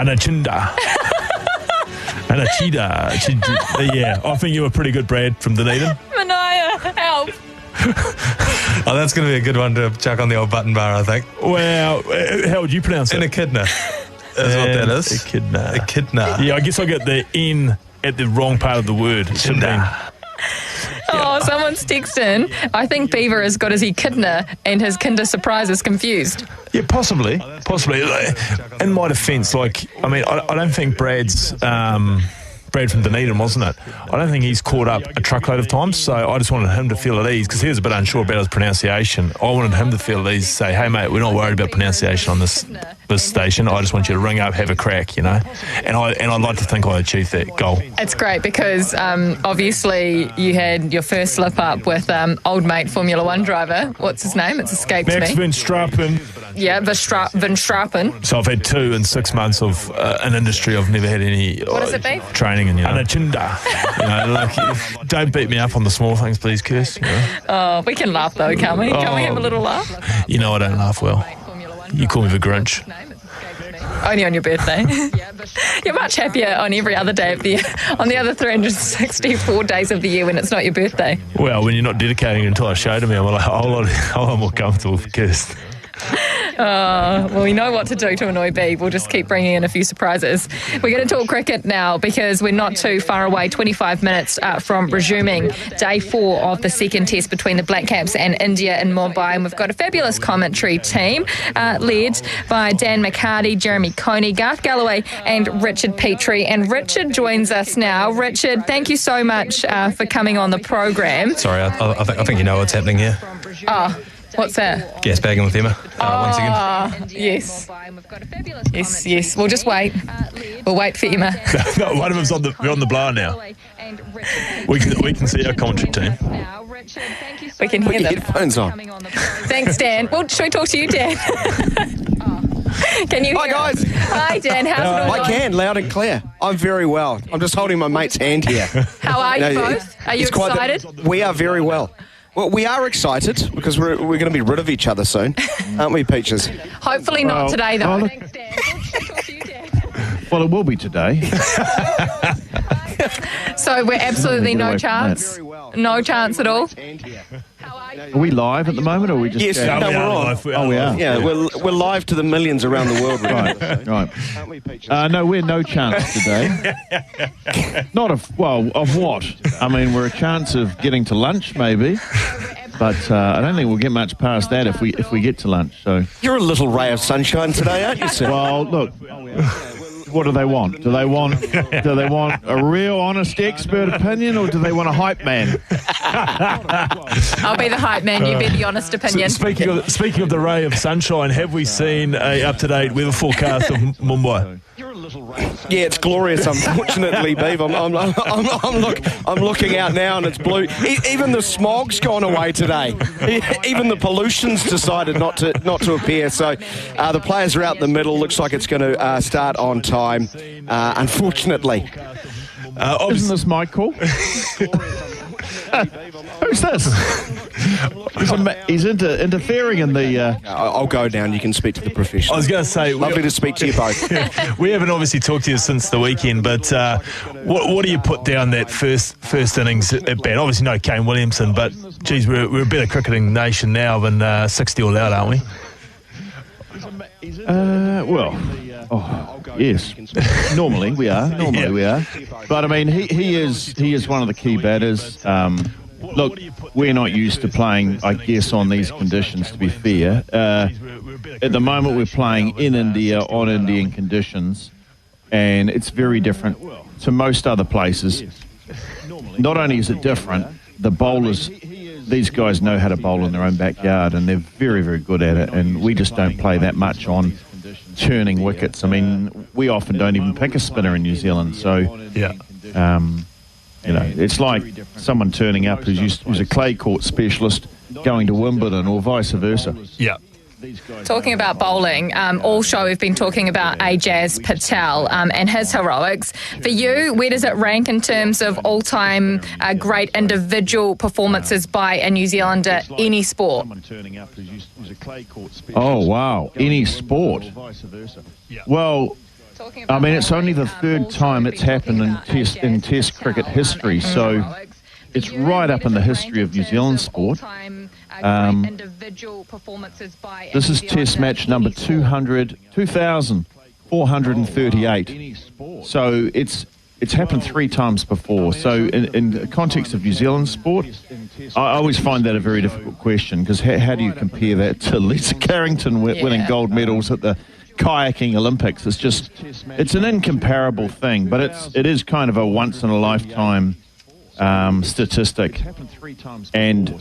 and a chinda. And a cheetah. Yeah, I think you were pretty good, Brad, from Dunedin. Mania, help. Oh, that's going to be a good one to chuck on the old button bar, I think. Well, how would you pronounce it? An echidna is what that is. Echidna. Echidna. Yeah, I guess I get the N at the wrong part of the word. It shouldn't be. Oh, someone's texting. I think Beaver is good as echidna and his Kinder Surprise is confused. Yeah, possibly. In my defence, I don't think Brad's... Brad from Dunedin, wasn't it? I don't think he's caught up a truckload of times, so I just wanted him to feel at ease because he was a bit unsure about his pronunciation. I wanted him to feel at ease, say, hey, mate, we're not worried about pronunciation on this station. I just want you to ring up, have a crack, you know? And I'd like to think I achieved that goal. It's great because obviously you had your first slip-up with old mate Formula One driver. What's his name? It's escaped me. Max Verstappen. Yeah, Verstappen. So I've had 2 in 6 months of an industry I've never had any What does it be? training in, you know. And a chinda. Don't beat me up on the small things, please, Kirst. You know? Oh, we can laugh though, can't we? Can we have a little laugh? You know I don't laugh well. You call me the Grinch. Only on your birthday. You're much happier on every other day of the year, on the other 364 days of the year when it's not your birthday. Well, when you're not dedicating it until I show to me, I'm like a whole lot more comfortable for Kirst. Well, we know what to do to annoy Beeb. We'll just keep bringing in a few surprises. We're going to talk cricket now because we're not too far away, 25 minutes from resuming day 4 of the second test between the Black Caps and India in Mumbai. And we've got a fabulous commentary team led by Dan McCarty, Jeremy Coney, Garth Galloway and Richard Petrie. And Richard joins us now. Richard, thank you so much for coming on the program. Sorry, I think you know what's happening here. Oh, what's that? Gas bagging with Emma. Once again. Yes. Yes. We'll just wait. We'll wait for Emma. No, one of them's on the blower now. We can see our commentary team. We can hear them. Headphones on. Thanks, Dan. Well, should we talk to you, Dan? Can you hear Hi, guys. Hi, Dan. How's it all I going? can, loud and clear. I'm very well. I'm just holding my mate's hand here. How are you both? Are you excited? We are very well. Well, we are excited because we're going to be rid of each other soon, aren't we, Peaches? Hopefully not today, though. Look, Thanks, Dan. We'll talk to you, Dan. well, it will be today. So we're absolutely no away from chance? No chance at all? Are we live at the moment, or are we just... Yes, No, no, we we're are on. live. Oh, we are. Yeah, we're live to the millions around the world. Right. No, we're no chance today. Not of what? I mean, we're a chance of getting to lunch, maybe. But I don't think we'll get much past that if we get to lunch. So, You're a little ray of sunshine today, aren't you, sir? well, look, what do they want? Do they want a real, honest expert opinion, or do they want a hype man? I'll be the hype man. You be the honest opinion. Speaking of the ray of sunshine, have we seen a up-to-date weather forecast of Mumbai? Yeah, it's glorious. Unfortunately, Beav, I'm looking out now and it's blue. Even the smog's gone away today. Even the pollution's decided not to appear. So the players are out in the middle. Looks like it's going to start on time. Unfortunately, Isn't this my call? Who's this? He's interfering in the... I'll go down. You can speak to the I professionals. was going to say... Lovely to speak to you both. We haven't obviously talked to you since the weekend, but what do you put down that first innings at bat? Obviously no Kane Williamson, but, geez, we're a better cricketing nation now than 60 all out, aren't we? Yes. Normally we are. But I mean, he is one of the key batters. Look, we're not used to playing, I guess, on these conditions, to be fair. At the moment, we're playing in India on Indian conditions, and it's very different to most other places. Not only is it different, the bowlers, these guys know how to bowl in their own backyard, and they're very, very good at it, and we just don't play that much on turning wickets. I mean, we often don't even pick a spinner in New Zealand, so Yeah. it's like someone turning up who's a clay court specialist going to Wimbledon or vice versa. Yeah. Talking about bowling, all show we've been talking about Ajaz Patel and his heroics. For you, where does it rank in terms of all-time great individual performances by a New Zealander, any sport? Oh, wow. Any sport. Well, I mean, it's only the third time it's happened in Test cricket history, so it's right up in the history of New Zealand sport. This is Test match number 2,438. So it's happened 3 times before. So in the context of New Zealand sport, I always find that a very difficult question, because how do you compare that to Lisa Carrington winning gold medals at the kayaking Olympics? It's an incomparable thing, but it is kind of a once in a lifetime statistic. And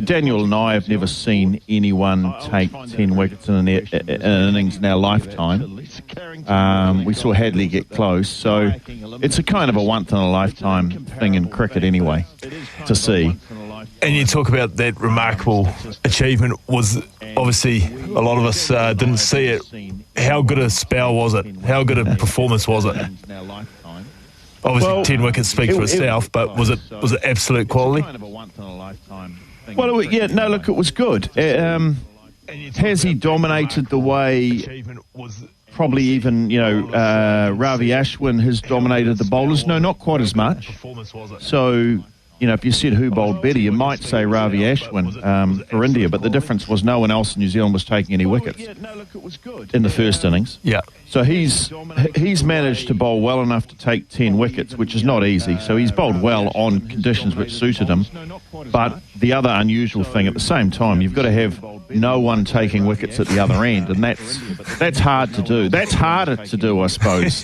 Daniel and I have never seen anyone take 10 wickets in an innings in our lifetime. We saw Hadley get close, so it's a kind of a once in a lifetime thing in cricket anyway to see. And you talk about that remarkable achievement. Was obviously a lot of us didn't see it. How good a spell was it? How good a performance was it? Obviously, 10 wickets speak for itself, but was it absolute quality? Well, look, it was good. Has he dominated the way probably even, Ravi Ashwin has dominated the bowlers? No, not quite as much. So, if you said who bowled better, you might say Ravi Ashwin for India, but the difference was no one else in New Zealand was taking any wickets in the first innings. Yeah. So he's managed to bowl well enough to take 10 wickets, which is not easy. So he's bowled well on conditions which suited him. But the other unusual thing at the same time, you've got to have no one taking wickets at the other end, and that's hard to do. That's harder to do, I suppose.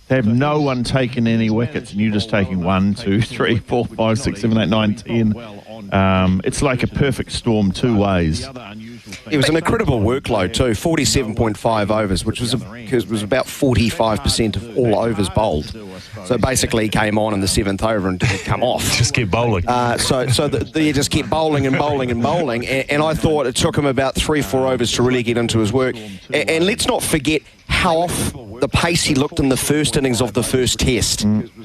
They have no one taking any wickets, and you're just taking 1, 2, 3, 4, 5, 6, 7, 8, 9, 10. It's like a perfect storm 2 ways. It was an incredible workload too, 47.5 overs, which was about 45% of all overs bowled. So basically he came on in the 7th over and didn't come off. Just kept bowling. So he just kept bowling and bowling and bowling, and I thought it took him about 3-4 overs to really get into his work. And let's not forget how off the pace he looked in the first innings of the first test.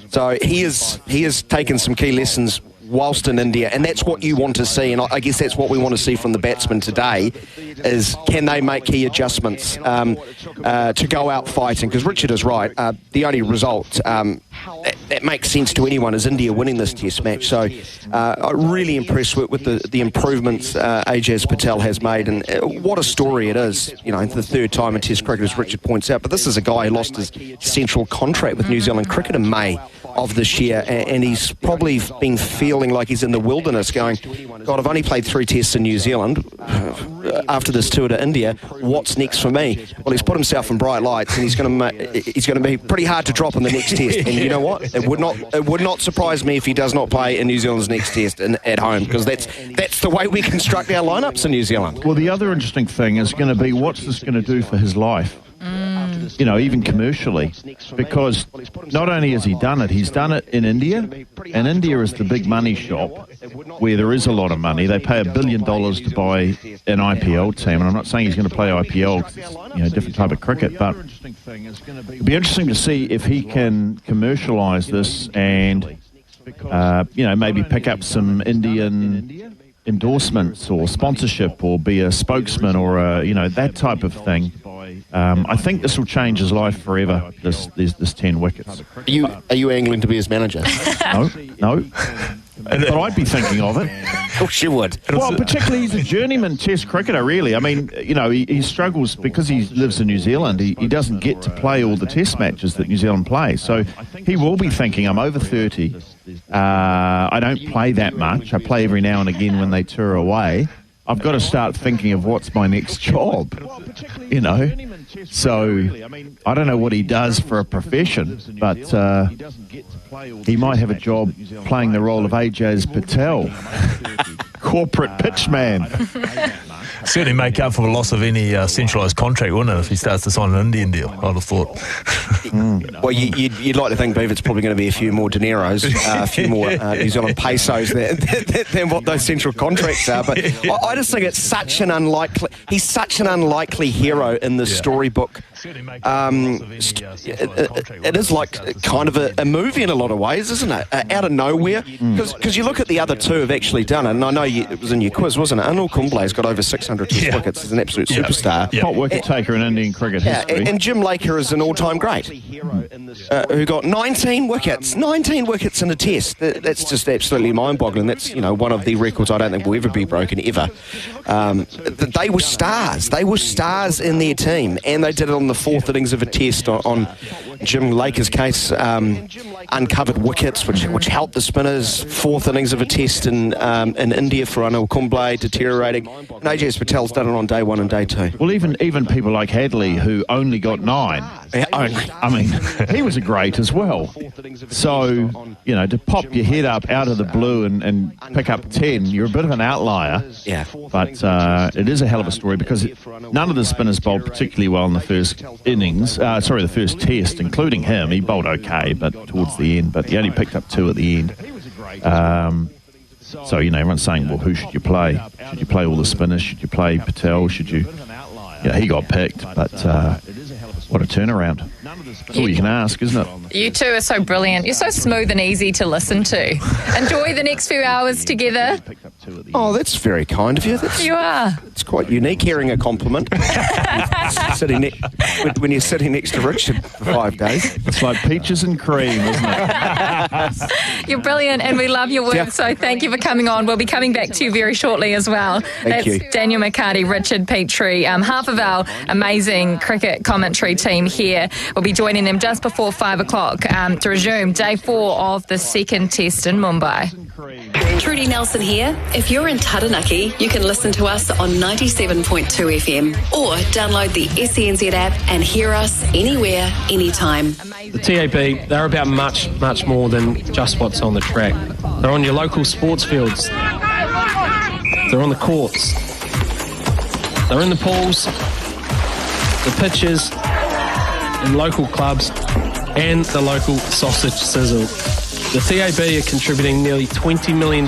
So he has taken some key lessons whilst in India, and that's what you want to see, and I guess that's what we want to see from the batsmen today, is can they make key adjustments to go out fighting, because Richard is right, the only result that makes sense to anyone is India winning this test match. So I'm really impressed with the improvements Ajaz Patel has made, and what a story it is, the third time in test cricket, as Richard points out. But this is a guy who lost his central contract with New Zealand Cricket in May of this year, and he's probably been feeling like he's in the wilderness going, God, I've only played 3 tests in New Zealand after this tour to India. What's next for me? Well, he's put himself in bright lights, and he's going to be pretty hard to drop in the next test. And you know what? It would not surprise me if he does not play in New Zealand's next test at home, because that's the way we construct our lineups in New Zealand. Well, the other interesting thing is going to be, what's this going to do for his life? Even commercially, because not only has he done it, he's done it in India, and India is the big money shop where there is a lot of money. They pay $1 billion to buy an IPL team, and I'm not saying he's going to play IPL, 'cause it's a different type of cricket, but it'll be interesting to see if he can commercialise this and maybe pick up some Indian endorsements or sponsorship, or be a spokesman, or that type of thing. I think this will change his life forever, this 10 wickets. Are you angling to be his manager? No. But I'd be thinking of it. Of course you would. Well, particularly he's a journeyman test cricketer, really. I mean, he struggles because he lives in New Zealand. He doesn't get to play all the test matches that New Zealand plays. So he will be thinking, I'm over 30. I don't play that much. I play every now and again when they tour away. I've got to start thinking of what's my next job, So I don't know what he does for a profession, but he might have a job playing the role of Ajaz Patel, corporate pitchman. Certainly make up for the loss of any centralised contract, wouldn't it, if he starts to sign an Indian deal, I'd have thought. Well, you'd like to think, Beav, it's probably going to be a few more dineros, a few more New Zealand pesos than what those central contracts are. But I just think he's such an unlikely hero in the storybook. It is like kind of a movie in a lot of ways, isn't it? Out of nowhere. Because you look at the other two have actually done it, and I know it was in your quiz, wasn't it? Anil Kumble's got over 600 100 Test wickets. He's an absolute superstar. Top wicket taker in Indian cricket history. And Jim Laker is an all-time great who got 19 wickets. 19 wickets in a Test. That's just absolutely mind-boggling. That's, one of the records I don't think will ever be broken, ever. They were stars. They were stars in their team, and they did it on the fourth innings of a Test. On Jim Laker's case, uncovered wickets, which helped the spinners. Fourth innings of a Test in India for Anil Kumble, deteriorating. And AJ Patel's done it on day one and day two. Well, even people like Hadley, who only got 9. Yeah, only. I mean, he was a great as well. So, to pop your head up out of the blue and pick up 10, you're a bit of an outlier. Yeah. But it is a hell of a story because none of the spinners bowled particularly well in the first innings. The first Test, including him. He bowled okay, but towards the end. But he only picked up 2 at the end. So, everyone's saying, well, who should you play? Should you play all the spinners? Should you play Patel? Should you... he got picked, but what a turnaround. That's all you can ask, isn't it? You two are so brilliant. You're so smooth and easy to listen to. Enjoy the next few hours together. Oh, that's very kind of you. You are. It's quite unique hearing a compliment when you're sitting next to Richard for 5 days. It's like peaches and cream, isn't it? You're brilliant and we love your work, so thank you for coming on. We'll be coming back to you very shortly as well. Thank you. Daniel McCarty, Richard Petrie, half of our amazing cricket commentary team here. We'll be joining them just before 5 o'clock to resume day 4 of the second Test in Mumbai. Trudy Nelson here. If you're in Taranaki, you can listen to us on 97.2 FM or download the SENZ app and hear us anywhere, anytime. The TAB, they're about much, much more than just what's on the track. They're on your local sports fields. They're on the courts. They're in the pools, the pitches, in local clubs, and the local sausage sizzle. The TAB are contributing nearly $20 million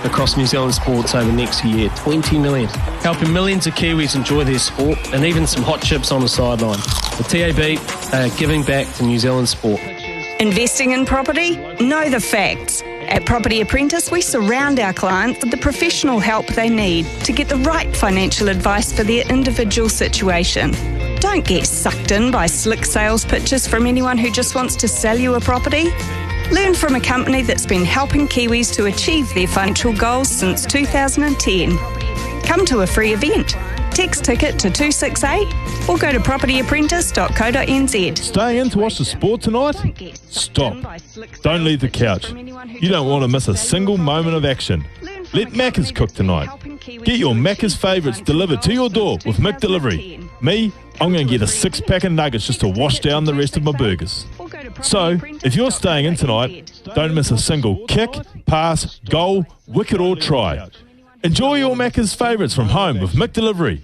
across New Zealand sports over next year. $20 million. Helping millions of Kiwis enjoy their sport and even some hot chips on the sideline. The TAB are giving back to New Zealand sport. Investing in property? Know the facts. At Property Apprentice, we surround our clients with the professional help they need to get the right financial advice for their individual situation. Don't get sucked in by slick sales pitches from anyone who just wants to sell you a property. Learn from a company that's been helping Kiwis to achieve their financial goals since 2010. Come to a free event. Text ticket to 268 or go to propertyapprentice.co.nz. Staying in to watch the sport tonight? Stop. Don't leave the couch. You don't want to miss a single moment of action. Let Macca's cook tonight. Get your Macca's favourites delivered to your door with McDelivery. Me, I'm going to get a 6-pack of nuggets just to wash down the rest of my burgers. So, if you're staying in tonight, don't miss a single kick, pass, goal, wicket or try. Enjoy your Macca's favourites from home with McDelivery.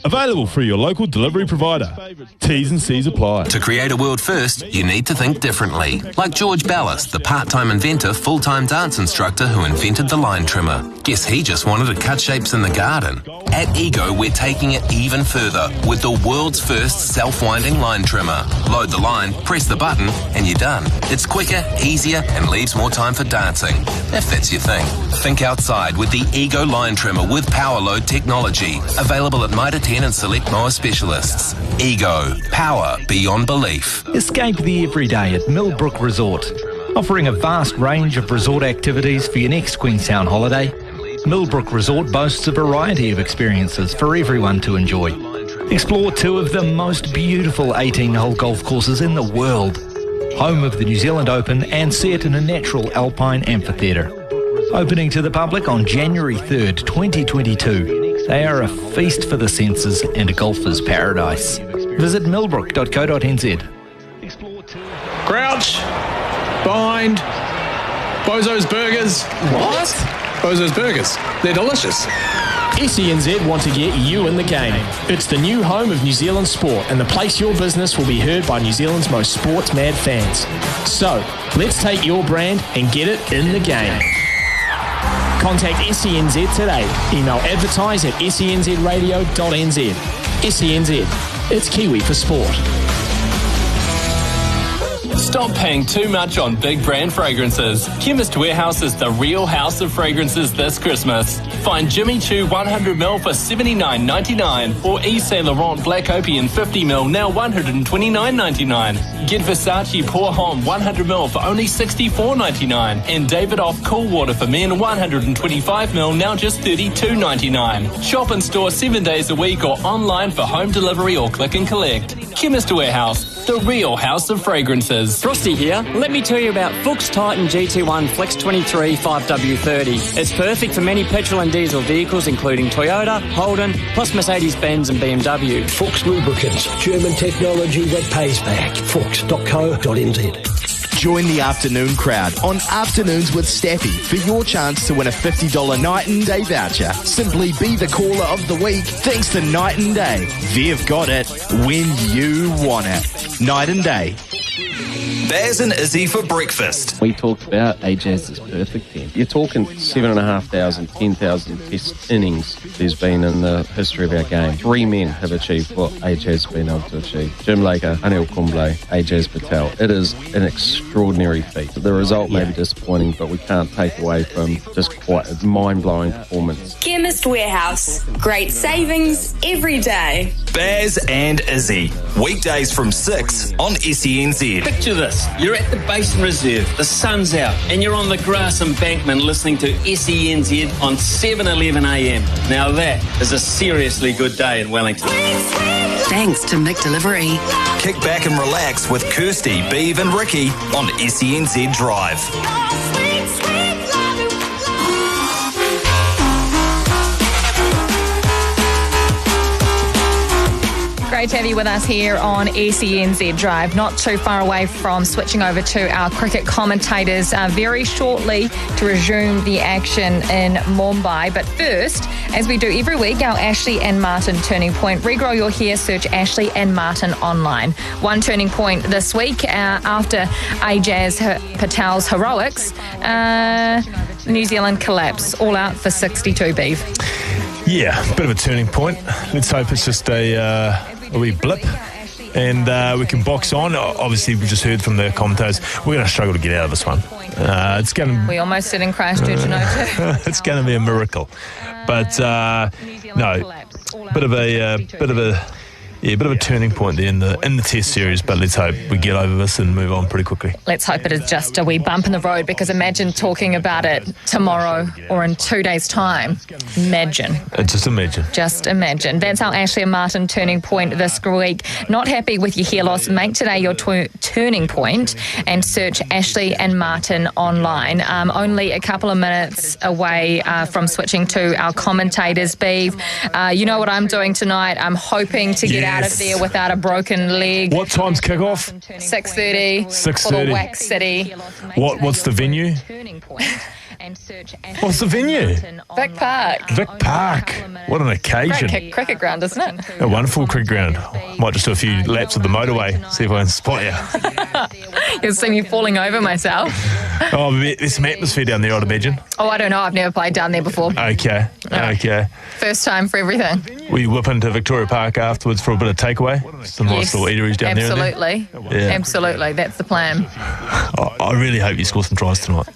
Available through your local delivery provider. T's and C's apply. To create a world first, you need to think differently. Like George Ballas, the part-time inventor, full-time dance instructor who invented the line trimmer. Guess he just wanted to cut shapes in the garden. At Ego, we're taking it even further with the world's first self-winding line trimmer. Load the line, press the button, and you're done. It's quicker, easier, and leaves more time for dancing. If that's your thing. Think outside with the Ego line trimmer with power load technology. Available at Mitre 10 and select mower specialists. Ego. Power beyond belief. Escape the everyday at Millbrook Resort. Offering a vast range of resort activities for your next Queenstown holiday, Millbrook Resort boasts a variety of experiences for everyone to enjoy. Explore 2 of the most beautiful 18-hole golf courses in the world, home of the New Zealand Open and set in a natural alpine amphitheatre. Opening to the public on January 3rd, 2022. They are a feast for the senses and a golfer's paradise. Visit millbrook.co.nz. Crouch, bind, Bozo's Burgers. What? Bozo's Burgers. They're delicious. SENZ want to get you in the game. It's the new home of New Zealand sport and the place your business will be heard by New Zealand's most sports-mad fans. So, let's take your brand and get it in the game. Contact SENZ today. Email advertise at senzradio.nz. SENZ. It's Kiwi for sport. Stop paying too much on big brand fragrances. Chemist Warehouse is the real house of fragrances this Christmas. Find Jimmy Choo 100ml for $79.99 or Yves Saint Laurent Black Opium 50ml now $129.99. Get Versace Pour Homme 100ml for only $64.99 and Davidoff Cool Water for Men 125ml now just $32.99. Shop in store 7 days a week or online for home delivery or click and collect. Chemist Warehouse, the real house of fragrances. Frosty here. Let me tell you about Fuchs Titan GT1 Flex 23 5W30. It's perfect for many petrol and diesel vehicles including Toyota, Holden, plus Mercedes-Benz and BMW. Fuchs Lubricants, German technology that pays back. Fuchs.co.nz. Join the afternoon crowd on Afternoons with Staffy for your chance to win a $50 night and day voucher. Simply be the caller of the week thanks to Night and Day. They've got it when you want it. Night and Day. Baz and Izzy for breakfast. We talked about AJaz's perfect 10. You're talking 7,500, 10,000 test innings there's been in the history of our game. 3 men have achieved what AJ's been able to achieve. Jim Laker, Anil Kumble, Ajaz Patel. It is an extraordinary feat. The result may be disappointing, but we can't take away from just quite a mind-blowing performance. Chemist Warehouse. Great savings every day. Baz and Izzy. Weekdays from 6 on SENZ. Picture this. You're at the Basin Reserve, the sun's out, and you're on the grass embankment listening to SENZ on 7:11am. Now that is a seriously good day in Wellington. Thanks to Mick Delivery. Kick back and relax with Kirsty, Beav and Ricky on SENZ Drive. Great to have you with us here on SENZ Drive. Not too far away from switching over to our cricket commentators very shortly to resume the action in Mumbai. But first, as we do every week, our Ashley and Martin Turning Point. Regrow your hair, search Ashley and Martin online. One turning point this week after Ajaz Patel's heroics, New Zealand collapse, all out for 62, Beav. Yeah, bit of a turning point. Let's hope it's just a wee blip and we can box on. Obviously, we just heard from the commentators, we're going to struggle to get out of this one. It's going to... We almost did in Christchurch, It's going to be a miracle. But, no, bit of a turning point there in the Test series, but let's hope we get over this and move on pretty quickly. Let's hope it is just a wee bump in the road, because imagine talking about it tomorrow or in 2 days' time. Imagine. Just imagine. Just imagine. That's our Ashley and Martin turning point this week. Not happy with your hair loss? Make today your turning point and search Ashley and Martin online. Only a couple of minutes away from switching to our commentators, Beav. You know what I'm doing tonight. I'm hoping to get out of there without a broken leg. What time's kick-off? 6:30. 6:30. For the Wax City. What's the venue? What's the venue? Vic Park. Vic Park. What an occasion. Great cricket ground, isn't it? A wonderful cricket ground. Might just do a few laps of the motorway, see if I can spot you. You'll see me falling over myself. Oh, there's some atmosphere down there, I'd imagine. Oh, I don't know. I've never played down there before. Okay. First time for everything. Will you whip into Victoria Park afterwards for a bit of takeaway? Some nice little eateries down absolutely. there. Yeah. Absolutely. That's the plan. I really hope you score some tries tonight.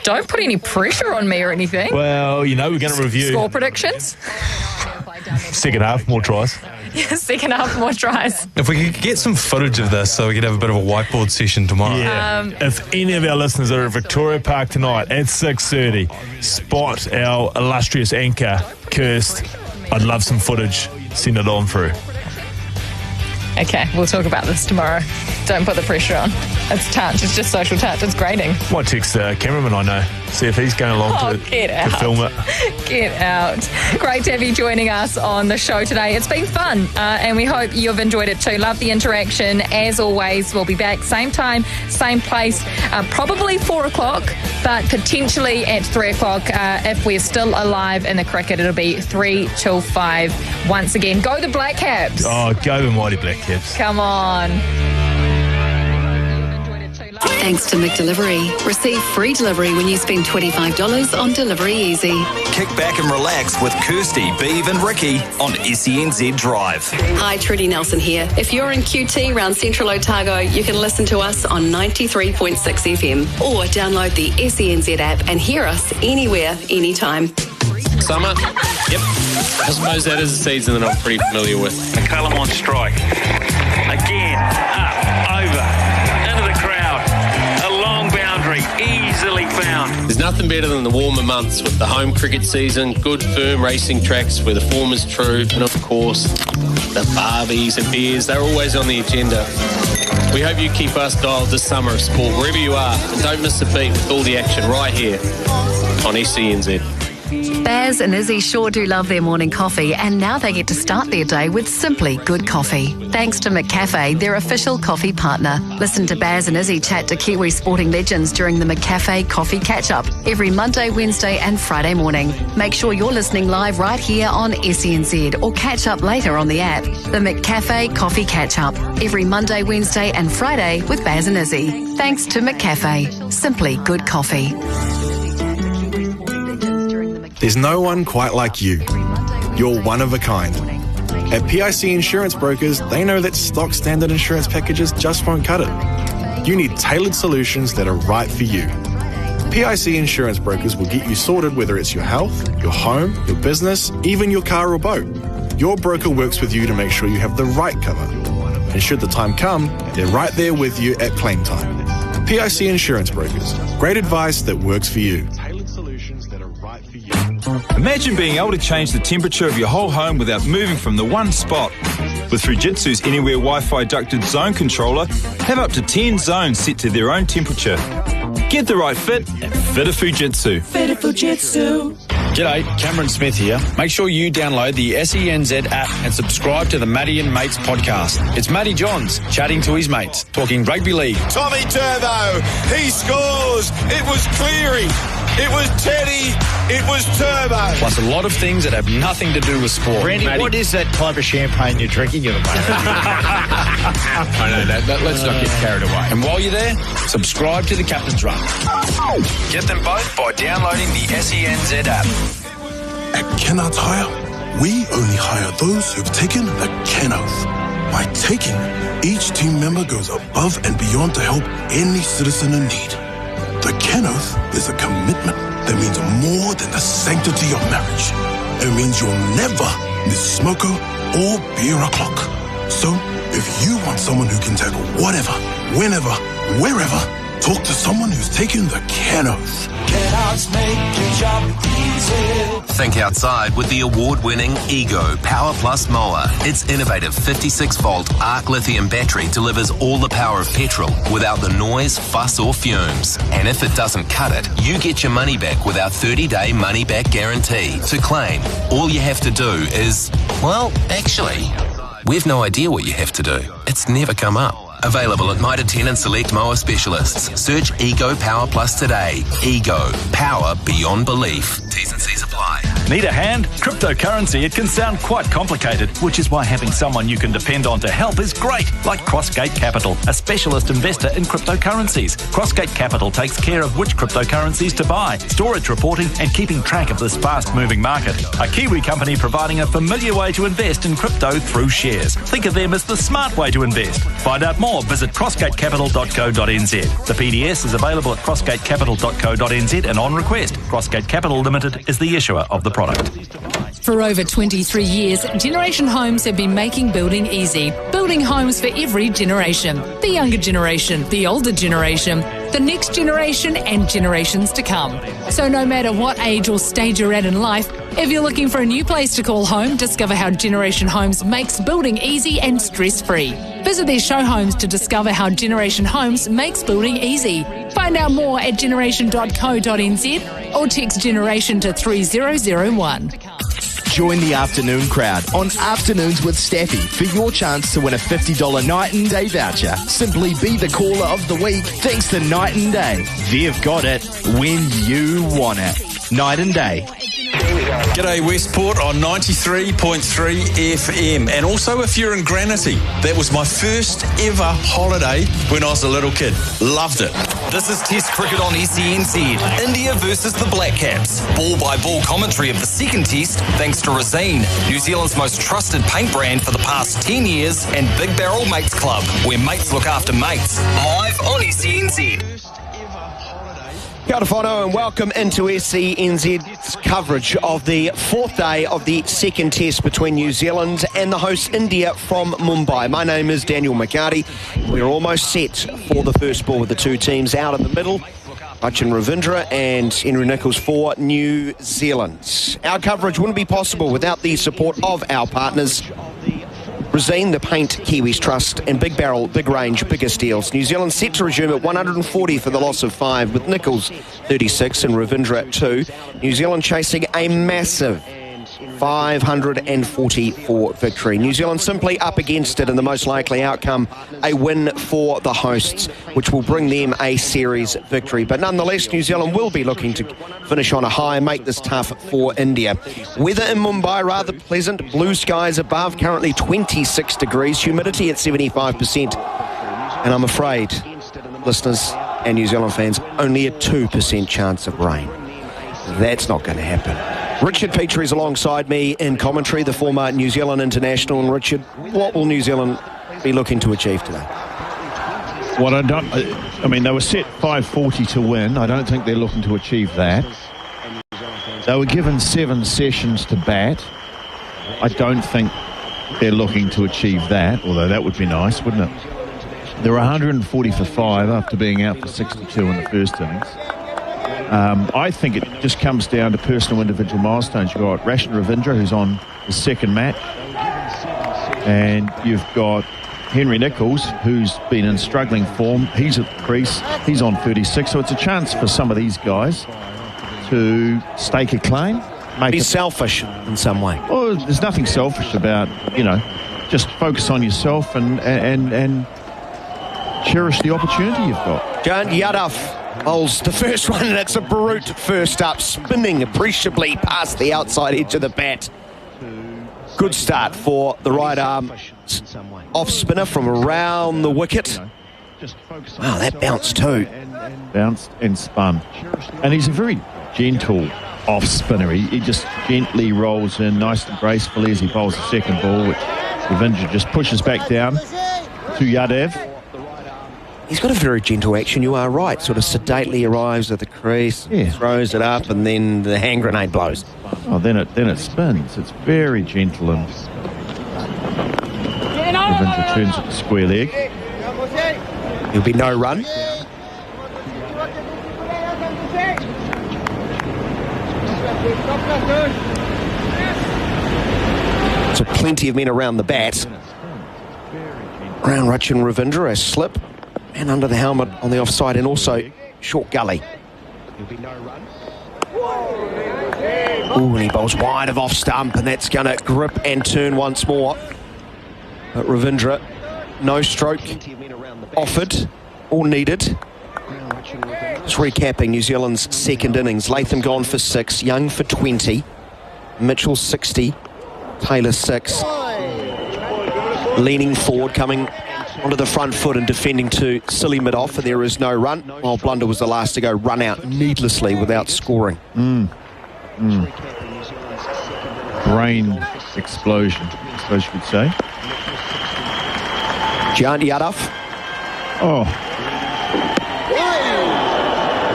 Don't put any pressure on me or anything. Well, we're going to review. Score predictions? Second half, more tries. Yeah, second half, more tries. If we could get some footage of this so we could have a bit of a whiteboard session tomorrow. Yeah. If any of our listeners are at Victoria Park tonight at 6:30, spot our illustrious anchor, Kirst. I'd love some footage. Send it on through. Okay, we'll talk about this tomorrow. Don't put the pressure on. It's touch. It's just social touch. It's grading. Might text the cameraman I know. See if he's going along to film it. Get out. Great to have you joining us on the show today. It's been fun, and we hope you've enjoyed it too. Love the interaction. As always, we'll be back same time, same place, probably 4 o'clock, but potentially at 3 o'clock. If we're still alive in the cricket, it'll be 3 till 5 once again. Go the Black Caps. Oh, go the mighty Black Caps. Come on. Thanks to McDelivery. Receive free delivery when you spend $25 on Delivery Easy. Kick back and relax with Kirsty, Beav and Ricky on SENZ Drive. Hi, Trudy Nelson here. If you're in QT around Central Otago, you can listen to us on 93.6 FM or download the SENZ app and hear us anywhere, anytime. Summer? Yep. I suppose that is a season that I'm pretty familiar with. McCullum on strike. Again, up, over, into the crowd. A long boundary, easily found. There's nothing better than the warmer months with the home cricket season, good firm racing tracks where the form is true, and of course, the barbies and beers, they're always on the agenda. We hope you keep us dialed this summer of sport wherever you are, and don't miss a beat with all the action right here on SENZ. Baz and Izzy sure do love their morning coffee, and now they get to start their day with simply good coffee. Thanks to McCafe, their official coffee partner. Listen to Baz and Izzy chat to Kiwi sporting legends during the McCafe Coffee Catch-Up every Monday, Wednesday and Friday morning. Make sure you're listening live right here on SENZ or catch up later on the app. The McCafe Coffee Catch-Up every Monday, Wednesday and Friday with Baz and Izzy. Thanks to McCafe. Simply good coffee. There's no one quite like you. You're one of a kind. At PIC Insurance Brokers, they know that stock standard insurance packages just won't cut it. You need tailored solutions that are right for you. PIC Insurance Brokers will get you sorted whether it's your health, your home, your business, even your car or boat. Your broker works with you to make sure you have the right cover. And should the time come, they're right there with you at claim time. PIC Insurance Brokers. Great advice that works for you. Imagine being able to change the temperature of your whole home without moving from the one spot. With Fujitsu's Anywhere Wi-Fi ducted zone controller, have up to 10 zones set to their own temperature. Get the right fit and fit a Fujitsu. Fit a Fujitsu. G'day, Cameron Smith here. Make sure you download the SENZ app and subscribe to the Matty and Mates podcast. It's Matty Johns chatting to his mates, talking rugby league. Tommy Turbo, he scores. It was Cleary. It was Teddy. It was Turbo. Plus a lot of things that have nothing to do with sport. Randy, Matty. what is that type of champagne you're drinking at the moment? I know that. Let's not get carried away. And while you're there, subscribe to the Captain's Run. Get them both by downloading the SENZ app. At Kennard's Hire, we only hire those who've taken the Ken Oath. By taking, each team member goes above and beyond to help any citizen in need. The Ken Oath is a commitment that means more than the sanctity of marriage. It means you'll never miss smoko or beer o'clock. So, if you want someone who can tackle whatever, whenever, wherever, talk to someone who's taken the Ken Oath. Kennard's make your job easy. Think outside with the award-winning Ego Power Plus mower. Its innovative 56-volt arc lithium battery delivers all the power of petrol without the noise, fuss or fumes. And if it doesn't cut it, you get your money back with our 30-day money-back guarantee. To claim, all you have to do is, well, actually, we've no idea what you have to do. It's never come up. Available at Mitre 10 and select mower specialists. Search Ego Power Plus today. Ego. Power beyond belief. T's and C's apply. Need a hand? Cryptocurrency, it can sound quite complicated, which is why having someone you can depend on to help is great, like Crossgate Capital, a specialist investor in cryptocurrencies. Crossgate Capital takes care of which cryptocurrencies to buy, storage reporting, and keeping track of this fast-moving market. A Kiwi company providing a familiar way to invest in crypto through shares. Think of them as the smart way to invest. Find out more, visit crossgatecapital.co.nz. The PDS is available at crossgatecapital.co.nz and on request. Crossgate Capital Limited is the issuer of the product. For over 23 years, Generation Homes have been making building easy. Building homes for every generation. The younger generation, the older generation, the next generation and generations to come. So no matter what age or stage you're at in life, if you're looking for a new place to call home, discover how Generation Homes makes building easy and stress-free. Visit their show homes to discover how Generation Homes makes building easy. Find out more at generation.co.nz or text generation to 3001. Join the afternoon crowd on Afternoons with Staffy for your chance to win a $50 night and day voucher. Simply be the caller of the week thanks to Night and Day. They've got it when you want it. Night and Day. G'day Westport on 93.3 FM. And also if you're in Granity, that was my first ever holiday when I was a little kid. Loved it. This is Test cricket on SENZ. India versus the Black Caps. Ball-by-ball commentary of the second test thanks to Resine, New Zealand's most trusted paint brand for the past 10 years, and Big Barrel Mates Club, where mates look after mates. Live on SENZ. Kia ora whanau and welcome into SENZ's coverage of the fourth day of the second test between New Zealand and the host India from Mumbai. My name is Daniel McCarty. We're almost set for the first ball with the two teams out in the middle. Ashwin Ravindra and Henry Nicholls for New Zealand. Our coverage wouldn't be possible without the support of our partners, Resine, the Paint Kiwis Trust, and Big Barrel, Big Range, Biggest Deals. New Zealand set to resume at 140 for the loss of 5, with Nicholls 36 and Ravindra 2. New Zealand chasing a massive 544 victory. New Zealand simply up against it, and the most likely outcome, a win for the hosts, which will bring them a series victory. But nonetheless, New Zealand will be looking to finish on a high and make this tough for India. Weather in Mumbai rather pleasant, blue skies above, currently 26 degrees, humidity at 75%, and I'm afraid, listeners and New Zealand fans, only a 2% chance of rain. That's not going to happen. Richard Petrie is alongside me in commentary, the former New Zealand international. And Richard, what will New Zealand be looking to achieve today? Well, I mean, they were set 540 to win. I don't think they're looking to achieve that. They were given 7 sessions to bat. I don't think they're looking to achieve that, although that would be nice, wouldn't it? They're 140 for 5 after being out for 62 in the first innings. I think it just comes down to personal individual milestones. You've got Ashwin Ravindra, who's on his second match, and you've got Henry Nicholls, who's been in struggling form. He's at the crease. He's on 36, so it's a chance for some of these guys to stake a claim. Be selfish in some way. Well, there's nothing selfish about, just focus on yourself and cherish the opportunity you've got. Jan Yadav bowls the first one, and it's a brute first up, spinning appreciably past the outside edge of the bat. Good start for the right arm off spinner from around the wicket. Wow, that bounced too. Bounced and spun. And he's a very gentle off spinner. He just gently rolls in nice and gracefully as he bowls the second ball, which Ravindra just pushes back down to Yadav. He's got a very gentle action, you are right. Sort of sedately arrives at the crease, throws it up, and then the hand grenade blows. Oh, then it spins. It's very gentle, and Ravindra turns it to square leg. There'll be no run. So plenty of men around the bat. Around Ashwin Ravindra, a slip. And under the helmet on the offside, and also short gully. Ooh, and he bowls wide of off stump, and that's going to grip and turn once more. But Ravindra, no stroke offered or needed. Just recapping New Zealand's second innings. Latham gone for 6, Young for 20, Mitchell 60, Taylor 6. Leaning forward, coming onto the front foot and defending to silly mid-off, and there is no run, while Blunder was the last to go, run out needlessly without scoring. Brain explosion, I suppose you could say. Jayant Yadav.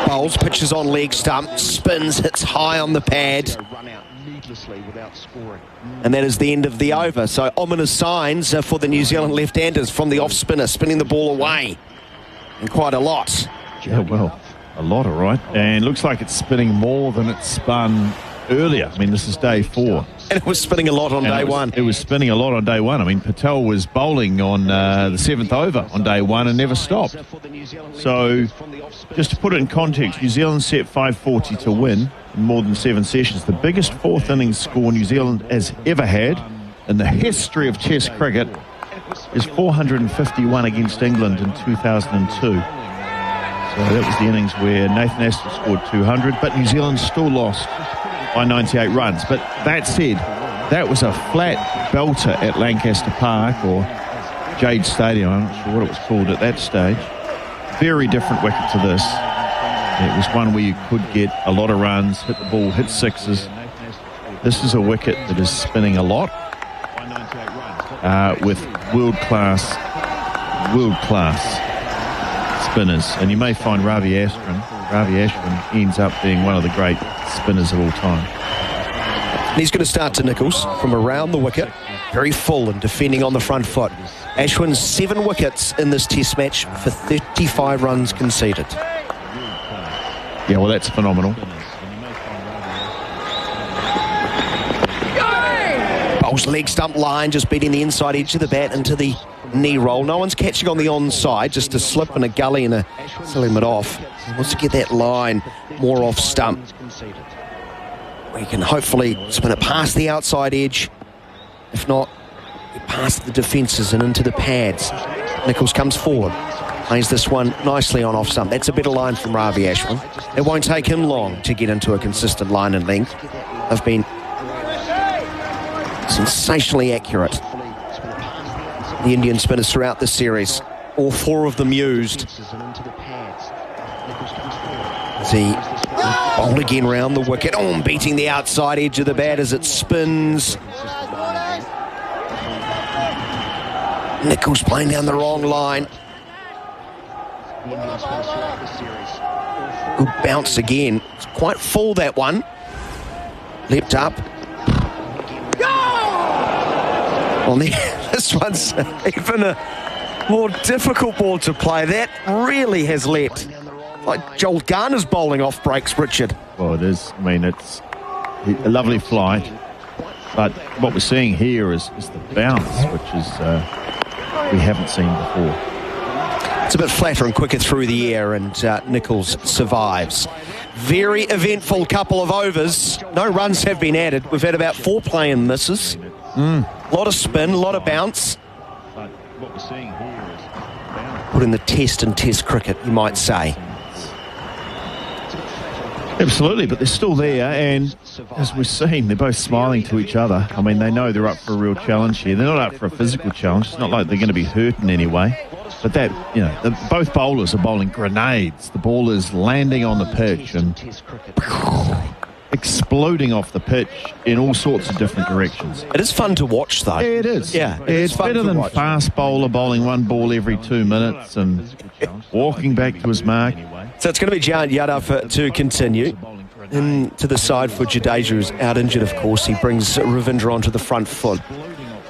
Bowls, pitches on leg stump, spins, hits high on the pad. And that is the end of the over. So ominous signs for the New Zealand left-handers from the off-spinner, spinning the ball away. And quite a lot. Yeah, well, a lot, all right. And looks like it's spinning more than it spun earlier. I mean, this is day 4. And it was spinning a lot on day 1. It was spinning a lot on day 1. I mean, Patel was bowling on the 7th over on day 1 and never stopped. So, just to put it in context, New Zealand set 540 to win in more than 7 sessions. The biggest 4th innings score New Zealand has ever had in the history of Test cricket is 451 against England in 2002. So that was the innings where Nathan Astor scored 200, but New Zealand still lost by 98 runs. But that said, that was a flat belter at Lancaster Park or Jade Stadium. I'm not sure what it was called at that stage. Very different wicket to this. It was one where you could get a lot of runs, hit the ball, hit sixes. This is a wicket that is spinning a lot with world-class spinners. And you may find Ravi Ashwin ends up being one of the great spinners of all time. He's going to start to Nicholls from around the wicket. Very full and defending on the front foot. Ashwin's 7 wickets in this test match for 35 runs conceded. Yeah, well, that's phenomenal. Bowles leg stump line, just beating the inside edge of the bat into the knee roll. No one's catching on the onside, just a slip and a gully and a filling it off. He wants to get that line more off stump. We can hopefully spin it past the outside edge. If not, past the defences and into the pads. Nicholls comes forward. Plays this one nicely on off stump. That's a better line from Ravi Ashwin. It won't take him long to get into a consistent line and length. They've been sensationally accurate. The Indian spinners throughout this series. All 4 of them used. See, bowled again round the wicket. Oh, beating the outside edge of the bat as it spins. Nicholls playing down the wrong line. Good bounce again. It's quite full, that one. Leapt up. Well, this one's even a more difficult ball to play. That really has leapt. Like Joel Garner's bowling off breaks, Richard. Well, it is. I mean, it's a lovely flight. But what we're seeing here is the bounce, which is we haven't seen before. It's a bit flatter and quicker through the air, and Nicholls survives. Very eventful couple of overs. No runs have been added. We've had about 4 play and misses. A lot of spin, a lot of bounce. What we're seeing here is put in the test and test cricket, you might say. Absolutely, but they're still there, and as we've seen, they're both smiling to each other. I mean, they know they're up for a real challenge here. They're not up for a physical challenge. It's not like they're going to be hurt in any way. But that, both bowlers are bowling grenades. The ball is landing on the pitch and exploding off the pitch in all sorts of different directions. It is fun to watch, though. Yeah, it is. Yeah, it's better than fast bowler bowling one ball every 2 minutes and walking back to his mark. So it's going to be Jayant Yadav to continue. Into the side for Jadeja, who's out injured, of course. He brings Ravindra onto the front foot.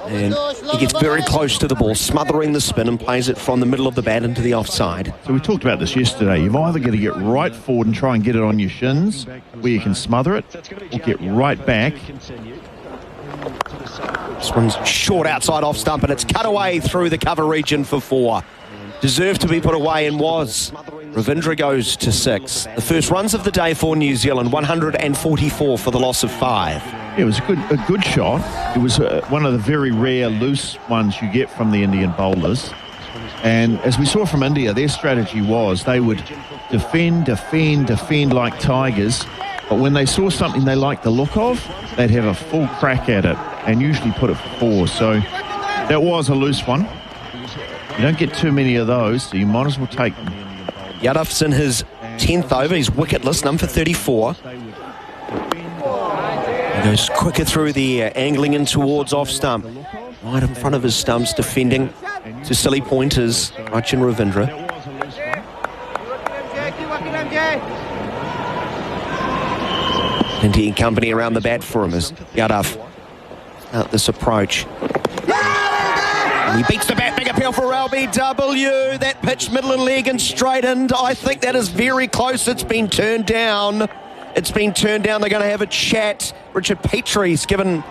And he gets very close to the ball, smothering the spin, and plays it from the middle of the bat into the offside. So we talked about this yesterday. You've either got to get right forward and try and get it on your shins, where you can smother it, or get right back. This one's short outside off stump, and it's cut away through the cover region for 4. Deserved to be put away and was. Ravindra goes to 6. The first runs of the day for New Zealand, 144 for the loss of 5. Yeah, it was a good shot. It was one of the very rare loose ones you get from the Indian bowlers. And as we saw from India, their strategy was they would defend like tigers. But when they saw something they liked the look of, they'd have a full crack at it and usually put it for 4. So that was a loose one. You don't get too many of those, so you might as well take them. Yadav's in his 10th over. He's wicketless, number 34. He goes quicker through the air, angling in towards off stump. Right in front of his stumps, defending to silly pointers, Rachin Ravindra. Plenty of company around the bat for him as Yadav out this approach. And he beats the bat, big appeal for LBW. That pitch, middle and leg and straightened. I think that is very close. It's been turned down. They're going to have a chat. Richard Petrie's given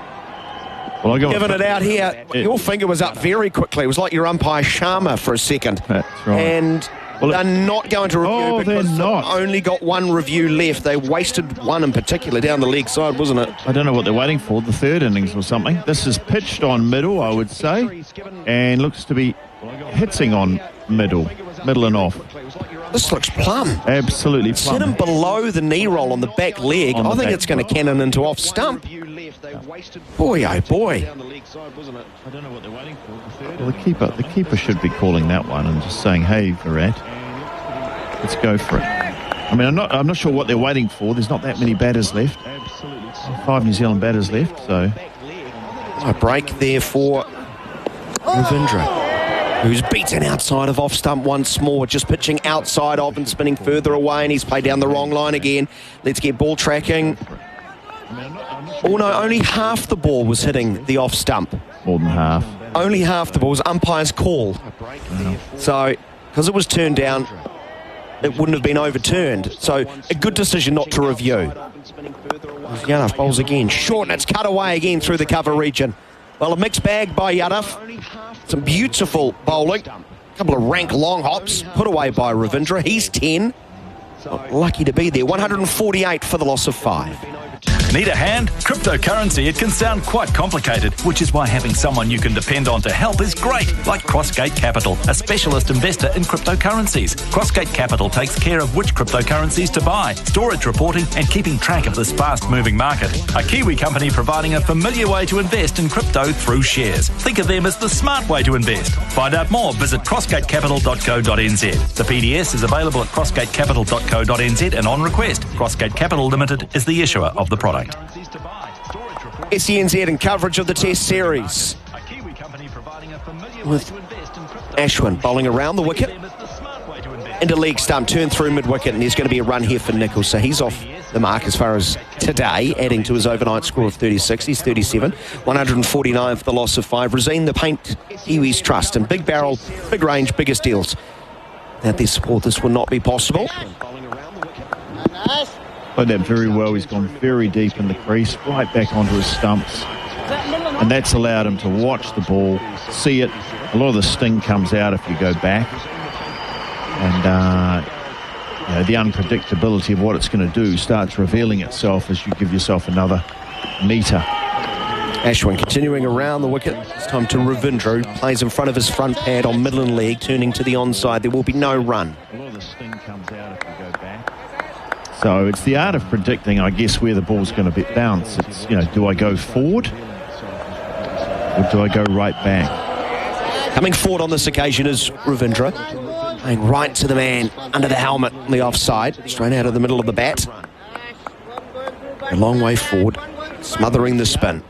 it out here. Your finger was up very quickly. It was like your umpire Sharma for a second. That's right. And they're not going to review because they're not. they've only got one review left. They wasted one in particular down the leg side, wasn't it? I don't know what they're waiting for, the third innings or something. This is pitched on middle, I would say, and looks to be hitting on middle and off. This looks plumb. Absolutely It's plumb. hit him below the knee roll on the back leg. I think it's going to cannon into off stump. Boy, oh boy. Well, the keeper should be calling that one and just saying, "Hey, Virat, let's go for it." I mean, I'm not sure what they're waiting for. There's not that many batters left. 5 New Zealand batters left, so A break there for Ravindra, who's beaten outside of off stump once more, just pitching outside of and spinning further away, and he's played down the wrong line again. Let's get ball tracking. Oh no, only half the ball was hitting the off stump. More than half. Only half the ball was umpire's call. So, because it was turned down, it wouldn't have been overturned. So, a good decision not to review. Yadav bowls again. Short, and it's cut away again through the cover region. Well, a mixed bag by Yadav. Some beautiful bowling. A couple of rank long hops put away by Ravindra. He's 10. Lucky to be there. 148 for the loss of 5. Need a hand? Cryptocurrency, it can sound quite complicated, which is why having someone you can depend on to help is great, like Crossgate Capital, a specialist investor in cryptocurrencies. Crossgate Capital takes care of which cryptocurrencies to buy, storage reporting, and keeping track of this fast-moving market. A Kiwi company providing a familiar way to invest in crypto through shares. Think of them as the smart way to invest. Find out more, visit crossgatecapital.co.nz. The PDS is available at crossgatecapital.co.nz and on request. Crossgate Capital Limited is the issuer of the product. SENZ in coverage of the Test Series, with Ashwin bowling around the wicket into leg stump, turn through mid-wicket, and there's going to be a run here for Nichols, so he's off the mark as far as today, adding to his overnight score of 36. He's 37, 149 for the loss of 5. Rosine, the paint Kiwis trust, and big barrel, big range, biggest deals. Without their support, this would not be possible. Played that very well. He's gone very deep in the crease, right back onto his stumps. And that's allowed him to watch the ball, see it. A lot of the sting comes out if you go back. And the unpredictability of what it's going to do starts revealing itself as you give yourself another metre. Ashwin continuing around the wicket. It's time to Ravindra, who plays in front of his front pad on Midland leg, turning to the onside. There will be no run. A lot of the sting comes out if you go back. So it's the art of predicting, I guess, where the ball's going to bounce. It's, do I go forward or do I go right back? Coming forward on this occasion is Ravindra, playing right to the man under the helmet on the offside, straight out of the middle of the bat. A long way forward, smothering the spin.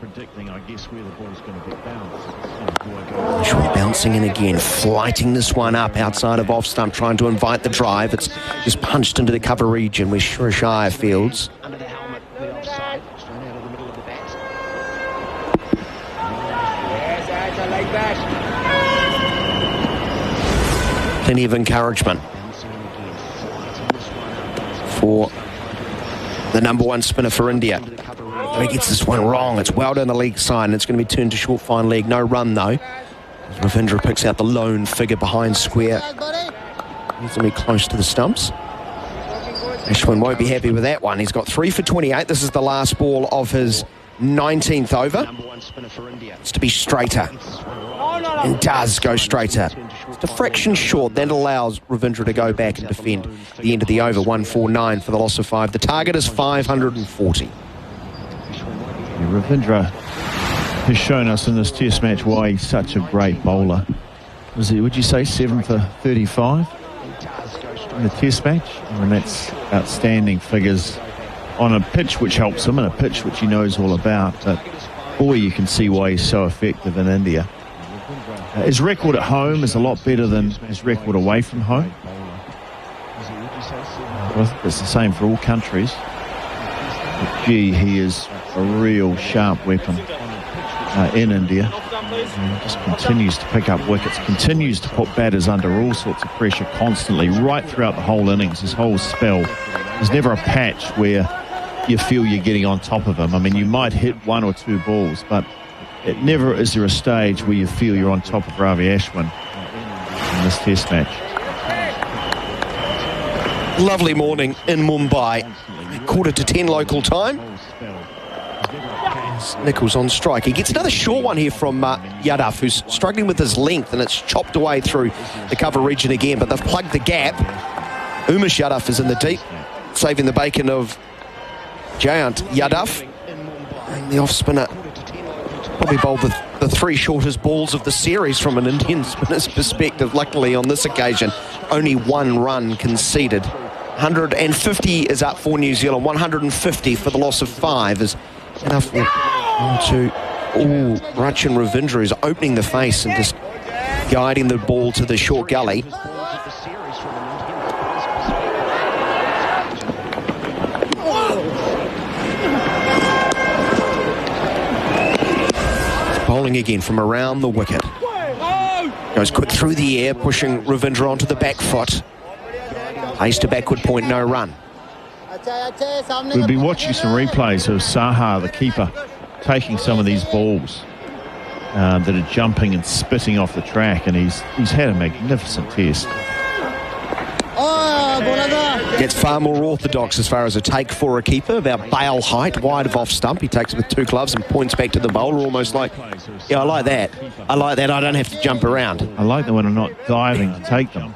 Ashwin bouncing in again, flighting this one up outside of off stump, trying to invite the drive. It's just punched into the cover region where Shirashaya fields. Plenty of encouragement for the number one spinner for India. If he gets this one wrong, it's well down the leg side, and it's going to be turned to short fine leg. No run, though. Ravindra picks out the lone figure behind square. Needs to be close to the stumps. Ashwin won't be happy with that one. He's got 3 for 28. This is the last ball of his 19th over. It's to be straighter. And does go straighter. Just a fraction short. That allows Ravindra to go back and defend the end of the over. 149 for the loss of 5. The target is 540. Ravindra has shown us in this test match why he's such a great bowler. Would you say 7 for 35 in the test match? I mean, that's outstanding figures on a pitch which helps him and a pitch which he knows all about. But boy, you can see why he's so effective in India. His record at home is a lot better than his record away from home. I think it's the same for all countries. But gee, he is a real sharp weapon in India. And just continues to pick up wickets, continues to put batters under all sorts of pressure constantly, right throughout the whole innings, his whole spell. There's never a patch where you feel you're getting on top of him. I mean, you might hit 1 or 2 balls, but it never is there a stage where you feel you're on top of Ravi Ashwin in this test match. Lovely morning in Mumbai. 9:45 local time. Nichols on strike. He gets another short one here from Yadav, who's struggling with his length, and it's chopped away through the cover region again, but they've plugged the gap. Umesh Yadav is in the deep, saving the bacon of Jayant Yadav. And the off-spinner probably bowled the 3 shortest balls of the series from an Indian spinner's perspective. Luckily, on this occasion, only 1 run conceded. 150 is up for New Zealand. 150 for the loss of 5 is enough to... Rachin Ravindra is opening the face and just guiding the ball to the short gully. Bowling again from around the wicket. Goes quick through the air, pushing Ravindra onto the back foot. Pace to backward point, no run. We've been watching some replays of Saha, the keeper, taking some of these balls that are jumping and spitting off the track, and he's had a magnificent test. Gets far more orthodox as far as a take for a keeper, about bail height, wide of off stump. He takes it with 2 gloves and points back to the bowler, almost like, yeah, I like that. I like that. I don't have to jump around. I like the one I'm not diving to take them.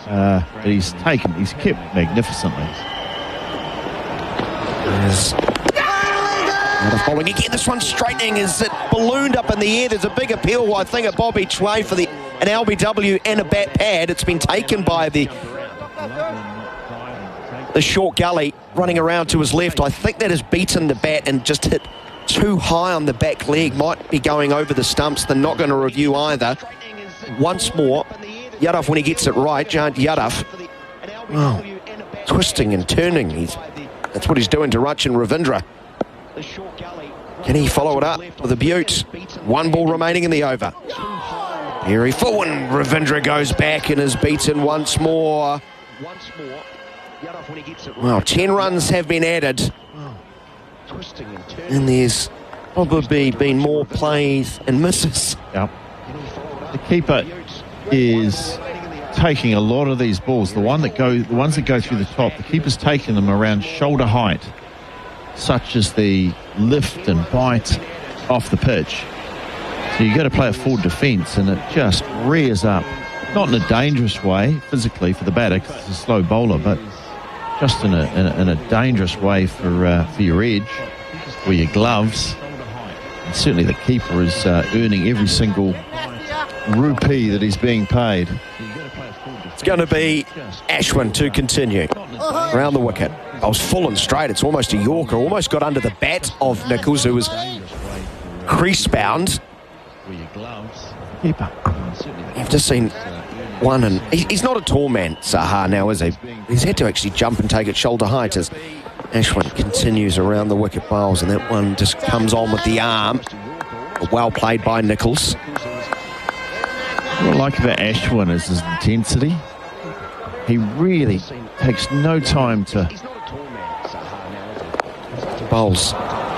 But he's kept magnificently. Bowling again. This one straightening as it ballooned up in the air. There's a big appeal, I think, at Bob each way for an LBW and a bat pad. It's been taken by the short gully running around to his left. I think that has beaten the bat and just hit too high on the back leg. Might be going over the stumps. They're not going to review either. Once more, Yadav, when he gets it right, Jayant Yadav, twisting and turning. That's what he's doing to Rachin Ravindra. Can he follow it up with a beaut? 1 ball remaining in the over. Very full, and Ravindra goes back and is beaten once more. Well, 10 runs have been added. And there's probably been more plays and misses. Yep. The keeper is taking a lot of these balls. The ones that go through the top, the keeper's taking them around shoulder height, such as the lift and bite off the pitch. So you've got to play a forward defence, and it just rears up. Not in a dangerous way, physically, for the batter, because it's a slow bowler, but just in a dangerous way for your edge, or your gloves. And certainly the keeper is earning every single rupee that he's being paid. It's going to be Ashwin to continue. Around the wicket. I was full and straight. It's almost a Yorker. Almost got under the bat of Nichols, who was crease bound. Keeper. You've just seen one, and he's not a tall man, Saha, now, is he? He's had to actually jump and take it shoulder height as Ashwin continues around the wicket bowls, and that one just comes on with the arm. Well played by Nichols. What I like about Ashwin is his intensity. He really takes no time to... Bowls.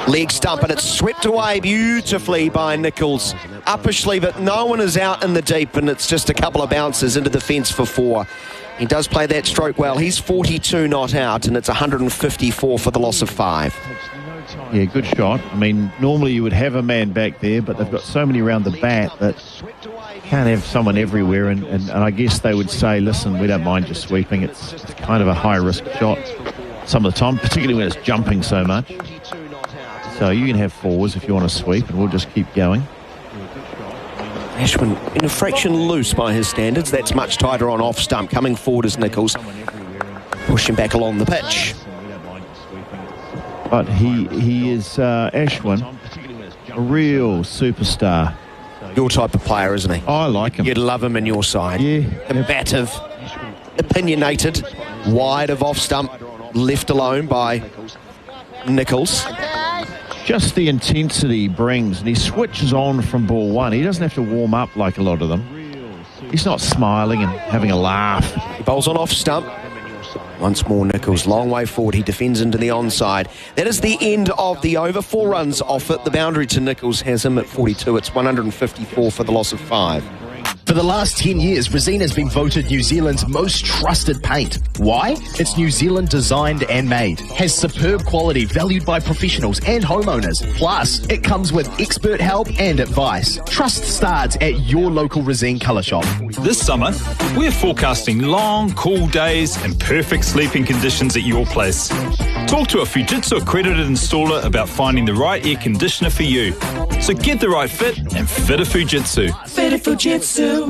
Leg stump, and it's swept away beautifully by Nichols. Upper sleeve, but no one is out in the deep, and it's just a couple of bounces into the fence for 4. He does play that stroke well. He's 42 not out, and it's 154 for the loss of 5. Yeah, good shot. I mean, normally you would have a man back there, but they've got so many around the bat that can't have someone everywhere, and I guess they would say, listen, we don't mind just sweeping. It's kind of a high-risk shot some of the time, particularly when it's jumping so much. So you can have 4s if you want to sweep, and we'll just keep going. Ashwin in a fraction loose by his standards. That's much tighter on off stump. Coming forward is Nichols. Pushing back along the pitch. But he is, Ashwin, a real superstar. Your type of player, isn't he? Oh, I like him. You'd love him in your side. Yeah. Combative, opinionated, wide of off stump, left alone by Nichols. Just the intensity he brings, and he switches on from ball 1. He doesn't have to warm up like a lot of them. He's not smiling and having a laugh. He bowls on off stump. Once more, Nichols, long way forward. He defends into the onside. That is the end of the over. 4 runs off it. The boundary to Nichols has him at 42. It's 154 for the loss of 5. For the last 10 years, Resene has been voted New Zealand's most trusted paint. Why? It's New Zealand designed and made, has superb quality valued by professionals and homeowners. Plus, it comes with expert help and advice. Trust starts at your local Resene colour shop. This summer, we're forecasting long, cool days and perfect sleeping conditions at your place. Talk to a Fujitsu accredited installer about finding the right air conditioner for you. So get the right fit and fit a Fujitsu. Fit a Fujitsu.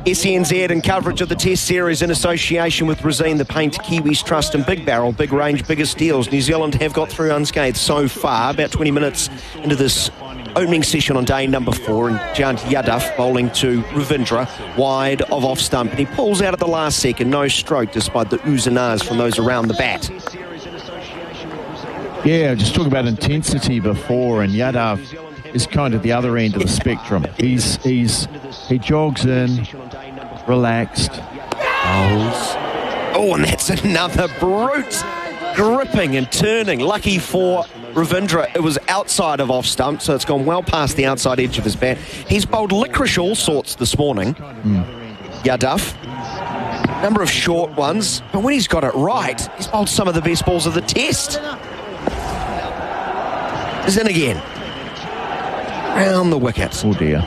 SENZ and coverage of the Test Series in association with Resene, the paint Kiwis trust in Big Barrel, big range, biggest deals. New Zealand have got through unscathed so far, about 20 minutes into this opening session on day number 4, and Jant Yadav bowling to Ravindra, wide of off stump, and he pulls out at the last second, no stroke despite the oohs and ahs from those around the bat. Yeah, just talk about intensity before, and Yadav is kind of the other end of the spectrum. He jogs in, relaxed, bowls. Oh, and that's another brute, gripping and turning. Lucky for Ravindra, it was outside of off stump, so it's gone well past the outside edge of his bat. He's bowled licorice all sorts this morning, Yadav. Number of short ones, but when he's got it right, he's bowled some of the best balls of the Test. Is in again. Round the wicket. Oh dear.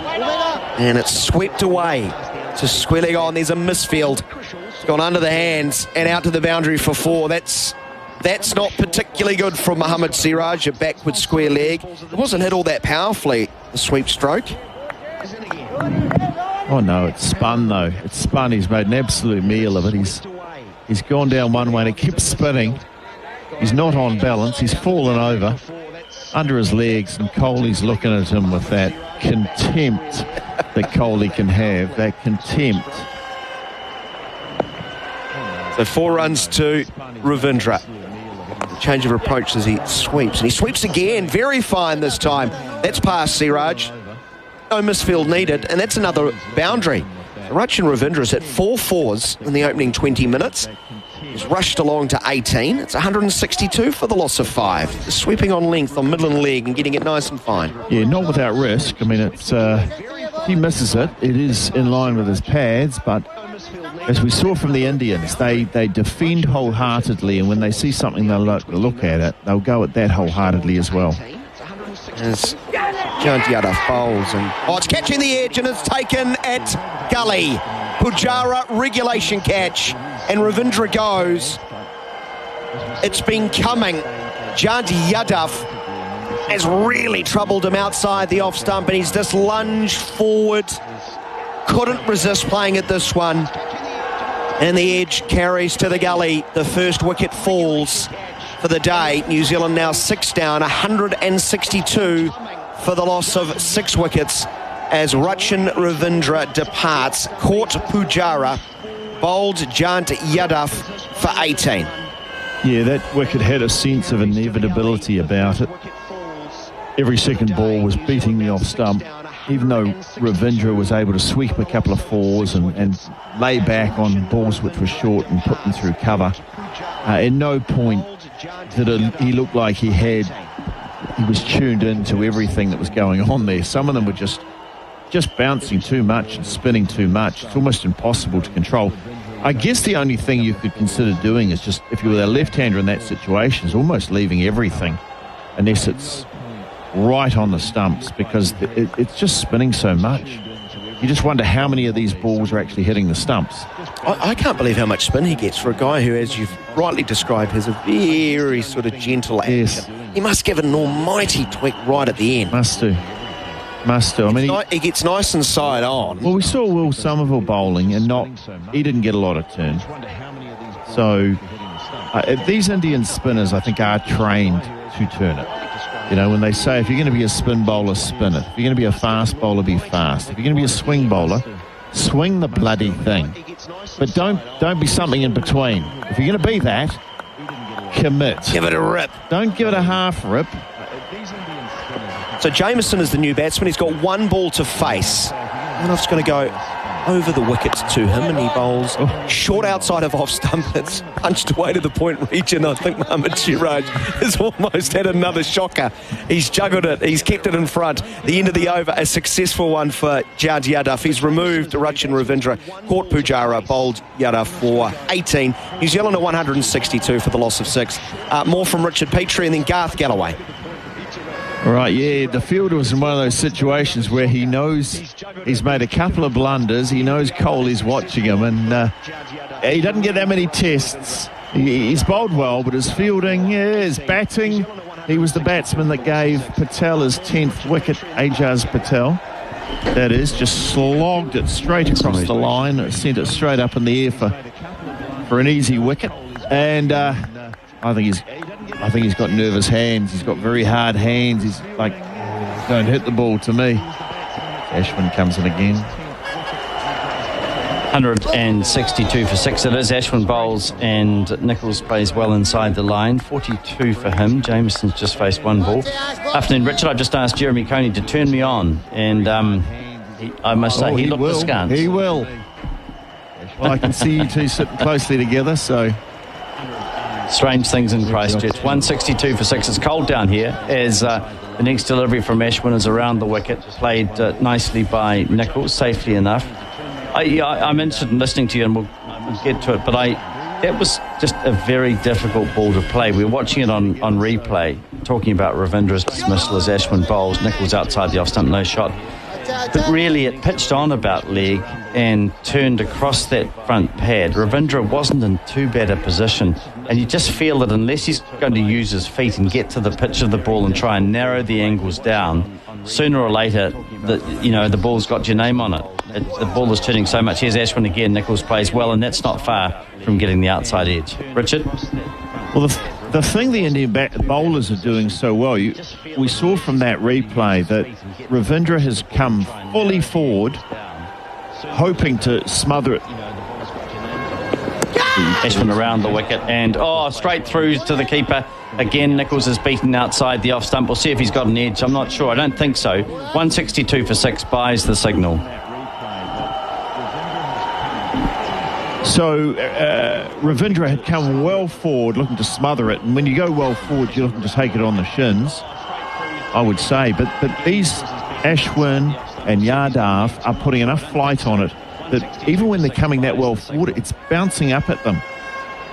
And it's swept away to squarely on. There's a misfield. It's gone under the hands and out to the boundary for 4. That's not particularly good from Mohammad Siraj, a backward square leg. It wasn't hit all that powerfully, the sweep stroke. Oh no, it's spun though. It's spun. He's made an absolute meal of it. He's gone down one way and it keeps spinning. He's not on balance. He's fallen over under his legs, and Kohli's looking at him with that contempt that Kohli can have, that contempt. So 4 runs to Ravindra. Change of approach as he sweeps, and he sweeps again, very fine this time. That's past Siraj. No misfield needed, and that's another boundary. Rachin Ravindra's hit 4 fours in the opening 20 minutes. He's rushed along to 18. It's 162 for the loss of 5. Sweeping on length on middle and leg and getting it nice and fine. Yeah, not without risk. I mean, it's he misses it. It is in line with his pads, but as we saw from the Indians, they defend wholeheartedly, and when they see something they'll look at it, they'll go at that wholeheartedly as well. As Jant Yadav bowls, and it's catching the edge, and it's taken at gully. Pujara regulation catch, and Ravindra goes. It's been coming. Jant Yadav has really troubled him outside the off stump, and he's just lunged forward. Couldn't resist playing at this one. And the edge carries to the gully. The first wicket falls for the day. New Zealand now 6 down, 162 for the loss of 6 wickets as Rachin Ravindra departs. Caught Pujara, bowled Jant Yadav for 18. Yeah, that wicket had a sense of inevitability about it. Every second ball was beating the off stump, even though Ravindra was able to sweep a couple of 4s and lay back on balls which were short and put them through cover. At no point did he look like he was tuned into everything that was going on there. Some of them were just bouncing too much and spinning too much. It's almost impossible to control. I guess the only thing you could consider doing is just, if you were a left-hander in that situation, is almost leaving everything unless it's right on the stumps, because it's just spinning so much. You just wonder how many of these balls are actually hitting the stumps. I can't believe how much spin he gets for a guy who, as you've rightly described, has a very sort of gentle action. Yes. He must give it an almighty tweak right at the end. Must do. I mean, he gets nice and side on. Well, we saw Will Somerville bowling, and he didn't get a lot of turn. So these Indian spinners, I think, are trained to turn it. You know, when they say, if you're going to be a spin bowler, spin it. If you're going to be a fast bowler, be fast. If you're going to be a swing bowler, swing the bloody thing. But don't be something in between. If you're going to be that, commit. Give it a rip. Don't give it a half rip. So Jameson is the new batsman. He's got 1 ball to face. Manoff's going to go over the wickets to him, and he bowls short outside of off stump. It's punched away to the point region. I think Mohammad Siraj has almost had another shocker. He's juggled it. He's kept it in front. The end of the over, a successful one for Jad Yadav. He's removed Rachin Ravindra, caught Pujara, bowled Yadav for 18. New Zealand at 162 for the loss of 6. More from Richard Petrie and then Garth Galloway. Right, yeah, the fielder was in one of those situations where he knows he's made a couple of blunders. He knows Kohli's watching him, and he doesn't get that many tests. He's bowled well, but his fielding, his batting, he was the batsman that gave Patel his 10th wicket, Ajaz Patel. That is, just slogged it straight across the line, sent it straight up in the air for an easy wicket. And I think he's got nervous hands. He's got very hard hands. He's like, don't hit the ball to me. Ashwin comes in again. 162 for 6 it is. Ashwin bowls and Nicholls plays well inside the line. 42 for him. Jameson's just faced one ball. Afternoon, Richard. I've just asked Jeremy Coney to turn me on, and I must say he looked askance. He will. Well, I can see you two sitting closely together, so... Strange things in Christchurch. 162 for 6. It's cold down here as the next delivery from Ashwin is around the wicket. Played nicely by Nicholls, safely enough. I'm interested in listening to you, and we'll get to it, but that was just a very difficult ball to play. We were watching it on replay, talking about Ravindra's dismissal as Ashwin bowls, Nicholls outside the off stump, no shot. But really, it pitched on about leg and turned across that front pad. Ravindra wasn't in too bad a position, and you just feel that unless he's going to use his feet and get to the pitch of the ball and try and narrow the angles down, sooner or later, the ball's got your name on it. The ball is turning so much. Here's Ashwin again. Nicholls plays well, and that's not far from getting the outside edge. Richard? Well, the thing the Indian bowlers are doing so well, we saw from that replay that Ravindra has come fully forward, hoping to smother it. Ashwin around the wicket and straight through to the keeper. Again, Nicholls is beaten outside the off stump. We'll see if he's got an edge. I'm not sure. I don't think so. 162 for 6 buys the signal. So Ravindra had come well forward looking to smother it, and when you go well forward you're looking to take it on the shins, I would say, but these Ashwin and Yadav are putting enough flight on it that even when they're coming that well forward, it's bouncing up at them.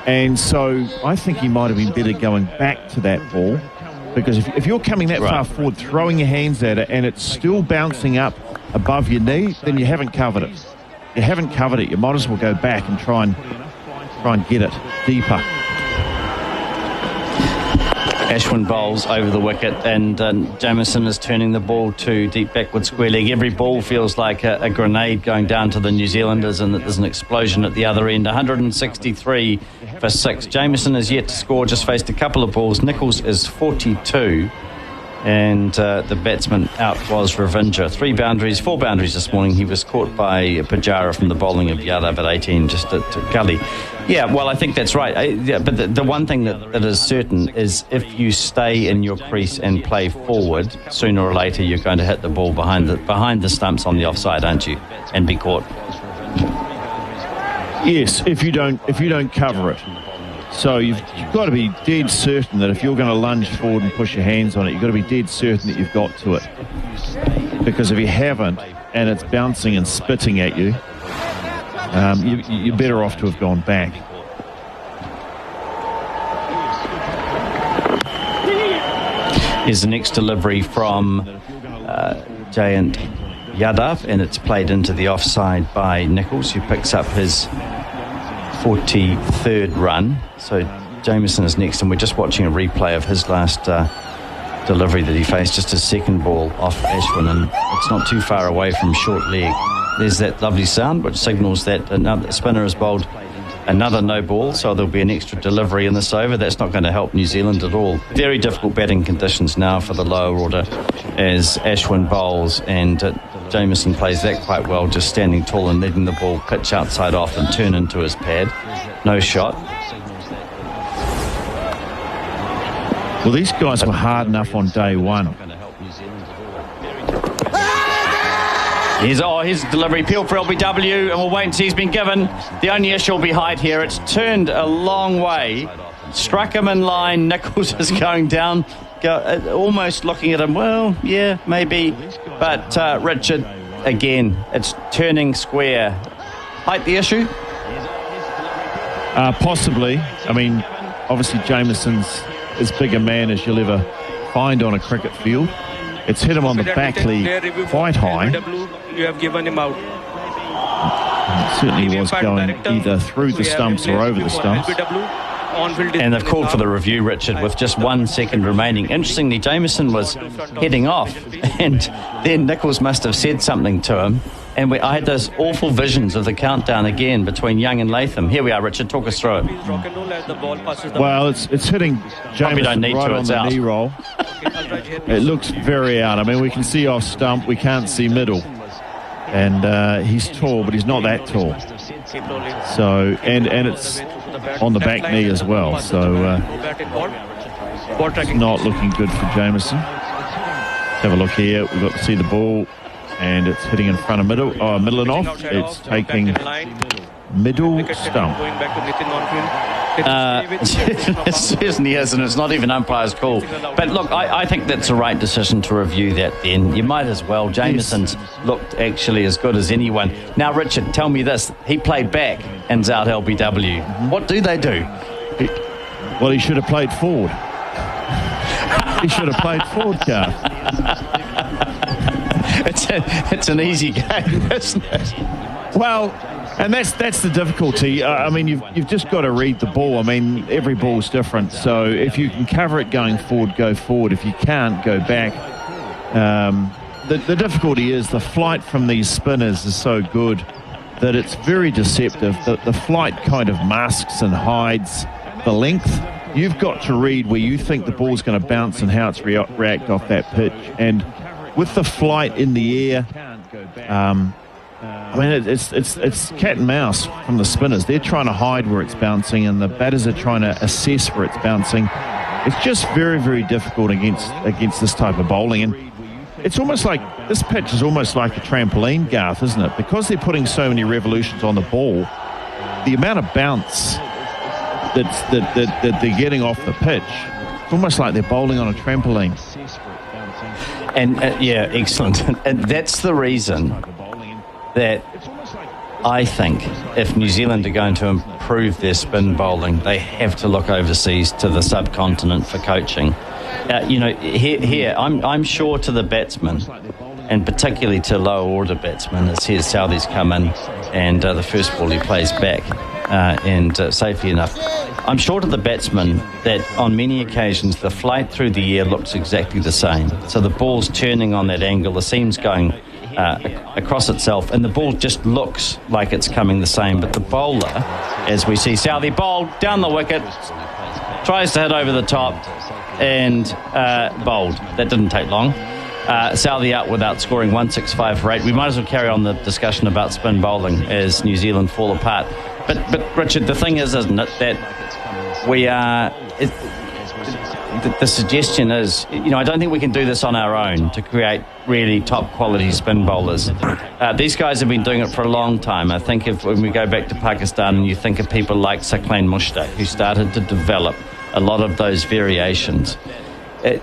And so I think he might have been better going back to that ball, because if you're coming that far forward, throwing your hands at it, and it's still bouncing up above your knee, then you haven't covered it. You haven't covered it. You might as well go back and try and get it deeper. Ashwin bowls over the wicket, and Jamieson is turning the ball to deep backward square leg. Every ball feels like a grenade going down to the New Zealanders, and there's an explosion at the other end. 163 for 6. Jamieson is yet to score, just faced a couple of balls. Nicholls is 42. And the batsman out was Ravindra. 4 boundaries this morning. He was caught by Pujara from the bowling of Yadav at 18, just to gully. Yeah, well, I think that's right. But the one thing that is certain is if you stay in your crease and play forward, sooner or later you're going to hit the ball behind the stumps on the offside, aren't you? And be caught. Yes, if you don't cover it. So you've got to be dead certain that if you're going to lunge forward and push your hands on it, you've got to be dead certain that you've got to it. Because if you haven't, and it's bouncing and spitting at you, you're better off to have gone back. Here's the next delivery from Jayant Yadav, and it's played into the offside by Nicholls, who picks up his 43rd run. So Jamieson is next, and we're just watching a replay of his last delivery that he faced, just his second ball off Ashwin, and it's not too far away from short leg. There's that lovely sound which signals that another spinner has bowled another no ball, so there'll be an extra delivery in this over. That's not going to help New Zealand at all. Very difficult batting conditions now for the lower order as Ashwin bowls, and Jamieson plays that quite well, just standing tall and letting the ball pitch outside off and turn into his pad. No shot. Well, these guys were hard enough on day one. Here's delivery, Peel for LBW, and we'll wait and see. He's been given. The only issue will be height here. It's turned a long way. Struck him in line. Nichols is going down, almost looking at him. Well, yeah, maybe. But Richard, again, it's turning square. Height the issue? Possibly. I mean, obviously Jameson's as big a man as you'll ever find on a cricket field. It's hit him on the back leg quite high. You have given him out. It certainly was going either through the stumps or over the stumps. And they've called for the review, Richard, with just 1 second remaining. Interestingly, Jameson was heading off, and then Nichols must have said something to him. And I had those awful visions of the countdown again between Young and Latham. Here we are, Richard. Talk us through it. Well, it's hitting Jameson right on the knee roll. It looks very out. I mean, we can see off stump. We can't see middle. And he's tall, but he's not that tall. So, and it's on the back knee as well. So, it's not looking good for Jameson. Let's have a look here. We've got to see the ball. And it's hitting in front of middle and off. It's taking middle stump. It certainly is, and it's not even umpire's call. But look, I think that's the right decision to review that then. You might as well. Jameson's looked actually as good as anyone. Now, Richard, tell me this. He played back and out LBW. What do they do? Well, he should have played forward. He should have played forward, Garth. It's an easy game, isn't it? Well, and that's the difficulty. I mean, you've just got to read the ball. I mean, every ball's different. So if you can cover it going forward, go forward. If you can't, go back. The difficulty is the flight from these spinners is so good that it's very deceptive. The flight kind of masks and hides the length. You've got to read where you think the ball's going to bounce and how it's react off that pitch. And with the flight in the air, I mean, it's cat and mouse from the spinners. They're trying to hide where it's bouncing, and the batters are trying to assess where it's bouncing. It's just very, very difficult against this type of bowling. And it's almost like this pitch is almost like a trampoline, Garth, isn't it? Because they're putting so many revolutions on the ball, the amount of bounce that they're getting off the pitch, it's almost like they're bowling on a trampoline. And yeah, excellent. And that's the reason that I think if New Zealand are going to improve their spin bowling, they have to look overseas to the subcontinent for coaching. Here I'm sure to the batsmen, and particularly to lower order batsmen, as here Southey's come in and the first ball he plays back and safely enough. I'm sure to the batsman that on many occasions the flight through the air looks exactly the same. So the ball's turning on that angle, the seam's going across itself, and the ball just looks like it's coming the same. But the bowler, as we see Southey bowled down the wicket, tries to hit over the top and bowled. That didn't take long. Southey out without scoring 165 for 8. We might as well carry on the discussion about spin bowling as New Zealand fall apart. But Richard, the thing is, isn't it, that we are... The suggestion is, I don't think we can do this on our own to create really top quality spin bowlers. These guys have been doing it for a long time. I think when we go back to Pakistan and you think of people like Saqlain Mushtaq, who started to develop a lot of those variations,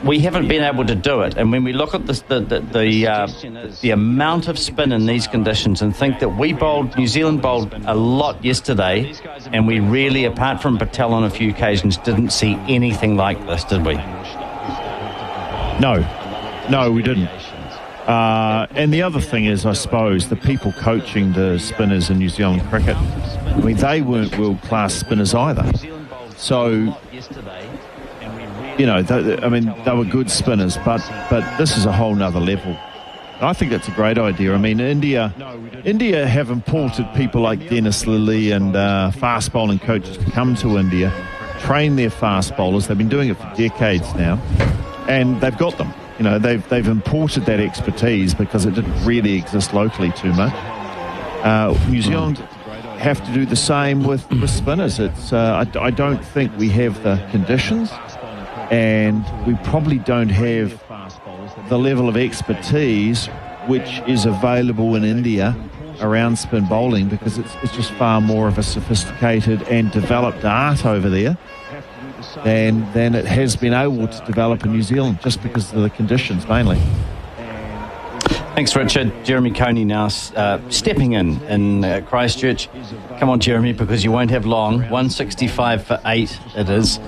we haven't been able to do it. And when we look at the amount of spin in these conditions and think that New Zealand bowled a lot yesterday, and we really, apart from Patel on a few occasions, didn't see anything like this, did we? No, we didn't. And the other thing is, I suppose, the people coaching the spinners in New Zealand cricket, I mean, they weren't world-class spinners either. So... they were good spinners, but this is a whole nother level. I think that's a great idea. I mean, India have imported people like Dennis Lilly and fast bowling coaches to come to India, train their fast bowlers. They've been doing it for decades now, and they've got them. They've imported that expertise because it didn't really exist locally too much. New Zealand have to do the same with spinners. I don't think we have the conditions, and we probably don't have the level of expertise which is available in India around spin bowling, because it's just far more of a sophisticated and developed art over there than it has been able to develop in New Zealand, just because of the conditions mainly. Thanks, Richard. Jeremy Coney now stepping in Christchurch. Come on, Jeremy, because you won't have long. 165 for 8 it is.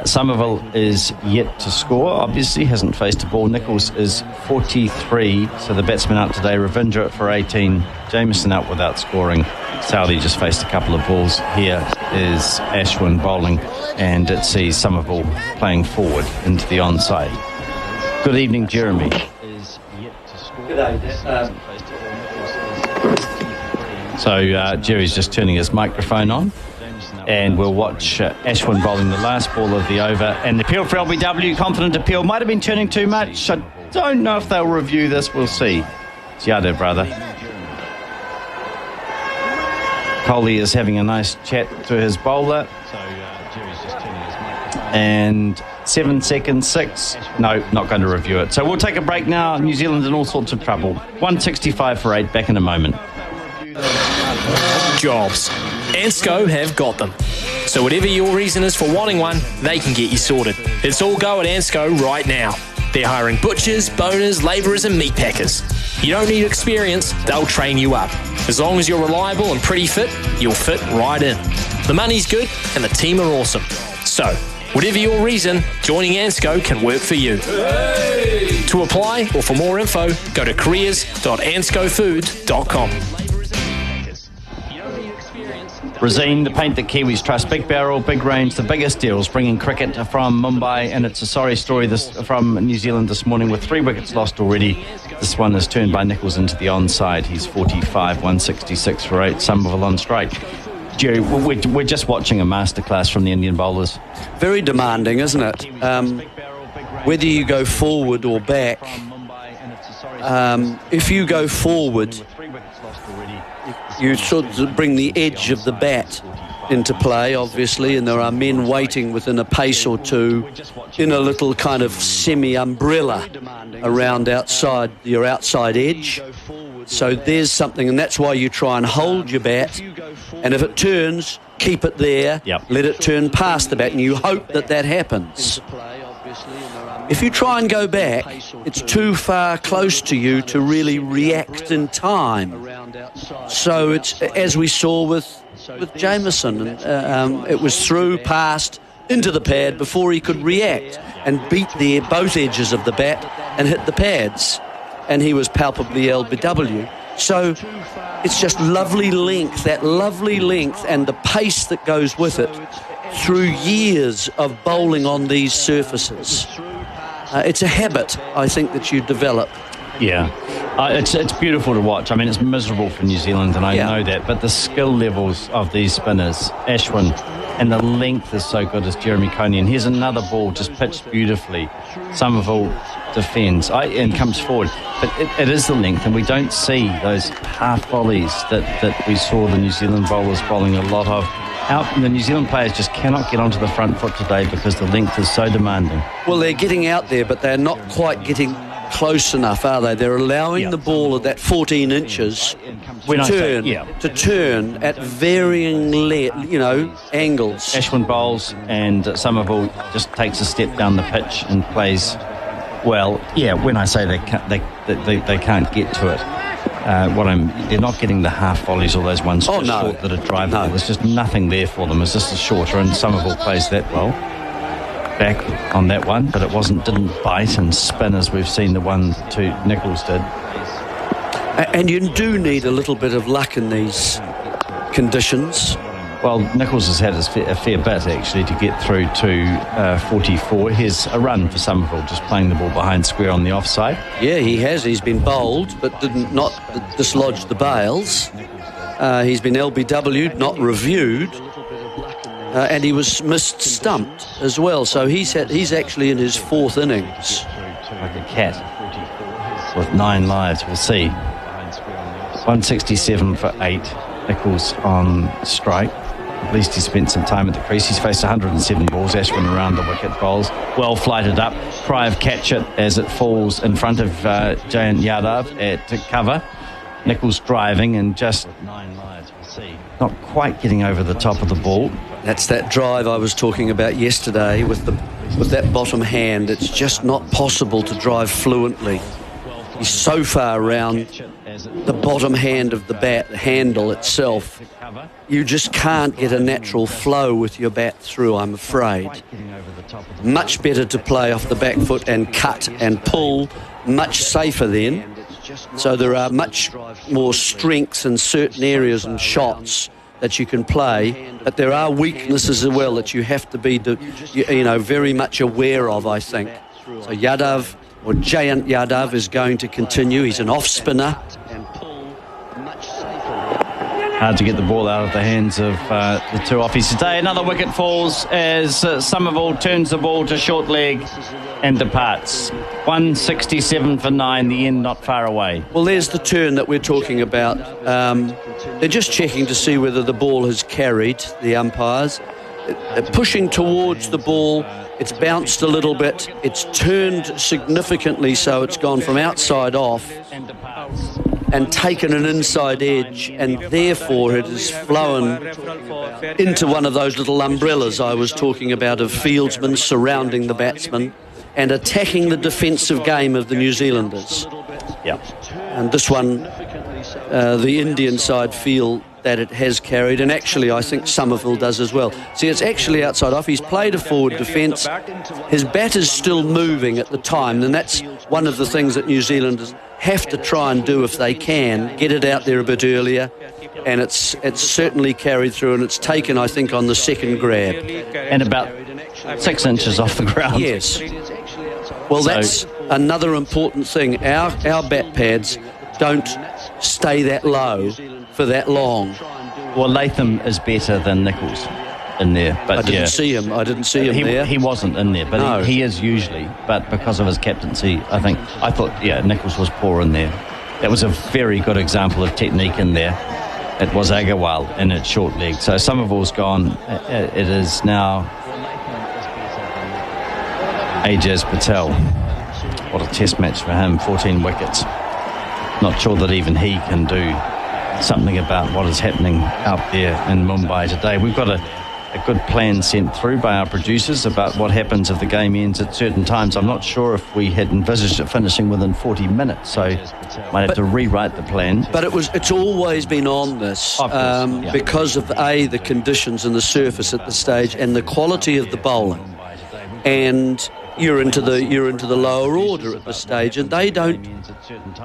Somerville is yet to score. Obviously hasn't faced a ball. Nichols is 43, so the batsman out today. Ravindra for 18. Jameson out without scoring. Southey just faced a couple of balls. Here is Ashwin Bowling, and it sees Somerville playing forward into the onside. Good evening, Jeremy. So Jerry's just turning his microphone on, and we'll watch Ashwin bowling the last ball of the over. And the appeal for LBW, confident appeal, might have been turning too much. I don't know if they'll review this. We'll see. It's Yada, brother. Coley is having a nice chat to his bowler. So Jerry's just turning his microphone. And 7 seconds, 6. No, not going to review it. So we'll take a break now. New Zealand's in all sorts of trouble. 165 for 8. Back in a moment. Jobs. Ansco have got them. So whatever your reason is for wanting one, they can get you sorted. It's all go at Ansco right now. They're hiring butchers, boners, labourers and meat packers. You don't need experience, they'll train you up. As long as you're reliable and pretty fit, you'll fit right in. The money's good and the team are awesome. So, whatever your reason, joining Ansco can work for you. Hey! To apply or for more info, go to careers.anscofood.com. Rosine, the paint that Kiwis trust. Big barrel, big range, the biggest deals. Bringing cricket from Mumbai, and it's a sorry story from New Zealand this morning with 3 wickets lost already. This one is turned by Nichols into the onside. He's 45, 166 for 8. Somerville on strike. Jerry, we're just watching a masterclass from the Indian bowlers. Very demanding, isn't it? Whether you go forward or back, if you go forward, you sort of bring the edge of the bat into play, obviously, and there are men waiting within a pace or two in a little kind of semi-umbrella around your outside edge. So there's something, and that's why you try and hold your bat, and if it turns, keep it there, let it turn past the bat, and you hope that that happens. If you try and go back, it's too far close to you to really react in time. So it's, as we saw with Jameson, it was through, past, into the pad before he could react and beat both edges of the bat and hit the pads. And he was palpably LBW. So it's just lovely length, that lovely length and the pace that goes with it through years of bowling on these surfaces. It's a habit, I think, that you develop. Yeah, it's beautiful to watch. I mean, it's miserable for New Zealand, and I know that, but the skill levels of these spinners, Ashwin, and the length is so good as Jeremy Coney. And here's another ball just pitched beautifully. Somerville defends and comes forward, but it is the length, and we don't see those half volleys that we saw the New Zealand bowlers bowling a lot of. The New Zealand players just cannot get onto the front foot today because the length is so demanding. Well, they're getting out there, but they're not quite getting close enough, are they? They're allowing the ball at that 14 inches to turn at varying angles. Ashwin bowls, and Somerville just takes a step down the pitch and plays well. Yeah, when I say they can't get to it. They're not getting the half volleys or those ones short that are drivable. No. There's just nothing there for them. It's just a shorter, and Somerville plays that well. Back on that one, but didn't bite and spin as we've seen the 1-2 Nichols did. And you do need a little bit of luck in these conditions. Well, Nichols has had a fair bit, actually, to get through to 44. Here's a run for Somerville, just playing the ball behind square on the offside. Yeah, he has. He's been bowled, but not dislodged the bails. He's been LBW'd, not reviewed. And he was missed stumped as well. So he's actually in his 4th innings. Like a cat with 9 lives. We'll see. 167 for 8. Nichols on strike. At least he spent some time at the crease. He's faced 107 balls. Ashwin around the wicket, bowls well flighted up. Try of catch it as it falls in front of Jayant Yadav at cover. Nichols driving and just 9 lives, we'll see. Not quite getting over the top of the ball. That's that drive I was talking about yesterday with that bottom hand. It's just not possible to drive fluently. He's so far around the bottom hand of the bat, the handle itself. You just can't get a natural flow with your bat through, I'm afraid. Much better to play off the back foot and cut and pull, much safer then. So there are much more strengths in certain areas and shots that you can play, but there are weaknesses as well that you have to be, very much aware of, I think. So Yadav, or Jayant Yadav, is going to continue. He's an off-spinner. Hard to get the ball out of the hands of the two offies today. Another wicket falls as Somerville turns the ball to short leg and departs. 167 for 9, the end not far away. Well, there's the turn that we're talking about. They're just checking to see whether the ball has carried, the umpires. They're pushing towards the ball. It's bounced a little bit. It's turned significantly, so it's gone from outside off and taken an inside edge, and therefore it has flown into one of those little umbrellas I was talking about of fieldsmen surrounding the batsman and attacking the defensive game of the New Zealanders. Yeah. And this one, the Indian side feel that it has carried, and actually I think Somerville does as well. See, it's actually outside off. He's played a forward defence. His bat is still moving at the time, and that's one of the things that New Zealanders have to try and do if they can, get it out there a bit earlier, and it's certainly carried through, and it's taken, I think, on the second grab. And about 6 inches off the ground. Yes. Well, that's another important thing. Our bat pads don't stay that low for that long. Well, Latham is better than Nichols in there. But I didn't see him there. He wasn't in there, but no. he is usually. But because of his captaincy, I thought Nichols was poor in there. That was a very good example of technique in there. It was Agarwal in its short leg. So Somerville's gone. It is now Ajaz Patel. What a test match for him, 14 wickets. Not sure that even he can do something about what is happening out there in Mumbai today. We've got a good plan sent through by our producers about what happens if the game ends at certain times. I'm not sure if we had envisaged it finishing within 40 minutes, so might have to rewrite the plan. But it's always been on this because of the conditions and the surface at the stage and the quality of the bowling. And you're into the lower order at this stage, and they don't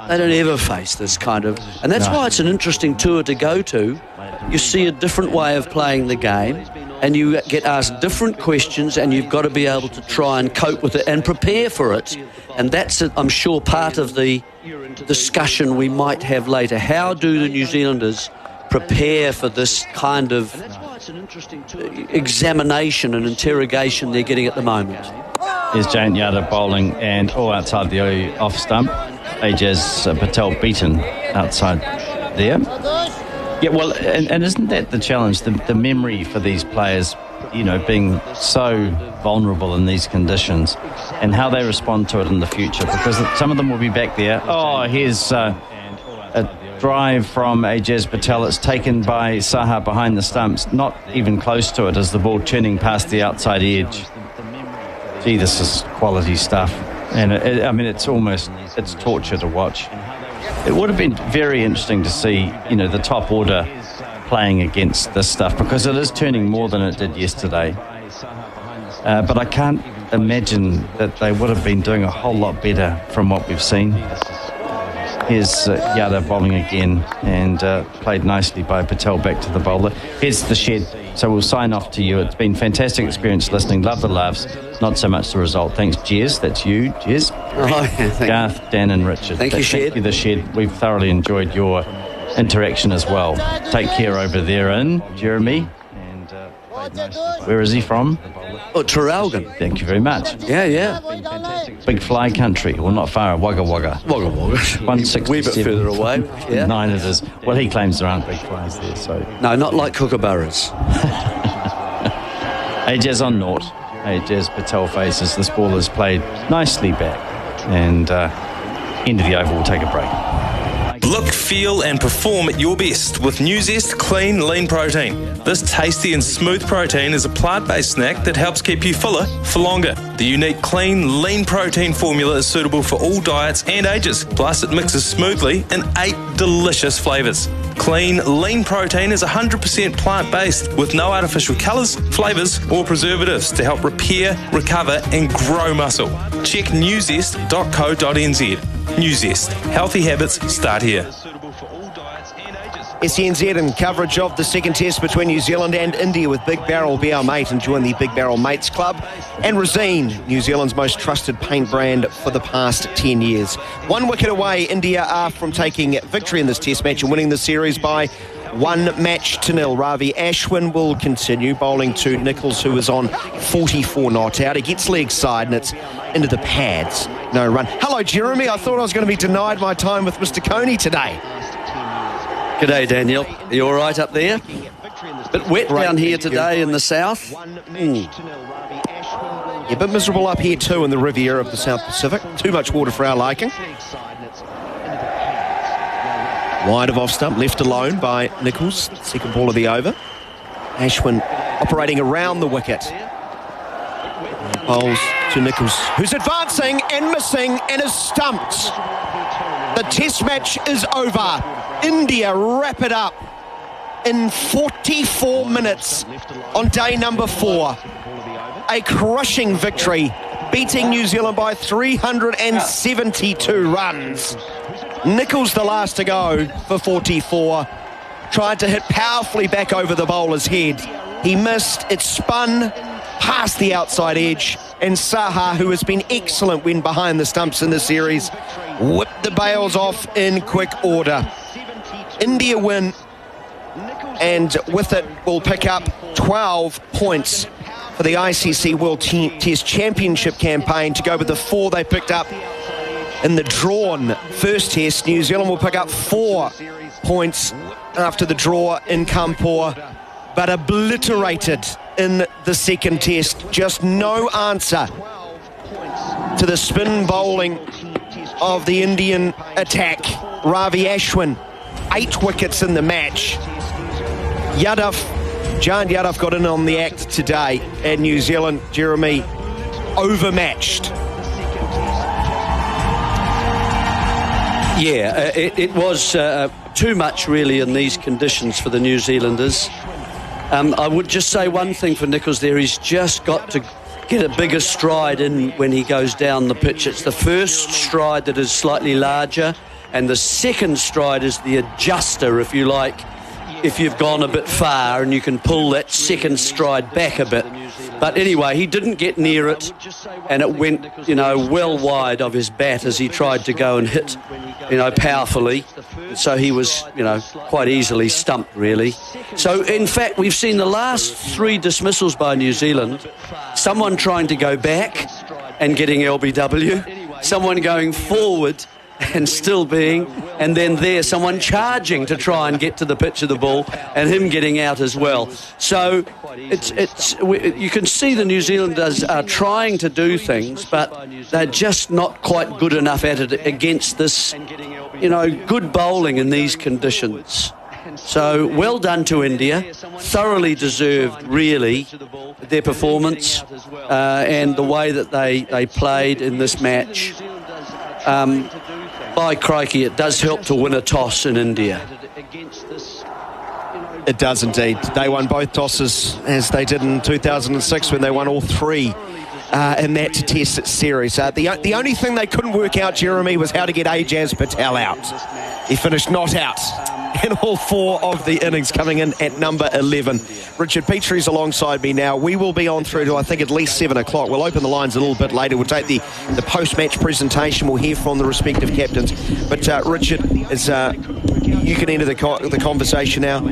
ever face this kind of, and that's why it's an interesting tour to go to. You see a different way of playing the game, and you get asked different questions, and you've got to be able to try and cope with it and prepare for it. And that's, I'm sure, part of the discussion we might have later. How do the New Zealanders prepare for this kind of examination and interrogation they're getting at the moment? Here's Jayant Yadav bowling and all outside the off stump. Ajaz Patel beaten outside there. Yeah, well, and isn't that the challenge, the memory for these players, being so vulnerable in these conditions and how they respond to it in the future, because some of them will be back there. Oh, here's a drive from Ajaz Patel. It's taken by Saha behind the stumps, not even close to it as the ball turning past the outside edge. Gee, this is quality stuff. And it's torture to watch. It would have been very interesting to see, the top order playing against this stuff, because it is turning more than it did yesterday. But I can't imagine that they would have been doing a whole lot better from what we've seen. Here's Yadav bowling again, and played nicely by Patel back to the bowler. Here's the shed. So we'll sign off to you. It's been fantastic experience listening. Love the laughs. Not so much the result. Thanks, Jez. That's you, Jez. Garth, Dan and Richard. Thank you, Shed. Thank you, the Shed. We've thoroughly enjoyed your interaction as well. Take care over there in Jeremy. And where is he from? Traralgon. Thank you very much. Yeah. Big fly country. Well, not far. Wagga Wagga. Wagga Wagga. 167. Wee bit further away. Yeah. 9 it is. Well, he claims there aren't big flies there, so... No, not like kookaburras. Ajaz on naught. Ajaz Patel faces. This ball is played nicely back. And end of the over, we'll take a break. Look, feel and perform at your best with New Zest Clean Lean Protein. This tasty and smooth protein is a plant-based snack that helps keep you fuller for longer. The unique clean, lean protein formula is suitable for all diets and ages. Plus, it mixes smoothly in 8 delicious flavours. Clean, lean protein is 100% plant-based with no artificial colours, flavours or preservatives to help repair, recover and grow muscle. Check newzest.co.nz. New Zest. Healthy habits start here. SENZ in coverage of the second test between New Zealand and India with Big Barrel be our mate and join the Big Barrel Mates Club. And Resine, New Zealand's most trusted paint brand for the past 10 years. 1 wicket away, India are from taking victory in this test match and winning the series by 1-0. Ravi Ashwin will continue bowling to Nichols, who is on 44 not out. He gets leg side and it's into the pads. No run. Hello, Jeremy. I thought I was going to be denied my time with Mr. Coney today. G'day, Daniel. Are you all right up there? Bit wet down here today in the south. Yeah, a bit miserable up here too in the Riviera of the South Pacific. Too much water for our liking. Wide of off stump, left alone by Nichols. Second ball of the over. Ashwin operating around the wicket. Bowls to Nichols, who's advancing and missing and is stumped. The test match is over. India wrap it up in 44 minutes on day number 4. A crushing victory, beating New Zealand by 372 runs. Nichols the last to go for 44. Tried to hit powerfully back over the bowler's head. He missed. It spun past the outside edge. And Saha, who has been excellent when behind the stumps in the series, whipped the bails off in quick order. India win. And with it, will pick up 12 points for the ICC World Test Championship campaign to go with the 4 they picked up in the drawn first test. New Zealand will pick up 4 points after the draw in Kanpur, but obliterated in the second test. Just no answer to the spin bowling of the Indian attack. Ravi Ashwin, 8 wickets in the match. Jan Yadav got in on the act today, and New Zealand, Jeremy, overmatched. Yeah, it was too much really in these conditions for the New Zealanders. I would just say one thing for Nichols there. He's just got to get a bigger stride in when he goes down the pitch. It's the first stride that is slightly larger, and the second stride is the adjuster, if you like, if you've gone a bit far and you can pull that second stride back a bit. But anyway, he didn't get near it, and it went, well wide of his bat as he tried to go and hit, powerfully. So he was, quite easily stumped, really. So, in fact, we've seen the last 3 dismissals by New Zealand, someone trying to go back and getting LBW, someone going forward and still being, and then someone charging to try and get to the pitch of the ball and him getting out as well. So you can see the New Zealanders are trying to do things, but they're just not quite good enough at it against this, good bowling in these conditions. So well done to India, thoroughly deserved really their performance and the way that they played in this match. By crikey, it does help to win a toss in India. It does indeed. They won both tosses, as they did in 2006 when they won all 3 in that test series. The only thing they couldn't work out, Jeremy, was how to get Ajaz Patel out. He finished not out in all 4 of the innings, coming in at number 11. Richard Petrie's alongside me now. We will be on through to, I think, at least 7 o'clock. We'll open the lines a little bit later. We'll take the post-match presentation. We'll hear from the respective captains. But Richard, you can enter the conversation now.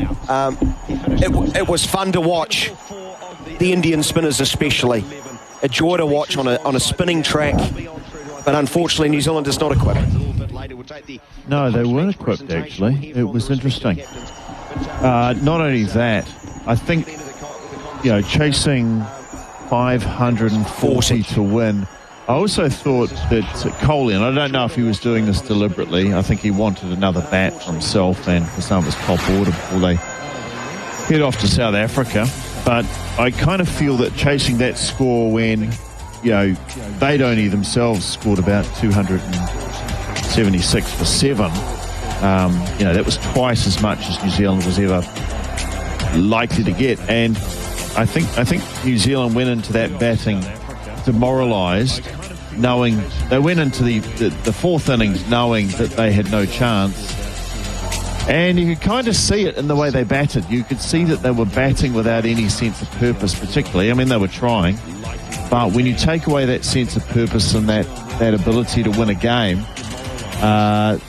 It was fun to watch, the Indian spinners especially. A joy to watch on a spinning track. but unfortunately New Zealand is not equipped. No, they weren't equipped, actually. It was interesting. Not only that, I think, chasing 540 to win, I also thought that Coley, and I don't know if he was doing this deliberately, I think he wanted another bat for himself and for some of his top order before they head off to South Africa. But I kind of feel that chasing that score when, they'd only themselves scored about 276 for 7, that was twice as much as New Zealand was ever likely to get. And I think New Zealand went into that batting demoralised, knowing they went into the fourth innings knowing that they had no chance. And you could kind of see it in the way they batted. You could see that they were batting without any sense of purpose particularly. I mean, they were trying. But when you take away that sense of purpose and that ability to win a game,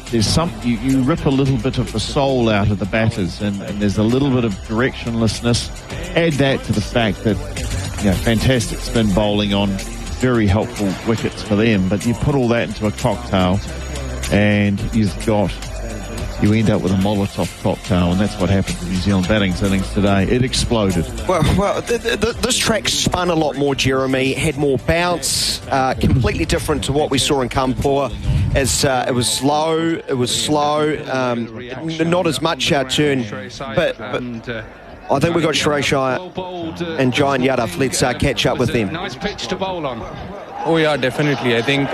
there's you rip a little bit of the soul out of the batters, and there's a little bit of directionlessness. Add that to the fact that, fantastic spin bowling on very helpful wickets for them. But you put all that into a cocktail and you end up with a Molotov cocktail, and that's what happened to New Zealand batting's innings today. It exploded. Well, this track spun a lot more, Jeremy, had more bounce, completely different to what we saw in Kampur. As it was slow, not as much turn, but I think we've got Suresh Iyer and Giant Yadav. Let's catch up with them. Nice pitch to bowl on. Oh yeah, definitely. I think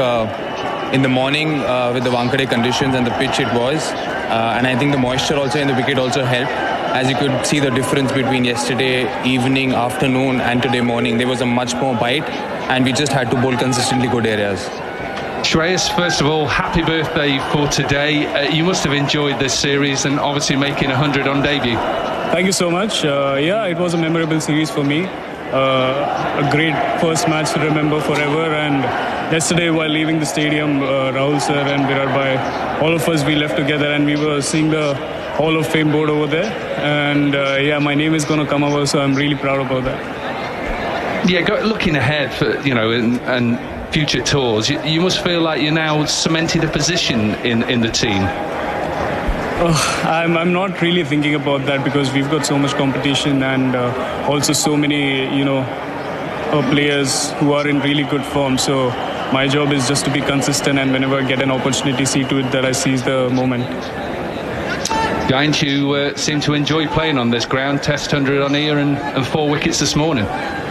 in the morning with the Wankhede conditions and the pitch it was, and I think the moisture also in the wicket also helped. As you could see the difference between yesterday evening, afternoon and today morning, there was a much more bite, and we just had to bowl consistently good areas. Shreyas, first of all, happy birthday for today. You must have enjoyed this series and obviously making 100 on debut. Thank you so much. It was a memorable series for me. A great first match to remember forever. And yesterday, while leaving the stadium, Rahul sir and Virat Bhai, all of us, we left together and we were seeing the Hall of Fame board over there. And my name is going to come over, so I'm really proud about that. Yeah, looking ahead for and future tours, you must feel like you're now cemented a position in the team. I'm not really thinking about that because we've got so much competition and also so many players who are in really good form. So my job is just to be consistent, and whenever I get an opportunity, see to it that I seize the moment. Giant, you seem to enjoy playing on this ground. Test 100 on here and 4 wickets this morning.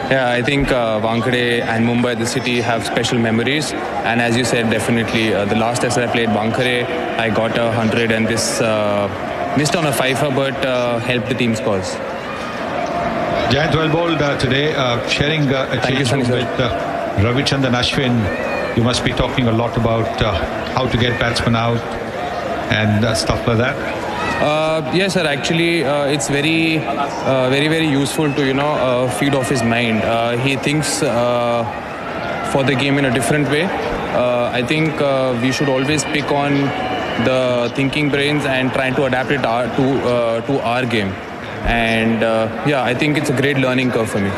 Yeah, I think Wankhede and Mumbai, the city, have special memories. And as you said, definitely, the last test I played Wankhede, I got 100, and this missed on a fifer, but helped the team scores. Giant, well bowled today, sharing a change with Ravichandran Ashwin. You must be talking a lot about how to get batsmen out and stuff like that. Yes, sir. Actually, it's very, very useful to feed off his mind. He thinks for the game in a different way. I think we should always pick on the thinking brains and try to adapt it to our game. And I think it's a great learning curve for me.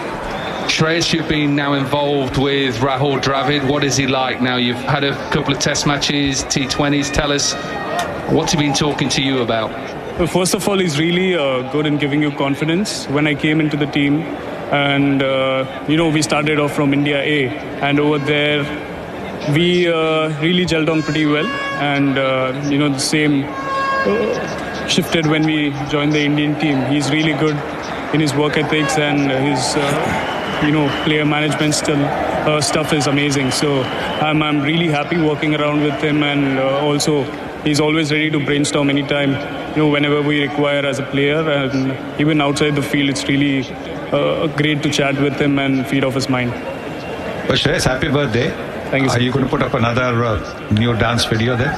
Shreyas, you've been now involved with Rahul Dravid. What is he like now? You've had a couple of test matches, T20s. Tell us, what's he been talking to you about? Well, first of all, he's really good in giving you confidence. When I came into the team, and we started off from India A, and over there we really gelled on pretty well, and the same shifted when we joined the Indian team. He's really good in his work ethics, and his player management stuff is amazing. So I'm really happy working around with him, and also he's always ready to brainstorm anytime, whenever we require as a player, and even outside the field, it's really great to chat with him and feed off his mind. Well, Shreyas, happy birthday. Thank you, sir. Are you going to put up another new dance video there?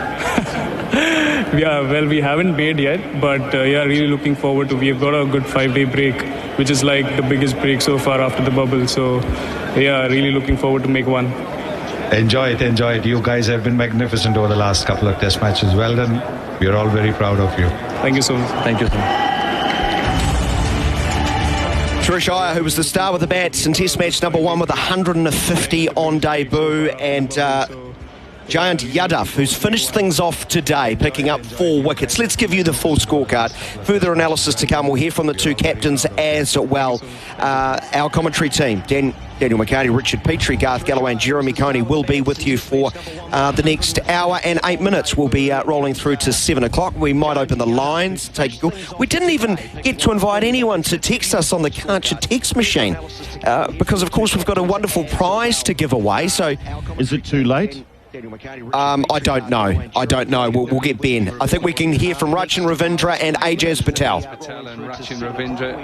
Yeah, well, we haven't made yet, but really looking forward to. We've got a good 5-day break, which is like the biggest break so far after the bubble. So, really looking forward to make one. Enjoy it. You guys have been magnificent over the last couple of test matches. Well done. We're all very proud of you. Thank you so much. Thank you, sir. Suresh Iyer, who was the star with the bats in Test match number 1 with 150 on debut, and Jayant Yadav, who's finished things off today, picking up 4 wickets. Let's give you the full scorecard. Further analysis to come. We'll hear from the 2 captains as well. Our commentary team, Daniel McCarty, Richard Petrie, Garth Galloway and Jeremy Coney will be with you for the next hour and 8 minutes. We'll be rolling through to 7 o'clock. We might open the lines, take a call. We didn't even get to invite anyone to text us on the Karcher text machine because, of course, we've got a wonderful prize to give away. So, is it too late? I don't know. We'll get Ben. I think we can hear from Rachin Ravindra and Ajaz Patel.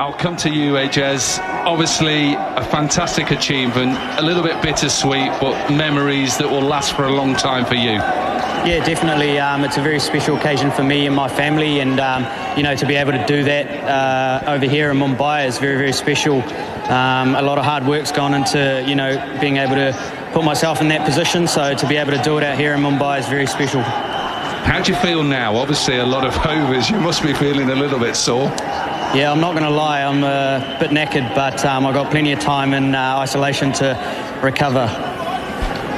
I'll come to you, Ajaz. Obviously, a fantastic achievement, a little bit bittersweet, but memories that will last for a long time for you. Yeah, definitely. It's a very special occasion for me and my family, and to be able to do that over here in Mumbai is very, very special. A lot of hard work's gone into being able to put myself in that position, so to be able to do it out here in Mumbai is very special. How do you feel now? Obviously a lot of overs, you must be feeling a little bit sore. Yeah, I'm not going to lie, I'm a bit knackered, but I've got plenty of time in isolation to recover.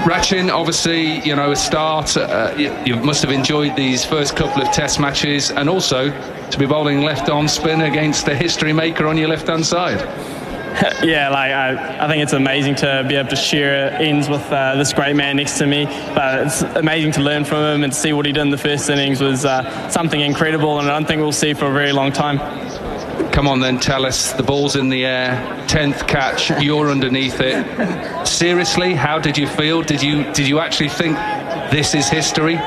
Rachin, obviously, a start. You must have enjoyed these first couple of test matches, and also to be bowling left-arm spin against the history maker on your left-hand side. Yeah, I think it's amazing to be able to share ends with this great man next to me. But it's amazing to learn from him, and to see what he did in the first innings was something incredible, and I don't think we'll see for a very long time. Come on then, tell us, the ball's in the air, 10th catch, you're underneath it. Seriously, how did you feel? Did you actually think this is history?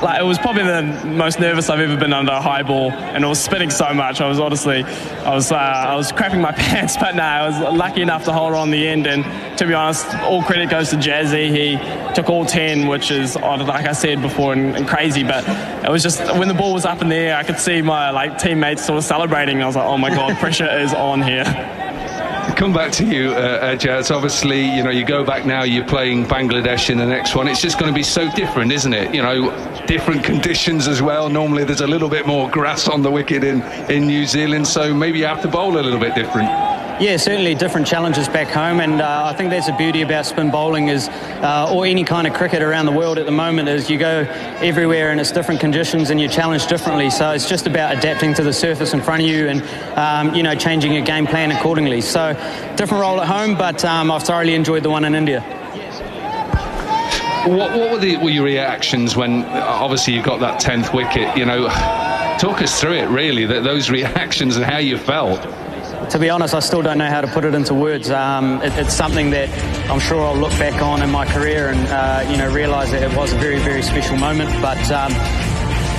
It was probably the most nervous I've ever been under a high ball, and it was spinning so much. I was crapping my pants, but no, I was lucky enough to hold on the end. And to be honest, all credit goes to Jazzy. He took all 10, which is, like I said before, and crazy. But it was just when the ball was up in the air, I could see my teammates sort of celebrating. I was like, oh my God, pressure is on here. Come back to you, Jazz. Obviously, you go back now, you're playing Bangladesh in the next one. It's just going to be so different, isn't it? Different conditions as well. Normally there's a little bit more grass on the wicket in New Zealand, so maybe you have to bowl a little bit different. Yeah, certainly different challenges back home, and I think that's the beauty about spin bowling is, or any kind of cricket around the world at the moment, is you go everywhere and it's different conditions and you're challenged differently. So it's just about adapting to the surface in front of you and, changing your game plan accordingly. So different role at home, but I've thoroughly enjoyed the one in India. What were your reactions when, obviously, you got that 10th wicket? Talk us through it, really, those reactions and how you felt. To be honest, I still don't know how to put it into words. It's something that I'm sure I'll look back on in my career and, realise that it was a very, very special moment. But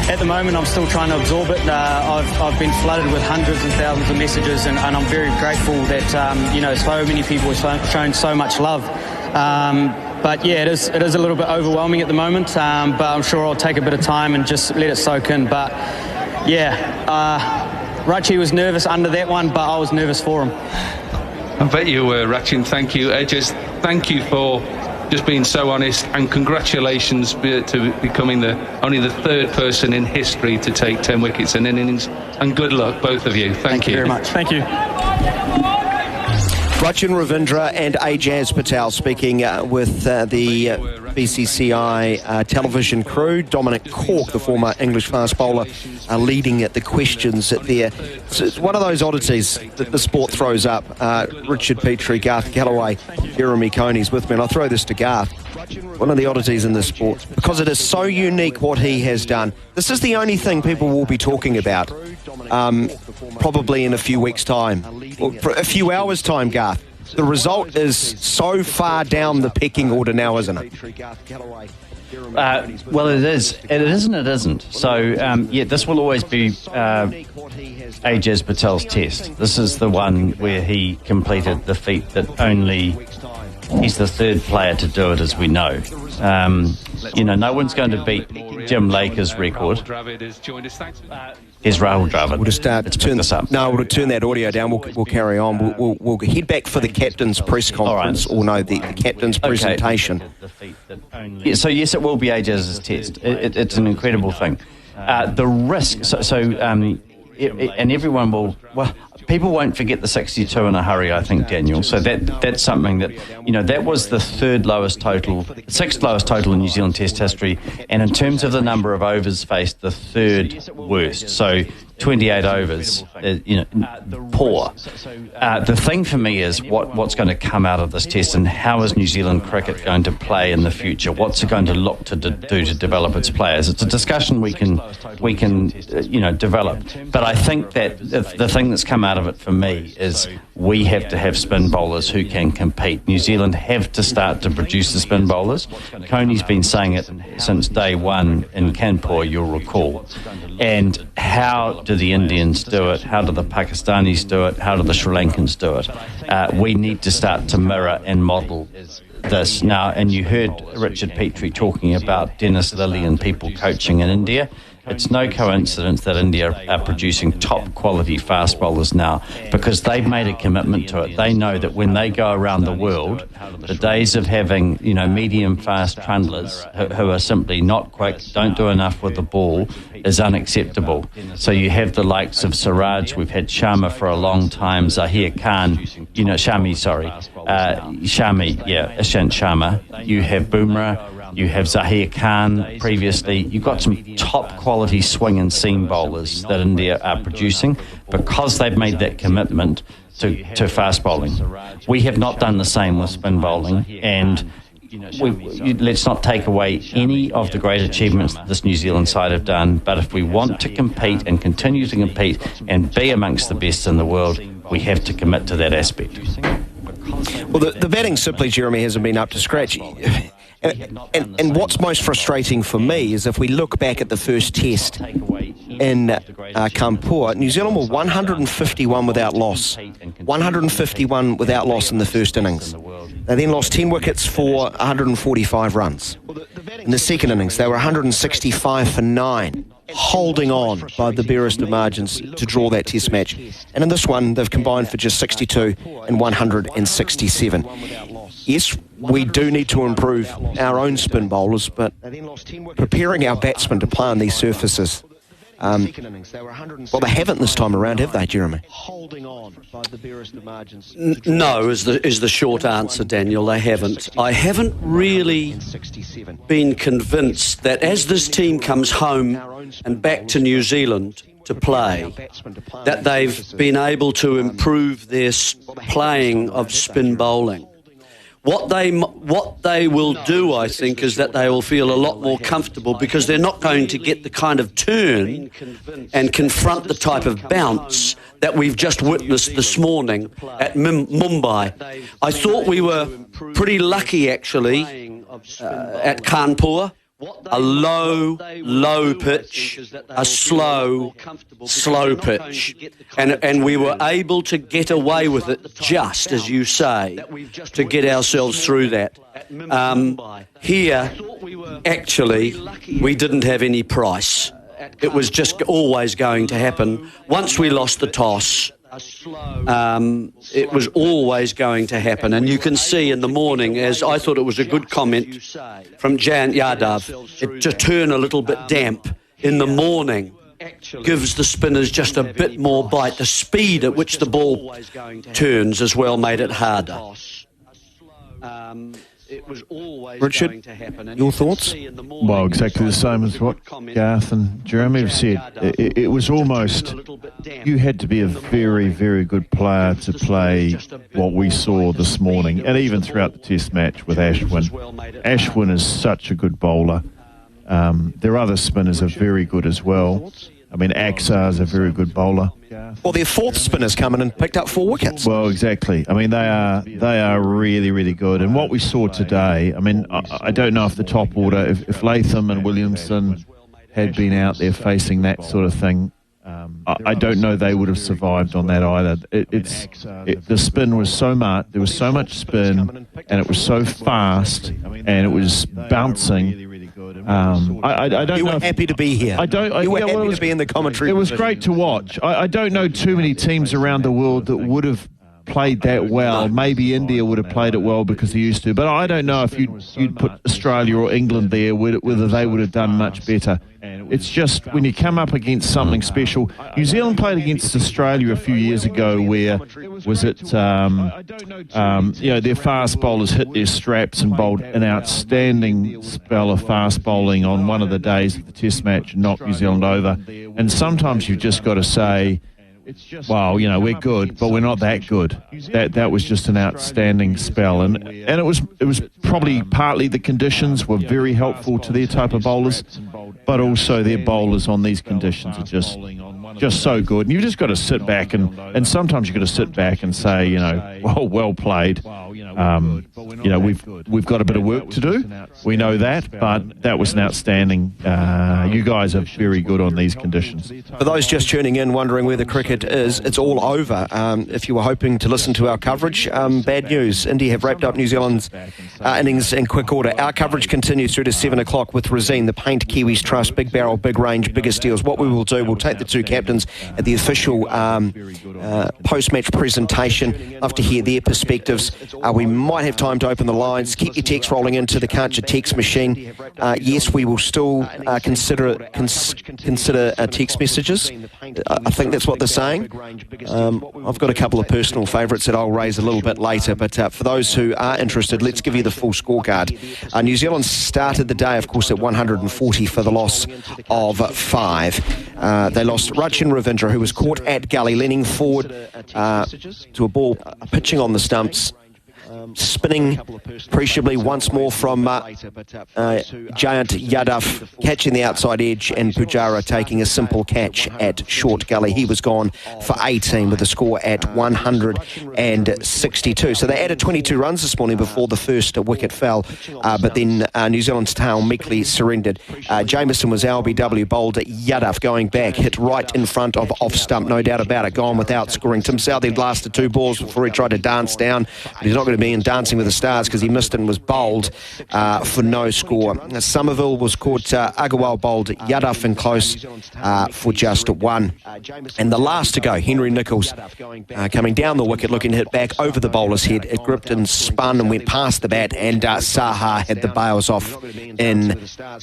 at the moment, I'm still trying to absorb it. I've been flooded with hundreds and thousands of messages, and I'm very grateful that, so many people have shown so much love. But yeah, it is a little bit overwhelming at the moment, but I'm sure I'll take a bit of time and just let it soak in. But yeah, Rachi was nervous under that one, but I was nervous for him. I bet you were, Rachin. Thank you. Just thank you for just being so honest, and congratulations to becoming only the 3rd person in history to take 10 wickets in an innings, and good luck, both of you. Thank you very much. Thank you. Rachin Ravindra and Ajaz Patel speaking with the BCCI television crew. Dominic Cork, the former English fast bowler, leading at the questions there. So it's one of those oddities that the sport throws up. Richard Petrie, Garth Galloway, Jeremy Coney's with me, and I'll throw this to Garth. One of the oddities in this sport, because it is so unique what he has done. This is the only thing people will be talking about probably in a few weeks' time, or for a few hours' time, Garth. The result is so far down the pecking order now, isn't it? Well, it is. It is and it isn't. So, this will always be Ajaz Patel's test. This is the one where he completed the feat that only... He's the 3rd player to do it, as we know. No one's going to beat Jim Laker's record. Here's Rahul Dravid. We'll just turn this up. No, we'll turn that audio down. We'll carry on. We'll head back for the captain's press conference, the captain's presentation. Yeah, so yes, it will be Ajaz's test. It's an incredible thing. The risk. And everyone will. Well, people won't forget the 62 in a hurry, I think, Daniel. So that's something that, that was the sixth lowest total in New Zealand Test history, and in terms of the number of overs faced, the third worst. So 28 overs, poor. The thing for me is what's going to come out of this test, and how is New Zealand cricket going to play in the future? What's it going to look to do to develop its players? It's a discussion we can develop. But I think that the thing that's come out of it for me is we have to have spin bowlers who can compete. New Zealand have to start to produce the spin bowlers. Coney's been saying it since day one in Kanpur, you'll recall. And how do the Indians do it? How do the Pakistanis do it? How do the Sri Lankans do it? We need to start to mirror and model this now. And you heard Richard Petrie talking about Dennis Lilly and people coaching in India. It's no coincidence that India are producing top quality fast bowlers now, because they've made a commitment to it. They know that when they go around the world, the days of having medium fast trundlers who are simply not quick, don't do enough with the ball, is unacceptable. So you have the likes of Siraj, we've had Sharma for a long time, Zahir Khan, Ishant Sharma. You have Bumrah. You have Zahir Khan previously. You've got some top quality swing and seam bowlers that India are producing because they've made that commitment to fast bowling. We have not done the same with spin bowling, and let's not take away any of the great achievements that this New Zealand side have done, but if we want to compete and continue to compete and be amongst the best in the world, we have to commit to that aspect. Well, the batting simply, Jeremy, hasn't been up to scratch. And what's most frustrating for me is if we look back at the first test in Kanpur, New Zealand were 151 without loss. 151 without loss in the first innings. They then lost 10 wickets for 145 runs. In the second innings, they were 165 for 9, holding on by the barest of margins to draw that test match. And in this one, they've combined for just 62 and 167. Yes, we do need to improve our own spin bowlers, but preparing our batsmen to play on these surfaces, well, they haven't this time around, have they, Jeremy? No, is the short answer, Daniel. They haven't. I haven't really been convinced that as this team comes home and back to New Zealand to play, that they've been able to improve their playing of spin bowling. What they will do, I think, is that they will feel a lot more comfortable because they're not going to get the kind of turn and confront the type of bounce that we've just witnessed this morning at Mumbai. I thought we were pretty lucky, actually, at Kanpur. A low pitch, a slow pitch. And we were able to get away with it, just as you say, to get ourselves through that. Here, actually, we didn't have any price. It was just always going to happen. Once we lost the toss, it was always going to happen. And you can see in the morning, as I thought it was a good comment from Jayant Yadav, it to turn a little bit damp in the morning gives the spinners just a bit more bite. The speed at which the ball turns as well made it harder. It was always Richard, going to happen. your thoughts? Well, exactly the same as what Garth and Jeremy have said. It was almost, you had to be a very, very good player to play what we saw this morning, and even throughout the test match with Ashwin. Ashwin is such a good bowler. Their other spinners are very good as well. I mean, Axar is a very good bowler. Well, their fourth spinner's come in and picked up 4 wickets. Well, exactly. I mean, they are really, really good. And what we saw today, I mean, I don't know if the top order, if Latham and Williamson had been out there facing that sort of thing, I don't know they would have survived on that either. The spin was so much, there was so much spin, and it was so fast, and it was bouncing. I don't you know were happy to be here. You were happy to be in the commentary. It was great to watch. I don't know too many teams around the world that would have played that well. Maybe India would have played it well because they used to, but I don't know if you'd put Australia or England there, whether they would have done much better. it's just when you come up against something special. New Zealand played against Australia a few years ago where, was it, their fast bowlers hit their straps and bowled an outstanding spell of fast bowling on one of the days of the Test match and knocked New Zealand over. And sometimes you've just got to say, well, we're good, but we're not that good. That was just an outstanding spell, and it was probably partly the conditions were very helpful to their type of bowlers, but also their bowlers on these conditions are just so good. And you've just got to sit back and sometimes you've got to sit back and say, well played. We've got a bit of work to do. We know that, but that was an outstanding. You guys are very good on these conditions. For those just tuning in, wondering where the cricket is, it's all over. If you were hoping to listen to our coverage, bad news. India have wrapped up New Zealand's innings in quick order. Our coverage continues through to 7 o'clock with Razine, the Paint Kiwis Trust, big barrel, big range, biggest deals. What we will do, we'll take the two captains at the official post-match presentation. Love to hear their perspectives. We might have time to open the lines. Keep your text rolling into the Can't You text machine. Yes, we will still consider text messages. I think that's what they're saying. I've got a couple of personal favourites that I'll raise a little bit later, but for those who are interested, let's give you the full scorecard. New Zealand started the day, of course, at 140 for the loss of 5. They lost Rachin Ravindra, who was caught at gully, leaning forward to a ball pitching on the stumps. Spinning appreciably once more from Jayant Yadav, catching the outside edge, and Pujara taking a simple catch at short gully. He was gone for 18 with a score at 162. So they added 22 runs this morning before the first wicket fell, but then New Zealand's tail meekly surrendered. Jamieson was LBW, bowled at Yadav, going back, hit right in front of off stump, no doubt about it, gone without scoring. Tim Southey lasted 2 balls before he tried to dance down, but he's not going to be in Dancing with the Stars because he missed and was bowled for no score. Somerville was caught, Agarwal bowled Yadav in close for just 1. And the last to go, Henry Nicholls, coming down the wicket, looking to hit back over the bowler's head. It gripped and spun and went past the bat, and Saha had the bails off in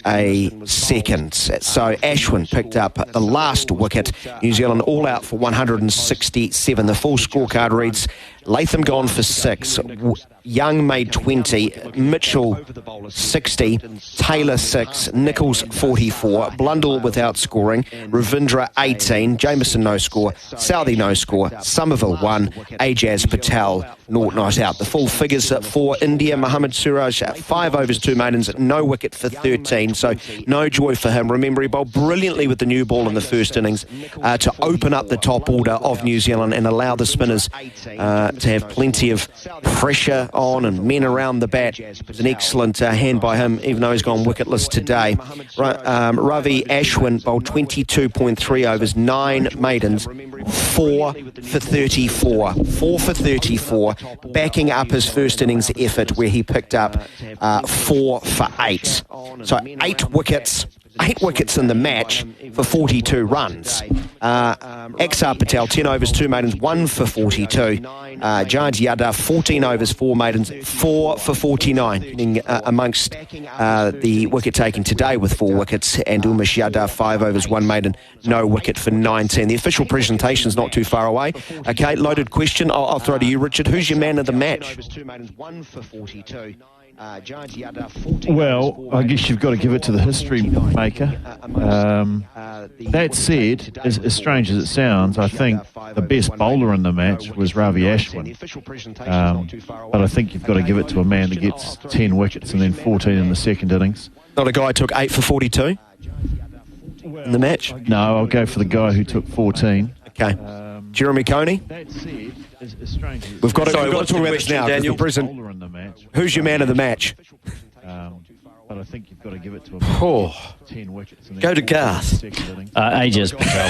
a second. So Ashwin picked up the last wicket. New Zealand all out for 167. The full scorecard reads: Latham gone for 6, Young made 20, Mitchell 60, Taylor 6, Nicholls 44, Blundell without scoring, Ravindra 18, Jamieson no score, Southey no score, Somerville 1, Ajaz Patel 0 not out. The full figures for India: Mohammad Suraj 5 overs 2 maidens, no wicket for 13, so no joy for him. Remember, he bowled brilliantly with the new ball in the first innings to open up the top order of New Zealand and allow the spinners to have plenty of pressure on and men around the bat. It was an excellent hand by him, even though he's gone wicketless today. Ravi Ashwin bowled 22.3 overs, 9 maidens, 4 for 34. 4 for 34, backing up his first innings effort where he picked up 4 for 8. So 8 wickets. 8 wickets in the match for 42 runs. Axar Patel, 10 overs, 2 maidens, 1 for 42. Jayant Yadav, 14 overs, 4 maidens, 4 for 49. Getting amongst the wicket taking today with 4 wickets. And Umesh Yadav, 5 overs, 1 maiden, no wicket for 19. The official presentation's not too far away. Okay, loaded question. I'll throw to you, Richard. Who's your man of the match? Well, I guess you've got to give it to the history maker. That said, as strange as it sounds, I think the best bowler in the match was Ravi Ashwin. But I think you've got to give it to a man that gets 10 wickets and then 14 in the second innings. Not a guy who took 8 for 42 in the match? No, I'll go for the guy who took 14. Okay. Jeremy Coney? We've got to talk about this now. Daniel. Who's your man of the match? But I think you've got to give it to him. 10 wickets. Go to Garth. Ajaz Patel.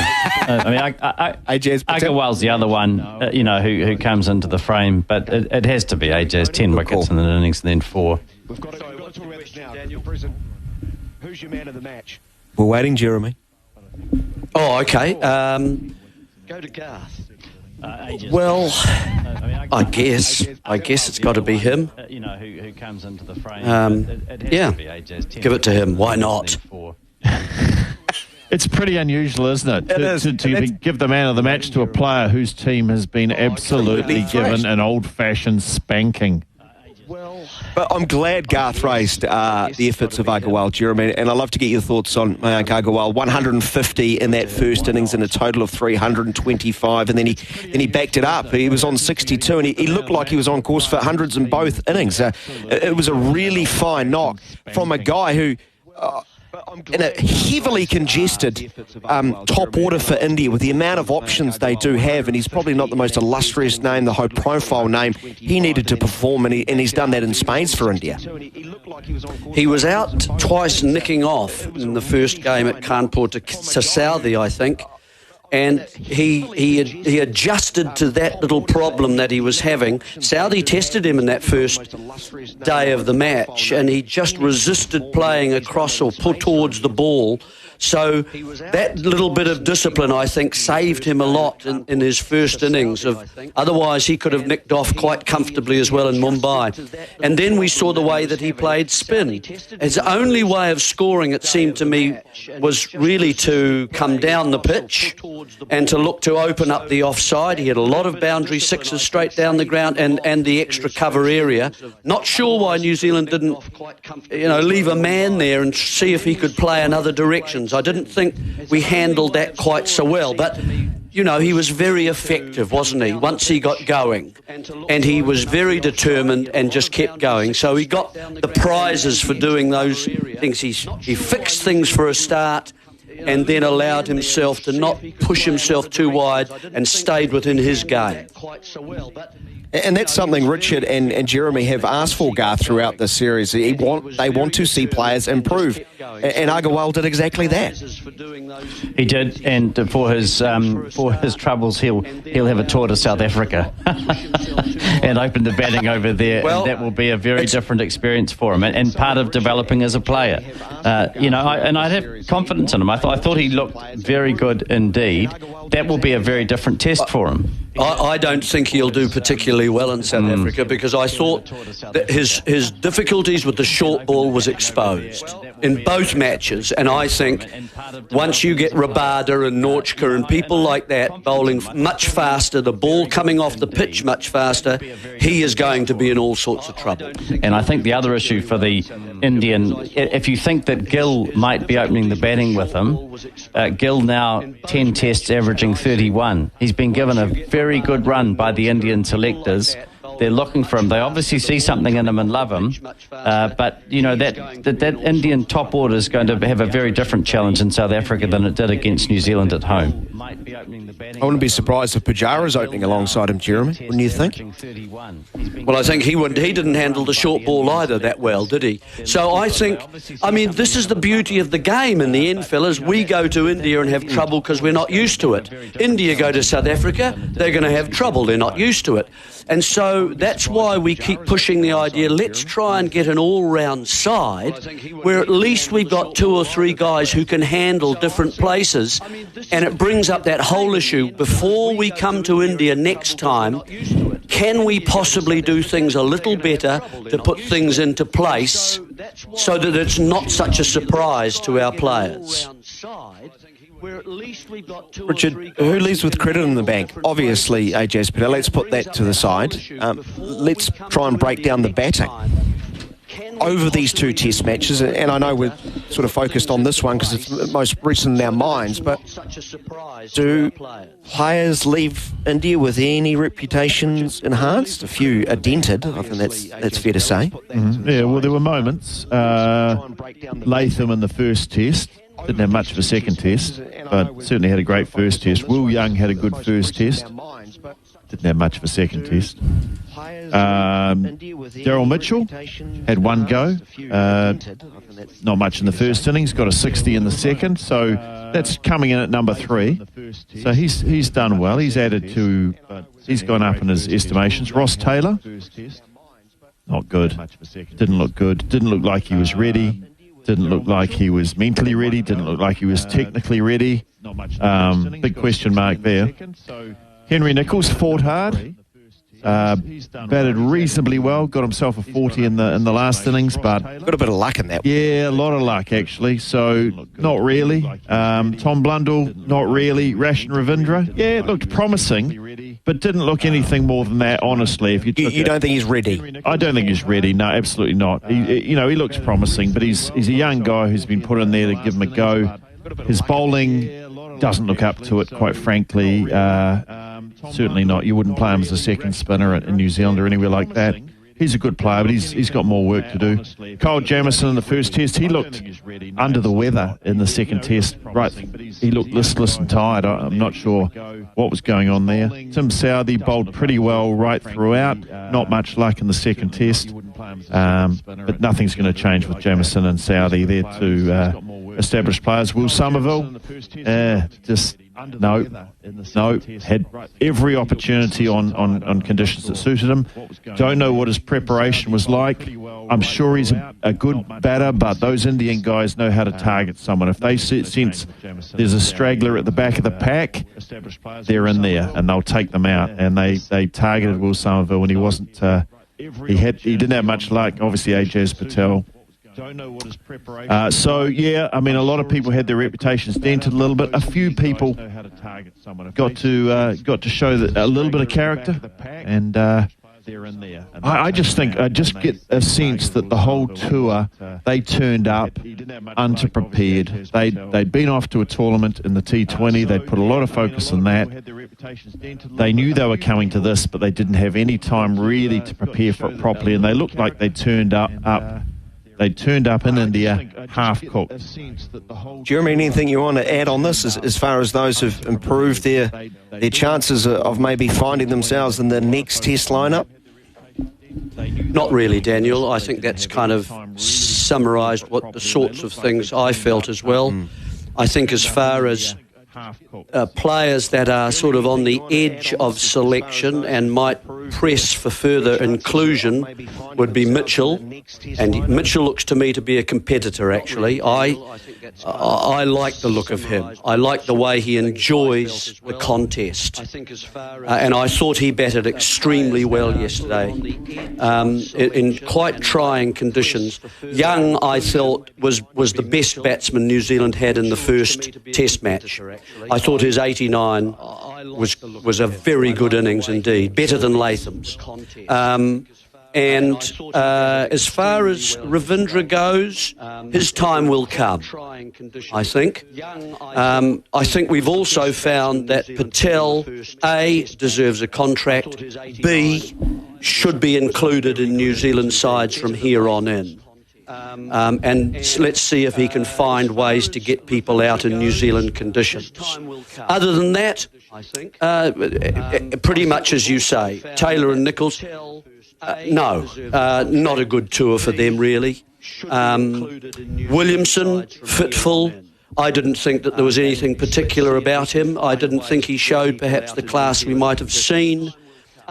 Ajaz Patel. Agarwal's the other one, who comes into the frame, but it has to be Ajaz. 10 wickets in an innings and then 4. We've got to talk about this now. Daniel Prison. Who's your man of the match? We're waiting, Jeremy. Oh, okay. Go to Garth. Well, I guess it's got to be him. Who comes into the frame. Yeah, give it to him. Why not? It's pretty unusual, isn't it? To give the man of the match to a player whose team has been absolutely given an old-fashioned spanking. But I'm glad Garth raised the efforts of Agarwal, Jeremy, and I'd love to get your thoughts on Mayank Agarwal. 150 in that first innings and a total of 325, and then he backed it up. He was on 62, and he looked like he was on course for hundreds in both innings. It was a really fine knock from a guy who... in a heavily congested top order for India, with the amount of options they do have, and he's probably not the most illustrious name, the high-profile name, he needed to perform, and he's done that in spades for India. He was out twice nicking off in the first game at Kanpur to Southee, I think, and he adjusted to that little problem that he was having. Southee tested him in that first day of the match, and he just resisted playing across or put towards the ball. So that little bit of discipline, I think, saved him a lot in his first innings. Otherwise, he could have nicked off quite comfortably as well in Mumbai. And then we saw the way that he played spin. His only way of scoring, it seemed to me, was really to come down the pitch and to look to open up the offside. He had a lot of boundary sixes straight down the ground and the extra cover area. Not sure why New Zealand didn't, leave a man there and see if he could play in other directions. I didn't think we handled that quite so well, but he was very effective, wasn't he, once he got going, and he was very determined and just kept going. So he got the prizes for doing those things. He fixed things for a start and then allowed himself to not push himself too wide and stayed within his game. And that's something Richard and Jeremy have asked for Garth throughout this series. They want to see players improve, and Agarwal did exactly that. He did, and for his troubles, he'll have a tour to South Africa and open the batting over there. Well, and that will be a very different experience for him, and part of developing as a player. And I'd have confidence in him. I thought he looked very good indeed. That will be a very different test for him. I don't think he'll do particularly well in South Africa, because I thought that his difficulties with the short ball was exposed in both matches, and I think once you get Rabada and Norchka and people like that bowling much faster, the ball coming off the pitch much faster, he is going to be in all sorts of trouble. And I think the other issue for the Indian, if you think that Gill might be opening the batting with him, Gill now 10 tests averaging 31. He's been given a very good run by the Indian selectors. They're looking for him. They obviously see something in him and love him. But, that Indian top order is going to have a very different challenge in South Africa than it did against New Zealand at home. I wouldn't be surprised if Pujara's opening alongside him, Jeremy. Wouldn't you think? Well, I think he didn't handle the short ball either that well, did he? So I think, this is the beauty of the game in the end, fellas. We go to India and have trouble because we're not used to it. India go to South Africa, they're going to have trouble. They're not used to it. And so that's why we keep pushing the idea, let's try and get an all-round side where at least we've got 2 or 3 guys who can handle different places. And it brings up that whole issue. Before we come to India next time, can we possibly do things a little better to put things into place so that it's not such a surprise to our players? Richard, who leaves with credit in the bank? Obviously, Ajaz Patel. Let's put that to the side. Let's try and break down the batting over these 2 test matches. And I know we're sort of focused on this one because it's most recent in our minds, but do players leave India with any reputations enhanced? A few are dented. I think that's fair to say. Mm-hmm. Yeah, well, there were moments. Latham in the first test didn't have much of a second test, but certainly had a great first test. Will Young had a good first test. Didn't have much of a second test. Daryl Mitchell had one go. Not much in the first innings. Got a 60 in the second. So that's coming in at number 3. So he's done well. He's added to... he's gone up in his estimations. Ross Taylor, not good. Didn't look good. Didn't look like he was ready. Didn't look like he was mentally ready. Didn't look like he was technically ready. Big question mark there. Henry Nicholls fought hard. batted reasonably well, got himself a 40 in the last innings, but got a bit of luck in that. Yeah, a lot of luck actually. So not really. Tom Blundell, not really. Rashid Ravindra, yeah, it looked promising, but didn't look anything more than that. Honestly, if you don't think he's ready? I don't think he's ready. No, absolutely not. He looks promising, but he's a young guy who's been put in there to give him a go. His bowling doesn't look up to it, quite frankly. Certainly not. You wouldn't play him as a second spinner in New Zealand or anywhere like that. He's a good player, but he's got more work to do. Kyle Jamieson in the first test, he looked under the weather in the second test. Right, he looked listless and tired. I'm not sure what was going on there. Tim Southee bowled pretty well right throughout. Not much luck in the second test. But nothing's going to change with Jamieson and Southee. They're two established players. Will Somerville, no, had every opportunity on conditions that suited him. Don't know what his preparation was like. I'm sure he's a good batter, but those Indian guys know how to target someone. If they sense there's a straggler at the back of the pack, they're in there and they'll take them out. And they targeted Will Somerville when he wasn't. He didn't have much luck. Obviously, Ajaz Patel. So yeah, I mean, a lot of people had their reputations dented a little bit. A few people got to show a little bit of character, and I just get a sense that the whole tour, they turned up underprepared. They'd been off to a tournament in the T20. They'd put a lot of focus on that. They knew they were coming to this, but they didn't have any time really to prepare for it properly, and they looked like they turned up. They turned up in India half-cooked. Jeremy, anything you want to add on this as far as those who've improved their chances of maybe finding themselves in the next test lineup? Not really, Daniel. I think that's kind of summarised what the sorts of things I felt as well. I think as far as players that are sort of on the edge of selection and might press for further inclusion would be Mitchell, and Mitchell looks to me to be a competitor actually. I like the look of him. I like the way he enjoys the contest, and I thought he batted extremely well yesterday in quite trying conditions. Young, I thought, was the best batsman New Zealand had in the first test match. I thought his 89 was a very good innings indeed, better than Latham's. And as far as Ravindra goes, his time will come, I think. I think we've also found that Patel, A, deserves a contract, B, should be included in New Zealand sides from here on in. And let's see if he can find ways to get people out in New Zealand conditions. Other than that, pretty much as you say, Taylor and Nicholls, no, not a good tour for them really. Williamson, fitful. I didn't think that there was anything particular about him. I didn't think he showed perhaps the class we might have seen.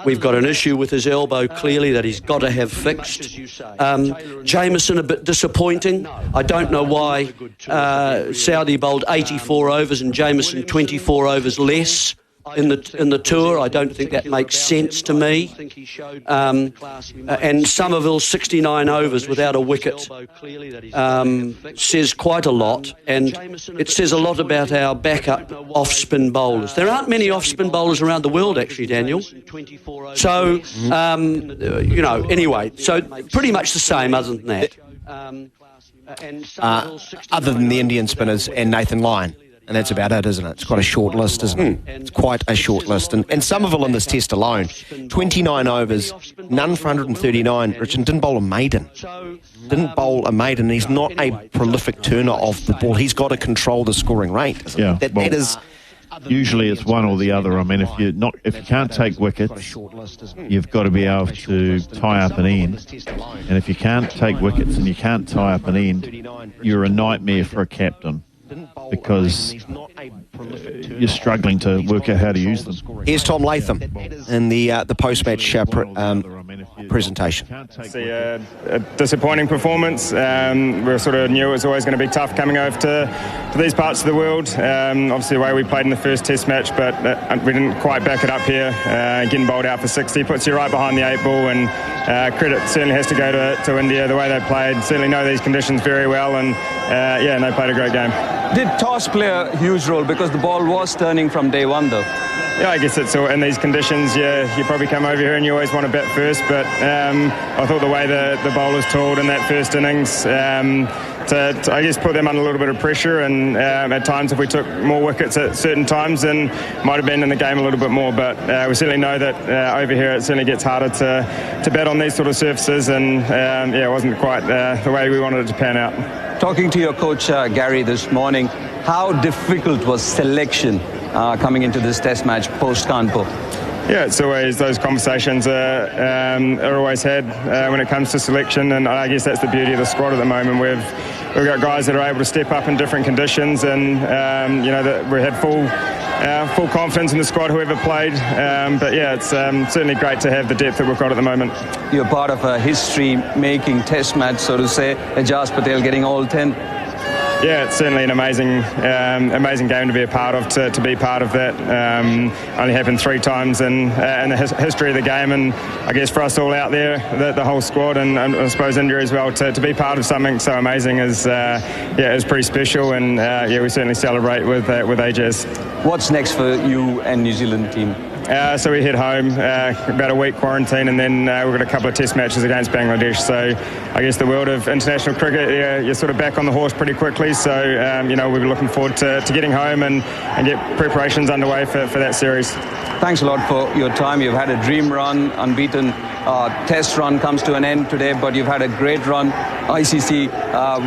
We've got an issue with his elbow, clearly, that he's got to have fixed. Jamieson, a bit disappointing. I don't know why Southee bowled 84 overs and Jamieson 24 overs less in the tour. I don't think that makes sense to me. And Somerville 69 overs without a wicket says quite a lot, and it says a lot about our backup off-spin bowlers. There aren't many off-spin bowlers around the world, actually, Daniel. So, anyway, so pretty much the same other than that. Other than the Indian spinners and Nathan Lyon. And that's about it, isn't it? It's quite a short list, isn't it? It's quite a short list. And Somerville in this test alone, 29 overs, none for 139. Richard didn't bowl a maiden. He's not a prolific turner of the ball. He's got to control the scoring rate. Yeah, that is. Usually it's one or the other. I mean, if you can't take wickets, you've got to be able to tie up an end. And if you can't take wickets and you can't tie up an end, you're a nightmare for a captain, because you're struggling to work out how to use them. Here's Tom Latham in the post-match presentation. See a disappointing performance. We sort of knew it was always going to be tough coming over to these parts of the world. Obviously the way we played in the first test match, but we didn't quite back it up here. Getting bowled out for 60 puts you right behind the 8 ball, and credit certainly has to go to India. The way they played, certainly know these conditions very well, and and they played a great game. Did toss play a huge role because the ball was turning from day one though? Yeah, I guess it's in these conditions, you probably come over here and you always want to bat first, but I thought the way the bowlers tooled in that first innings to I guess put them under a little bit of pressure, and at times if we took more wickets at certain times then might have been in the game a little bit more, but we certainly know that over here it certainly gets harder to bat on these sort of surfaces, and it wasn't quite the way we wanted it to pan out. Talking to your coach Gary this morning, how difficult was selection coming into this test match post-Kanpur? Yeah, it's always those conversations are always had when it comes to selection, and I guess that's the beauty of the squad at the moment. We've got guys that are able to step up in different conditions, and that we had full confidence in the squad, whoever played. But yeah, it's certainly great to have the depth that we've got at the moment. You're part of a history-making test match, so to say. Ajaz Patel getting all 10. Yeah, it's certainly an amazing game to be a part of. To be part of that only happened 3 times in the history of the game, and I guess for us all out there, the whole squad, and I suppose India as well, to be part of something so amazing is pretty special, and we certainly celebrate with Ajaz. What's next for you and New Zealand team? So we head home, about a week quarantine, and then we've got a couple of test matches against Bangladesh. So I guess the world of international cricket, you're sort of back on the horse pretty quickly. So, we'll be looking forward to getting home and get preparations underway for that series. Thanks a lot for your time. You've had a dream run, unbeaten test run comes to an end today, but you've had a great run, ICC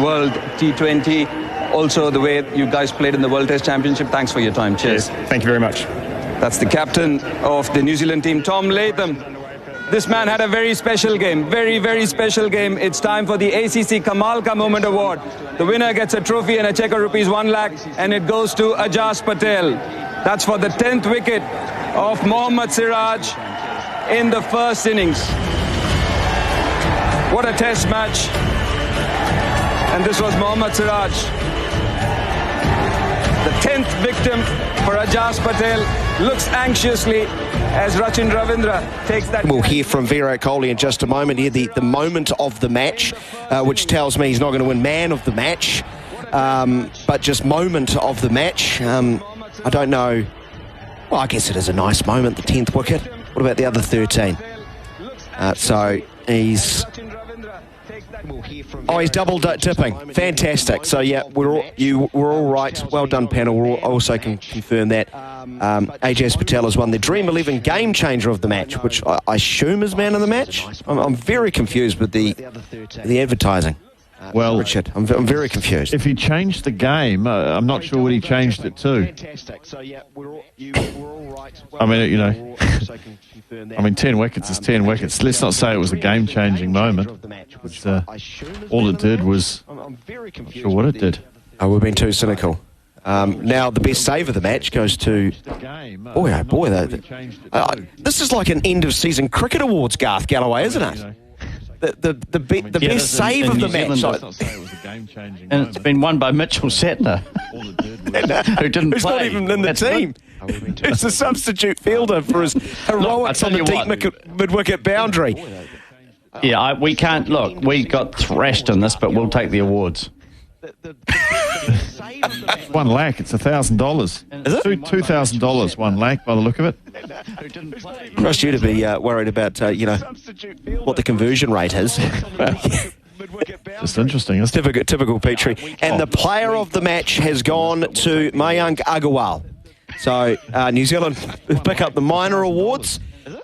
World T20. Also, the way you guys played in the World Test Championship. Thanks for your time. Cheers. Yes, thank you very much. That's the captain of the New Zealand team, Tom Latham. This man had a very special game, very, very special game. It's time for the ACC Kamal Ka Moment Award. The winner gets a trophy and a cheque of rupees 1 lakh, and it goes to Ajaz Patel. That's for the 10th wicket of Mohammad Siraj in the first innings. What a test match. And this was Mohammad Siraj. The 10th victim for Ajaz Patel looks anxiously as Rachin Ravindra takes that. We'll hear from Virat Kohli in just a moment. Here, the moment of the match, which tells me he's not going to win man of the match, but just moment of the match. I don't know. Well, I guess it is a nice moment, the 10th wicket. What about the other 13? So he's double tipping. Fantastic. So yeah, we're all right. Well done, panel. We'll also can confirm that Ajaz Patel has won the Dream 11 game changer of the match, which I assume is man of the match. I'm very confused with the advertising. Well, Richard, I'm very confused. If he changed the game, I'm not sure what he changed it to. I mean, 10 wickets is 10 wickets. Let's not say it was a game-changing moment. All it did was, I'm not sure what it did. Oh, we've been too cynical. Now, the best save of the match goes to... Boy, oh boy. This is like an end-of-season cricket awards, Garth Galloway, isn't it? The best save of the match. And it's been won by Mitchell Sattler, who didn't Who's play. not even in the team. Who's a substitute fielder for his heroics on the deep mid-wicket boundary. Yeah, we can't... Look, we got thrashed in this, but we'll take the awards. 1 lakh, it's $1,000. Is it? $2,000, 1 lakh by the look of it. Trust you to be worried about, what the conversion rate is. Just interesting, isn't it? Typical Petrie. And the player of the match has gone to Mayank Agarwal. So New Zealand pick up the minor awards,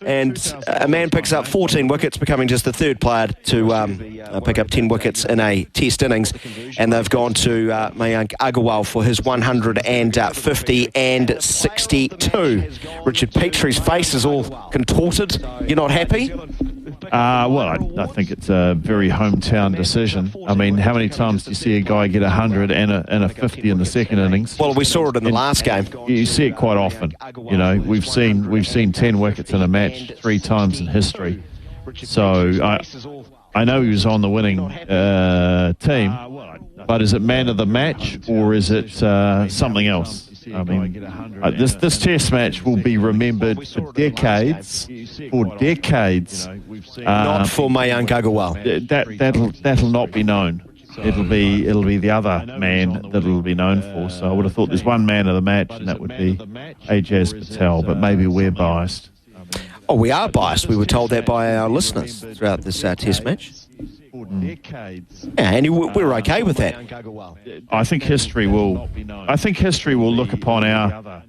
and a man picks up 14 wickets, becoming just the 3rd player to pick up 10 wickets in a test innings. And they've gone to Mayank Agarwal for his 150 and 62. Richard Petrie's face is all contorted. You're not happy? Well, I think it's a very hometown decision. I mean, how many times do you see a guy get 100 and a 50 in the second innings? Well, we saw it in the last game. You see it quite often. We've seen 10 wickets in a match 3 times in history. So I know he was on the winning team, but is it man of the match or is it something else? I mean, this test match will be remembered for decades. Not for Mayank Agarwal. That'll not be known. It'll be the other man that it'll be known for. So I would have thought there's one man of the match, and that would be Ajaz Patel. But maybe we're biased. Oh, we are biased. We were told that by our listeners throughout this test match. Yeah, and we're okay with that. I think history will look upon our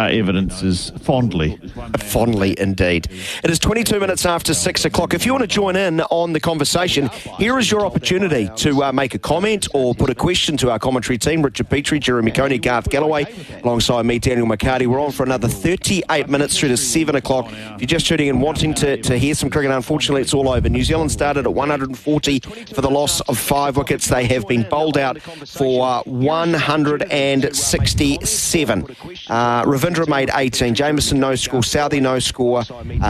evidences fondly. Fondly indeed. It is 22 minutes after 6 o'clock. If you want to join in on the conversation, here is your opportunity to make a comment or put a question to our commentary team, Richard Petrie, Jeremy Coney, Garth Galloway, alongside me, Daniel McCarty. We're on for another 38 minutes through to 7 o'clock. If you're just tuning in wanting to hear some cricket, unfortunately it's all over. New Zealand started at 140 for the loss of 5 wickets. They have been bowled out for 167. Ravindra made 18. Jameson no score. Southey no score.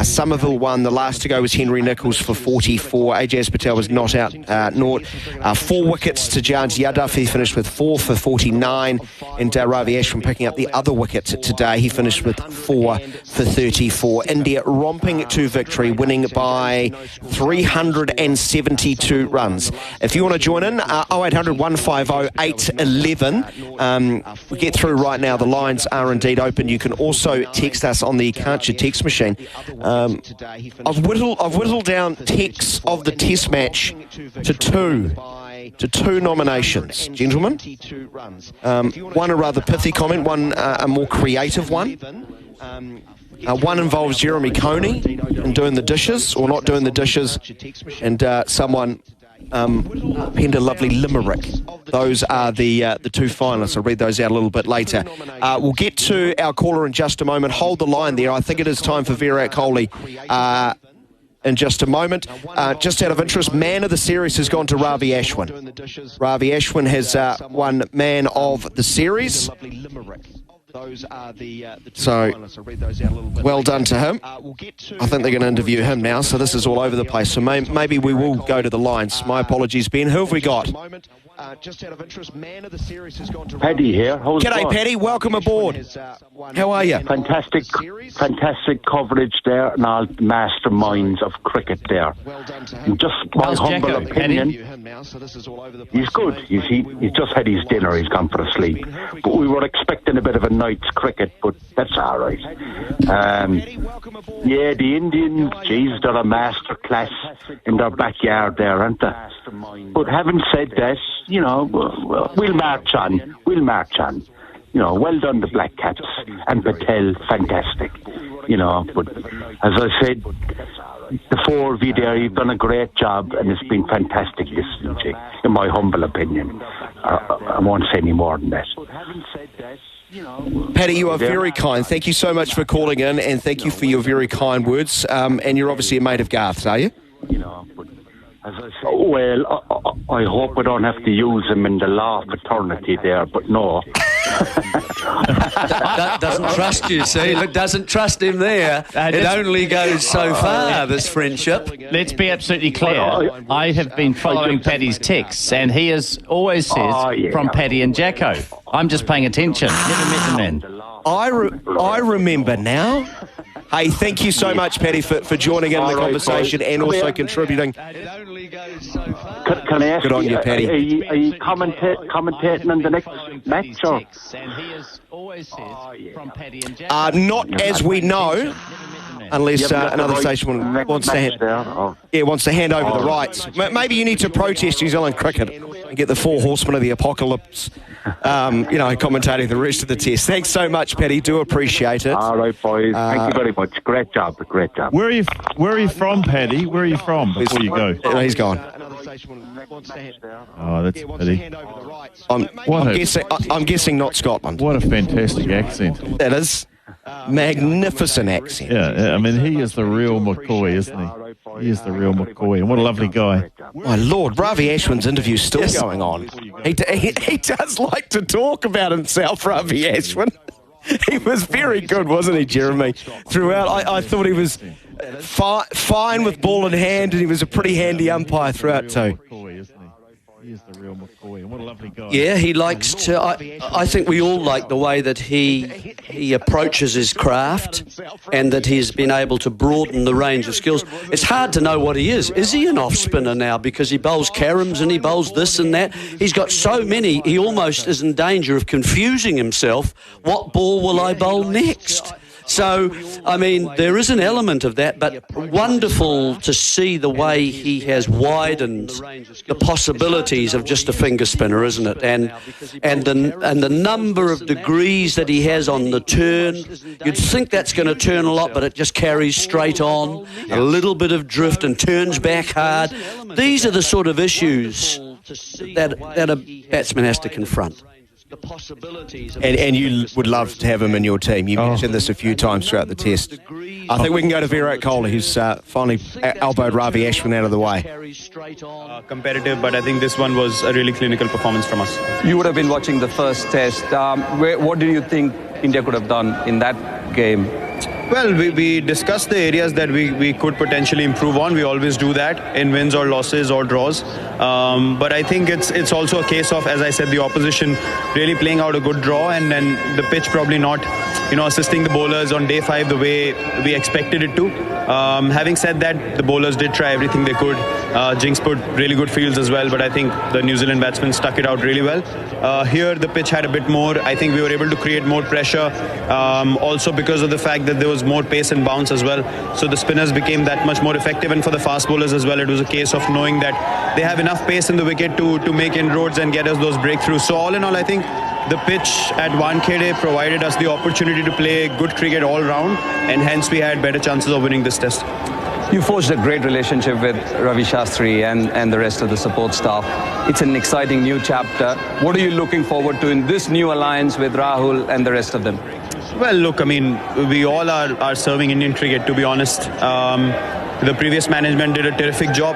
Somerville won. The last to go was Henry Nicholls for 44. Ajaz Patel was not out. Naught. 4 wickets to Jaj Yadav. He finished with 4 for 49. And Ravi Ashwin picking up the other wicket today. He finished with 4 for 34. India romping to victory, winning by 372 runs. If you want to join in, 0800 150 811. We get through right now. The lines are indeed open. You can also text us on the Can't You text machine. I've whittled down texts of the test match to two nominations, gentlemen. One a rather pithy comment, one a more creative one. One involves Jeremy Coney in doing the dishes or not doing the dishes, and someone penned a lovely limerick. Those are the two finalists. I'll read those out a little bit later. We'll get to our caller in just a moment. Hold the line there. I think it is time for Virat Kohli in just a moment. Just out of interest, man of the series has gone to Ravi Ashwin. Ravi Ashwin has won man of the series. So, well done to him. I think they're going to interview him now, so this is all over the place. So maybe we will go to the lines. My apologies, Ben. Who have we got? Just out of interest, man of the series has gone to Paddy here. G'day, Paddy. Welcome aboard. How are you? Fantastic coverage there, and all the masterminds of cricket there. And just my humble opinion. He's good. He's just had his dinner. He's gone for a sleep. But we were expecting a bit of a night's cricket, but that's all right. Yeah, the Indians, geez, they're a master class in their backyard there, aren't they? But having said that, you know, we'll march on. You know, well done the Black Caps and Patel, fantastic. You know, but as I said, the 4 of you there, you've done a great job, and it's been fantastic listening to you, in my humble opinion. I won't say any more than that. Paddy, you are very kind. Thank you so much for calling in, and thank you for your very kind words. And you're obviously a mate of Garth's, are you? Well, I hope I don't have to use him in the law fraternity there, but no. That doesn't trust you, see? Look, doesn't trust him there. It only goes so far, this friendship. Let's be absolutely clear. I have been following Paddy's texts, and he always says from Paddy and Jacko. I'm just paying attention. Never met the man. I remember now. Hey, thank you so much, Paddy, for joining in the conversation and also contributing. Can I ask Good on you, Paddy. Are you commentating on the next match? Or? Not as we know, unless another station wants to hand over the rights. Maybe you need to protest New Zealand cricket and get the 4 horsemen of the apocalypse, commentating the rest of the test. Thanks so much, Paddy. Do appreciate it. All right, boys. Thank you very much. Great job. Where are you from, Paddy? Where are you from before you go? He's gone. Oh, that's a pity. I'm guessing not Scotland. What a fantastic accent. That is. Magnificent accent. Yeah, I mean, he is the real McCoy, isn't he? He is the real McCoy, and what a lovely guy. My Lord, Ravi Ashwin's interview's still going on. He does like to talk about himself, Ravi Ashwin. He was very good, wasn't he, Jeremy? Throughout, I thought he was fine with ball in hand, and he was a pretty handy umpire throughout too. He is the real McCoy, and what a lovely guy. Yeah, he likes to. I think we all like the way that he approaches his craft, and that he's been able to broaden the range of skills. It's hard to know what he is. Is he an off spinner now because he bowls caroms and he bowls this and that? He's got so many. He almost is in danger of confusing himself. What ball will I bowl next? So, I mean, there is an element of that, but wonderful to see the way he has widened the possibilities of just a finger spinner, isn't it? And the number of degrees that he has on the turn, you'd think that's going to turn a lot, but it just carries straight on, a little bit of drift and turns back hard. These are the sort of issues that a batsman has to confront. And you would love to have him in your team. You mentioned this a few times throughout the test. I think we can go to Virat Kohli, who's finally elbowed Ravi Ashwin out of the way. Competitive, but I think this one was a really clinical performance from us. You would have been watching the first test. What do you think India could have done in that game? Well, we discussed the areas that we could potentially improve on. We always do that in wins or losses or draws. But I think it's also a case of, as I said, the opposition really playing out a good draw, and then the pitch probably not, assisting the bowlers on day 5 the way we expected it to. Having said that, the bowlers did try everything they could. Jinx put really good fields as well, but I think the New Zealand batsmen stuck it out really well. Here, the pitch had a bit more. I think we were able to create more pressure, also because of the fact that there was more pace and bounce as well. So the spinners became that much more effective, and for the fast bowlers as well, it was a case of knowing that they have enough pace in the wicket to make inroads and get us those breakthroughs. So all in all, I think the pitch at Wankhede provided us the opportunity to play good cricket all round, and hence we had better chances of winning this test. You forged a great relationship with Ravi Shastri and the rest of the support staff. It's an exciting new chapter. What are you looking forward to in this new alliance with Rahul and the rest of them? Well, look, I mean, we all are serving Indian cricket, to be honest. The previous management did a terrific job.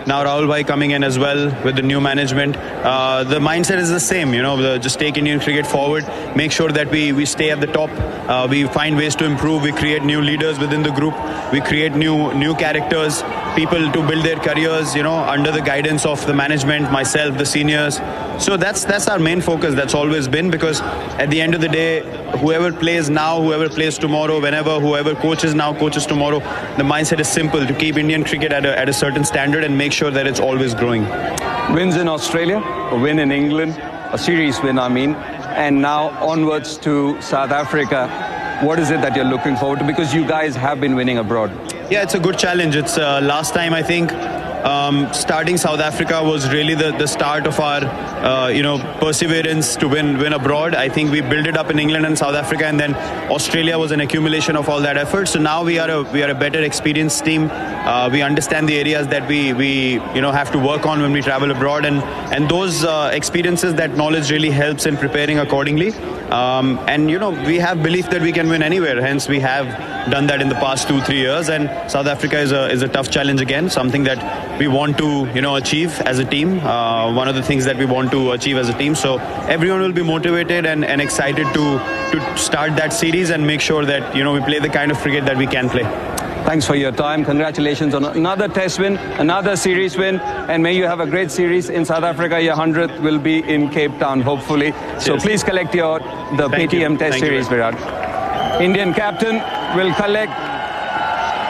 Now Rahul Bhai coming in as well with the new management. The mindset is the same, just take Indian cricket forward, make sure that we stay at the top. We find ways to improve. We create new leaders within the group. We create new characters, people to build their careers, under the guidance of the management, myself, the seniors. So that's our main focus. That's always been, because at the end of the day, whoever plays now, whoever plays tomorrow, whoever coaches now, coaches tomorrow, the mindset is simple: to keep Indian cricket at a certain standard and make sure that it's always growing. Wins in Australia, a win in England, a series win, and now onwards to South Africa. What is it that you're looking forward to? Because you guys have been winning abroad. Yeah, it's a good challenge. It's last time, I think, starting South Africa was really the start of our perseverance to win abroad. I think we built it up in England and South Africa, and then Australia was an accumulation of all that effort. So now we are a better experienced team. We understand the areas that we have to work on when we travel abroad, and those experiences, that knowledge really helps in preparing accordingly. And we have belief that we can win anywhere. Hence, we have done that in the past 2-3 years, and South Africa is a tough challenge again, something that we want to achieve as a team. One of the things that we want to achieve as a team. So everyone will be motivated and excited to start that series and make sure that we play the kind of cricket that we can play. Thanks for your time. Congratulations on another test win, another series win, and may you have a great series in South Africa. Your 100th will be in Cape Town, hopefully. So please collect the Paytm Test Series, Virat. Indian captain will collect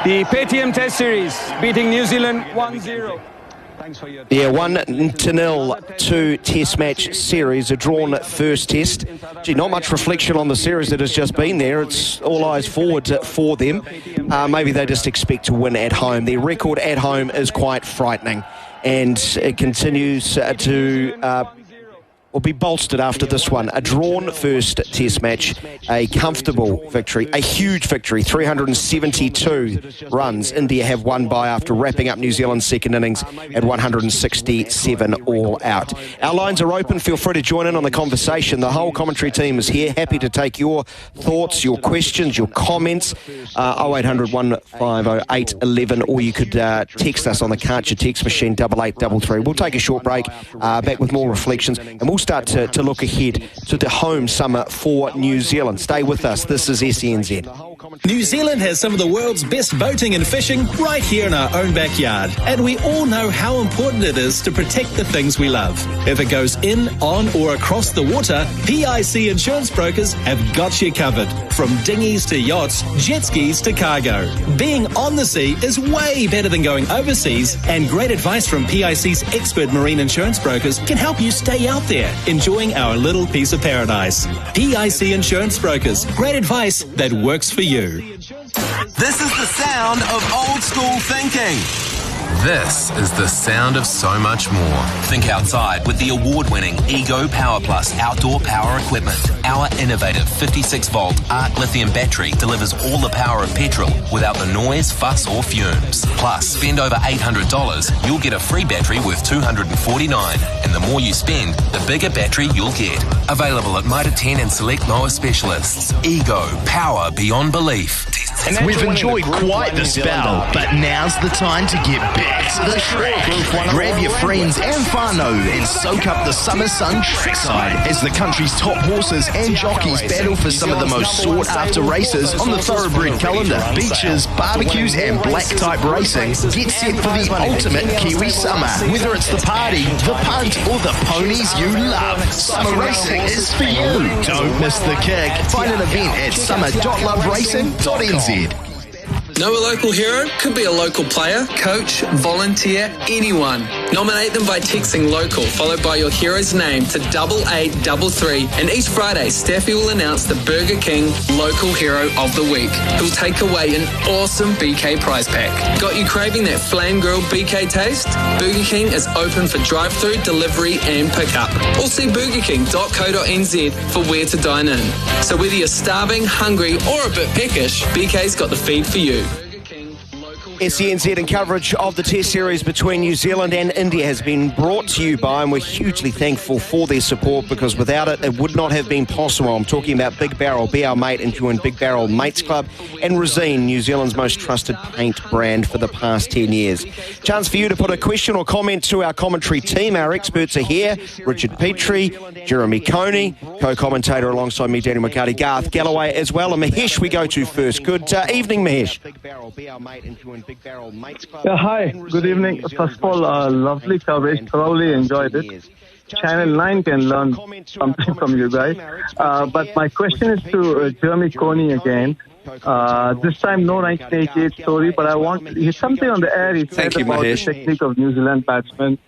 the Paytm Test Series, beating New Zealand 1-0. Yeah, 1-0 to Test match series, a drawn first test. Gee, not much reflection on the series that has just been there. It's all eyes forward for them. Maybe they just expect to win at home. Their record at home is quite frightening, and it continues to will be bolstered after this one. A drawn first test match, a comfortable victory, a huge victory, 372 runs India have won by after wrapping up New Zealand's second innings at 167 all out. Our lines are open. Feel free to join in on the conversation. The whole commentary team is here, happy to take your thoughts, your questions, your comments. 0800 150 811, or you could text us on the Can't You text machine 8833. We'll take a short break, back with more reflections, and we'll start to look ahead to the home summer for New Zealand. Stay with us. This is SENZ. New Zealand has some of the world's best boating and fishing right here in our own backyard. And we all know how important it is to protect the things we love. If it goes in, on or across the water, PIC insurance brokers have got you covered. From dinghies to yachts, jet skis to cargo. Being on the sea is way better than going overseas, and great advice from PIC's expert marine insurance brokers can help you stay out there, enjoying our little piece of paradise. PIC Insurance Brokers. Great advice that works for you. This is the sound of old school thinking. This is the sound of so much more. Think outside with the award-winning Ego Power Plus outdoor power equipment. Our innovative 56-volt ARC lithium battery delivers all the power of petrol without the noise, fuss or fumes. Plus, spend over $800, you'll get a free battery worth $249. And the more you spend, the bigger battery you'll get. Available at Mitre 10 and select mower specialists. Ego, power beyond belief. We've enjoyed quite the spell, but now's the time to get back to the track. Grab your friends and whānau and soak up the summer sun trackside as the country's top horses and jockeys battle for some of the most sought-after races on the thoroughbred calendar. Beaches, barbecues and black-type racing. Get set for the ultimate Kiwi summer. Whether it's the party, the punt or the ponies you love, summer racing is for you. Don't miss the kick. Find an event at summer.loveracing.nz. Know a local hero? Could be a local player, coach, volunteer, anyone. Nominate them by texting local, followed by your hero's name to 8833. And each Friday, Staffy will announce the Burger King Local Hero of the Week, who'll take away an awesome BK prize pack. Got you craving that flame grilled BK taste? Burger King is open for drive-through, delivery and pickup. Or see burgerking.co.nz for where to dine in. So whether you're starving, hungry or a bit peckish, BK's got the feed for you. SENZ and coverage of the Test Series between New Zealand and India has been brought to you by, and we're hugely thankful for their support, because without it, it would not have been possible. I'm talking about Big Barrel, be our mate and join Big Barrel Mates Club, and Resine, New Zealand's most trusted paint brand for the past 10 years. Chance for you to put a question or comment to our commentary team. Our experts are here: Richard Petrie, Jeremy Coney, co-commentator alongside me, Danny McCarty, Garth Galloway as well, and Mahesh we go to first. Good evening, Mahesh. Big Barrel, be our mate and join Big Barrel Mates Club. Hi, good evening. First of all, lovely coverage. Thoroughly enjoyed it. Channel 9 can learn something from you guys. But my question is to Jeremy Coney again. This time, no 1988 story, but I want something on the air. He said about the technique of New Zealand batsmen.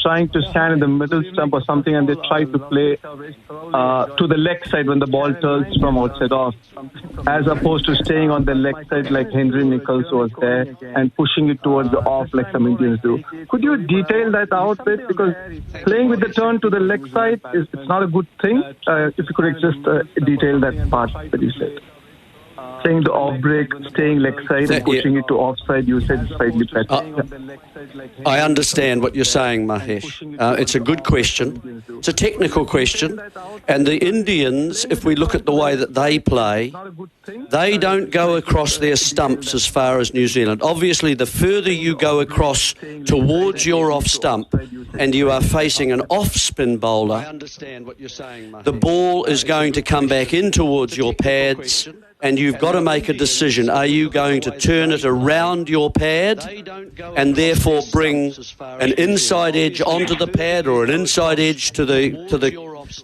Trying to stand in the middle stump or something, and they try to play to the leg side when the ball turns from outside off, as opposed to staying on the leg side like Henry Nichols was there and pushing it towards the off like some Indians do. Could you detail that out a bit? Because playing with the turn to the leg side it's not a good thing. If you could just detail that part that you said. Saying the off break, staying leg side and pushing it to offside, you said slightly better. I understand what you're saying, Mahesh. It's a good question. It's a technical question. And the Indians, if we look at the way that they play, they don't go across their stumps as far as New Zealand. Obviously, the further you go across towards your off stump and you are facing an off-spin bowler, the ball is going to come back in towards your pads, and you've got to make a decision. Are you going to turn it around your pad and therefore bring an inside edge onto the pad, or an inside edge to the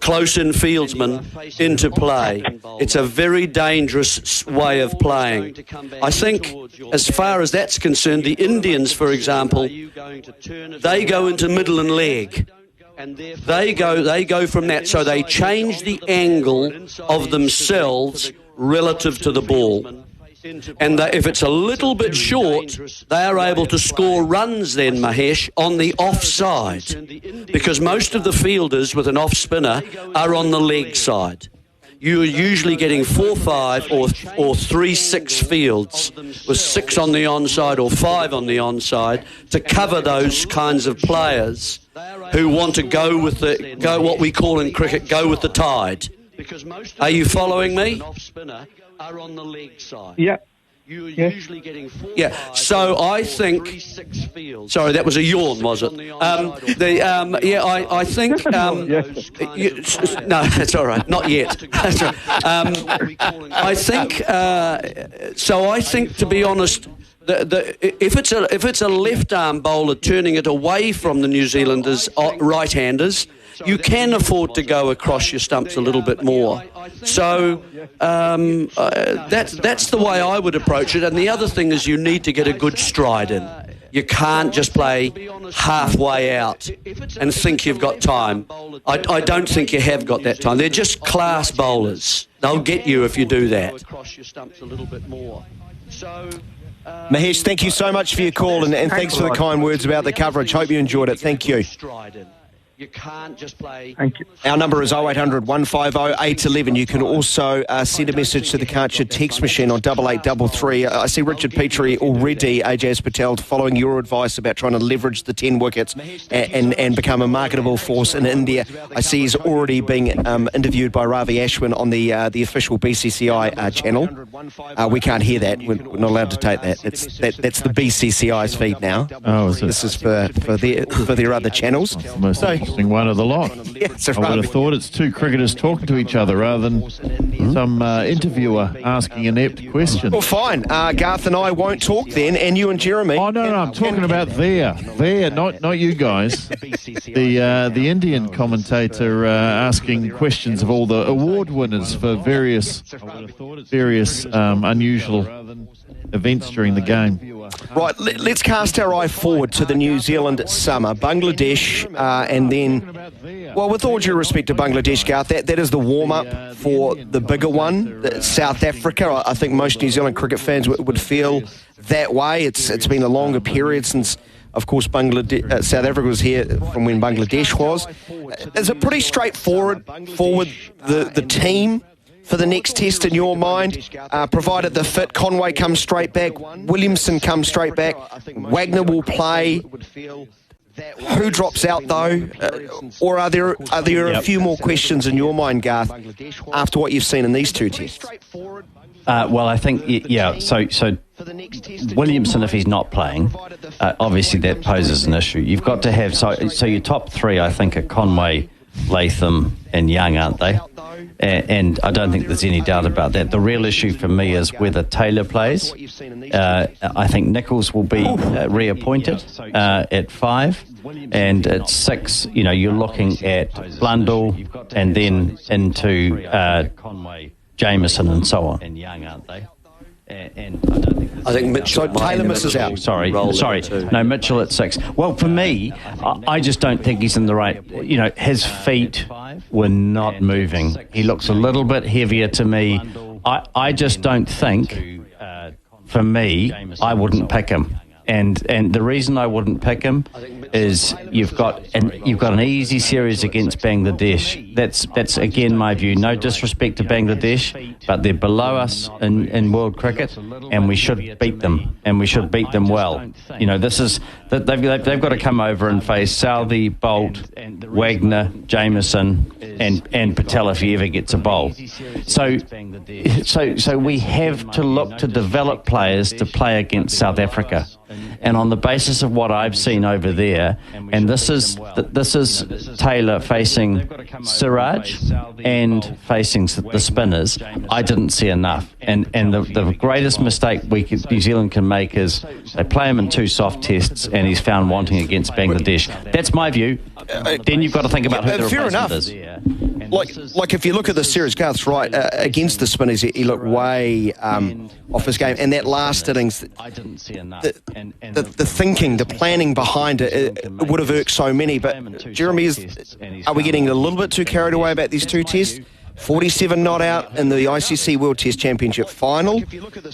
close-in fieldsman into play? It's a very dangerous way of playing. I think, as far as that's concerned, the Indians, for example, they go into middle and leg. They go from that, so they change the angle of themselves relative to the ball. And if it's a little bit short, they are able to score runs then, Mahesh, on the offside, because most of the fielders with an off spinner are on the leg side. You're usually getting 4-5 or 3-6 fields with 6 on the onside or 5 on the onside to cover those kinds of players who want to go what we call in cricket, go with the tide. Are you following me? Yeah. You're usually getting 4. Yeah, so I think. Sorry, that was a yawn, was it? I think. No, that's all right. Not yet. I think. So I think, to be honest, if it's a left arm bowler turning it away from the New Zealanders right-handers, you can afford to go across your stumps a little bit more. So that's the way I would approach it. And the other thing is you need to get a good stride in. You can't just play halfway out and think you've got time. I don't think you have got that time. They're just class bowlers. They'll get you if you do that. Mahesh, thank you so much for your call and thanks for the kind words about the coverage. Hope you enjoyed it. Thank you. You can't just play. Thank you. Our number is 0800 150 811. You can also send a message to the Culture text machine on 8833. I see Richard Petrie already, Ajaz Patel, following your advice about trying to leverage the 10 wickets and become a marketable force in India. I see he's already being interviewed by Ravi Ashwin on the official BCCI channel. We can't hear that. We're not allowed to take that. That's the BCCI's feed now. Oh, is it? This is for their other channels. So, interesting one of the lot. Yes, I would have thought it's two cricketers talking to each other rather than some interviewer asking an inept question. Well, fine. Garth and I won't talk then, and you and Jeremy. Oh, no, I'm talking about there, not you guys. The Indian commentator asking questions of all the award winners for various unusual events during the game. Right, let's cast our eye forward to the New Zealand summer. Bangladesh, and then, well, with all due respect to Bangladesh, Garth, that is the warm-up for the bigger one, South Africa. I think most New Zealand cricket fans would feel that way. It's been a longer period since, of course, South Africa was here from when Bangladesh was. Is it pretty straightforward the team for the next test in your mind, provided the fit, Conway comes straight back, Williamson comes straight back, Wagner will play? Who drops out though? Or are there a few more questions in your mind, Garth, after what you've seen in these two tests? Well, I think, so Williamson, if he's not playing, obviously that poses an issue. You've got to have, so your top three, I think, are Conway, Latham and Young, aren't they? And I don't think there's any doubt about that. The real issue for me is whether Taylor plays. I think Nichols will be reappointed at 5, and at 6, you're looking at Blundell and then into Conway, Jameson and so on. And Young, aren't they? And I think Mitchell. So Taylor misses out. Sorry. No, Mitchell at 6. Well, for me, I just don't think he's in the right. His feet were not moving. He looks a little bit heavier to me. I just don't think. For me, I wouldn't pick him. And the reason I wouldn't pick him is you've got an easy series against Bangladesh. That's again my view. No disrespect to Bangladesh, but they're below us in world cricket, and we should beat them, and we should beat them well. This is they've got to come over and face Southey, Bolt, Wagner, Jameson, and Patel if he ever gets a bowl. So we have to look to develop players to play against South Africa. And on the basis of what I've seen over there, and this is Taylor facing Siraj and facing the spinners, I didn't see enough. And the greatest mistake New Zealand can make is they play him in 2 soft tests and he's found wanting against Bangladesh. That's my view. Then you've got to think about who the replacement is. Like if you look at the series, Garth's right, against the spinners, he looked way off his game. And that last innings, I didn't see enough. The thinking, the planning behind it would have irked so many. But Jeremy, are we getting a little bit too carried away about these 2 tests? 47 not out in the ICC World Test Championship final,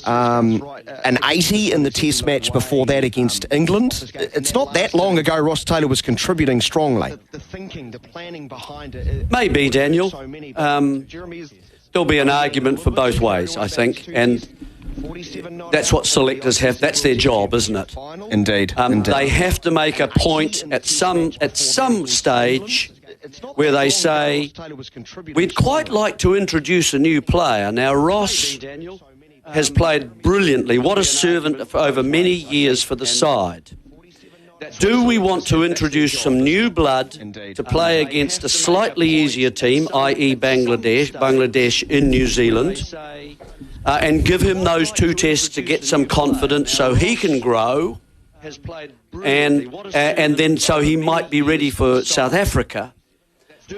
an 80 in the Test match before that against England. It's not that long ago Ross Taylor was contributing strongly. The thinking, the planning behind it. Maybe, Daniel. There'll be an argument for both ways, I think, and that's what selectors have. That's their job, isn't it? Indeed. They have to make a point at some stage where they say, we'd quite like to introduce a new player. Now, Ross has played brilliantly. What a servant for over many years for the side. Do we want to introduce some new blood to play against a slightly easier team, i.e. Bangladesh in New Zealand, and give him those 2 tests to get some confidence so he can grow, and then so he might be ready for South Africa?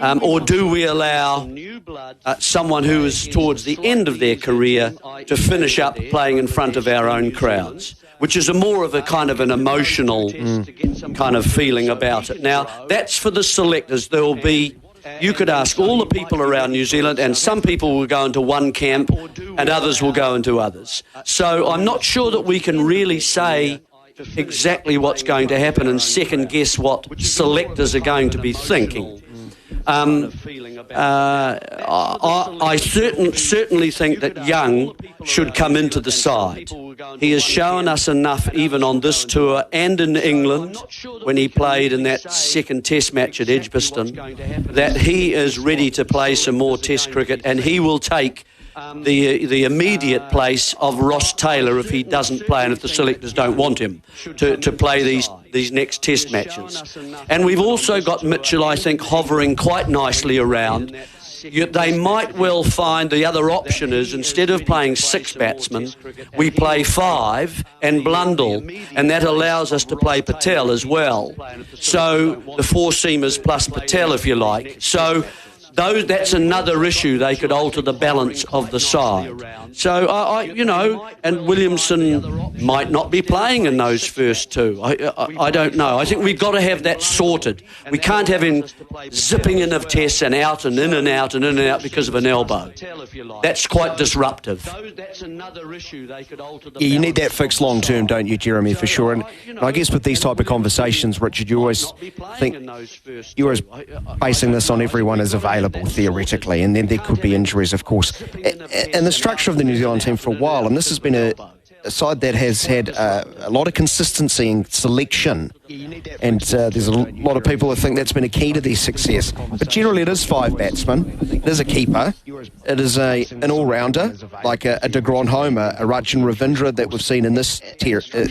Or do we allow someone who is towards the end of their career to finish up playing in front of our own crowds, which is more of a kind of an emotional kind of feeling about it? Now, that's for the selectors. There will be, you could ask all the people around New Zealand, and some people will go into one camp and others will go into others. So I'm not sure that we can really say exactly what's going to happen and second guess what selectors are going to be thinking. I certainly think that Young should come into the side. He has shown us enough even on this tour and in England when he played in that second test match at Edgbaston that he is ready to play some more test cricket, and he will take the immediate place of Ross Taylor if he doesn't play and if the selectors don't want him to play these next test matches. And we've also got Mitchell, I think, hovering quite nicely around. They might well find the other option is, instead of playing 6 batsmen, we play 5 and Blundell, and that allows us to play Patel as well. So the 4-seamers plus Patel, if you like. So that's another issue. They could alter the balance of the side. So, and Williamson might not be playing in those first 2. I don't know. I think we've got to have that sorted. We can't have him zipping in of tests and out and in and out and in and out because of an elbow. That's quite disruptive. Yeah, you need that fixed long term, don't you, Jeremy, for sure. And I guess with these type of conversations, Richard, you always think you're always basing this on everyone is available theoretically, and then there could be injuries, of course. And the structure of the New Zealand team for a while, and this has been a side that has had a lot of consistency in selection, and there's a lot of people who think that's been a key to their success. But generally it is 5 batsmen, it is a keeper, it is an all-rounder like a de Grandhomme, a Rachin Ravindra that we've seen in this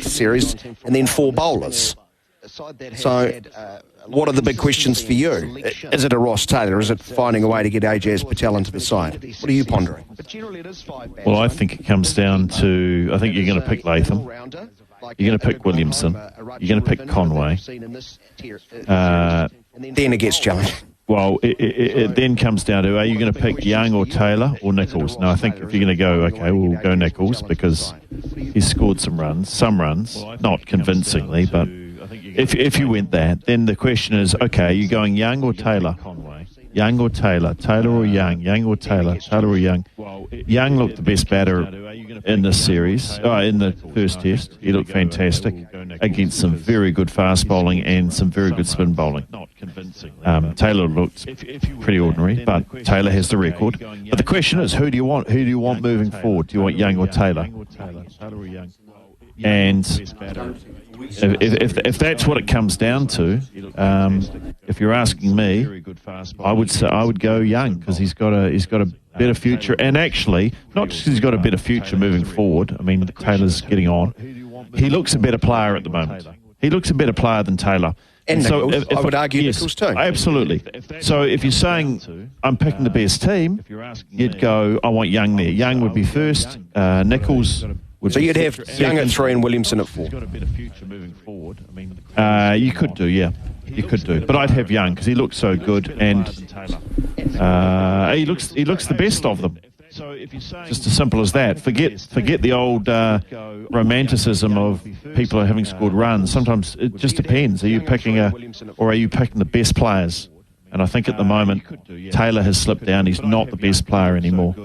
series, and then 4 bowlers. So what are the big questions for you? Is it a Ross Taylor? Is it finding a way to get Ajaz Patel into the side? What are you pondering? Well, I think it comes down to, I think you're going to pick Latham, you're going to pick Williamson, you're going to pick Conway. Then it gets challenging. Well, it then comes down to, are you going to pick Young or Taylor or Nichols? Now, I think if you're going to go, okay, we'll go Nichols because he's scored some runs, not convincingly, but if you went that, then the question is, okay, are you going Young or Taylor? Young or Taylor? Taylor or Young? Young or Taylor? Taylor or Young? Young looked the best batter in this series, in the first test. He looked fantastic against some very good fast bowling and some very good spin bowling. Taylor looked pretty ordinary, but Taylor has the record. But the question is, who do you want? Who do you want moving forward? Do you want Young or Taylor? And if that's what it comes down to, if you're asking me, I would go Young because he's got a better future, and actually not just because he's got a better future moving forward. I mean, Taylor's getting on. He looks a better player at the moment. He looks a better player than Taylor. And so I would argue Nichols too. Absolutely. So if you're saying I'm picking the best team, you'd go, I want Young there. Young would be first. Nichols. So you'd have Young at 3 and Williamson at 4. You could do, yeah. You could do. But I'd have Young because he looks so good, and he looks the best of them. Just as simple as that. Forget the old romanticism of people having scored runs. Sometimes it just depends. Are you picking the best players? And I think at the moment Taylor has slipped down. He's not the best player anymore.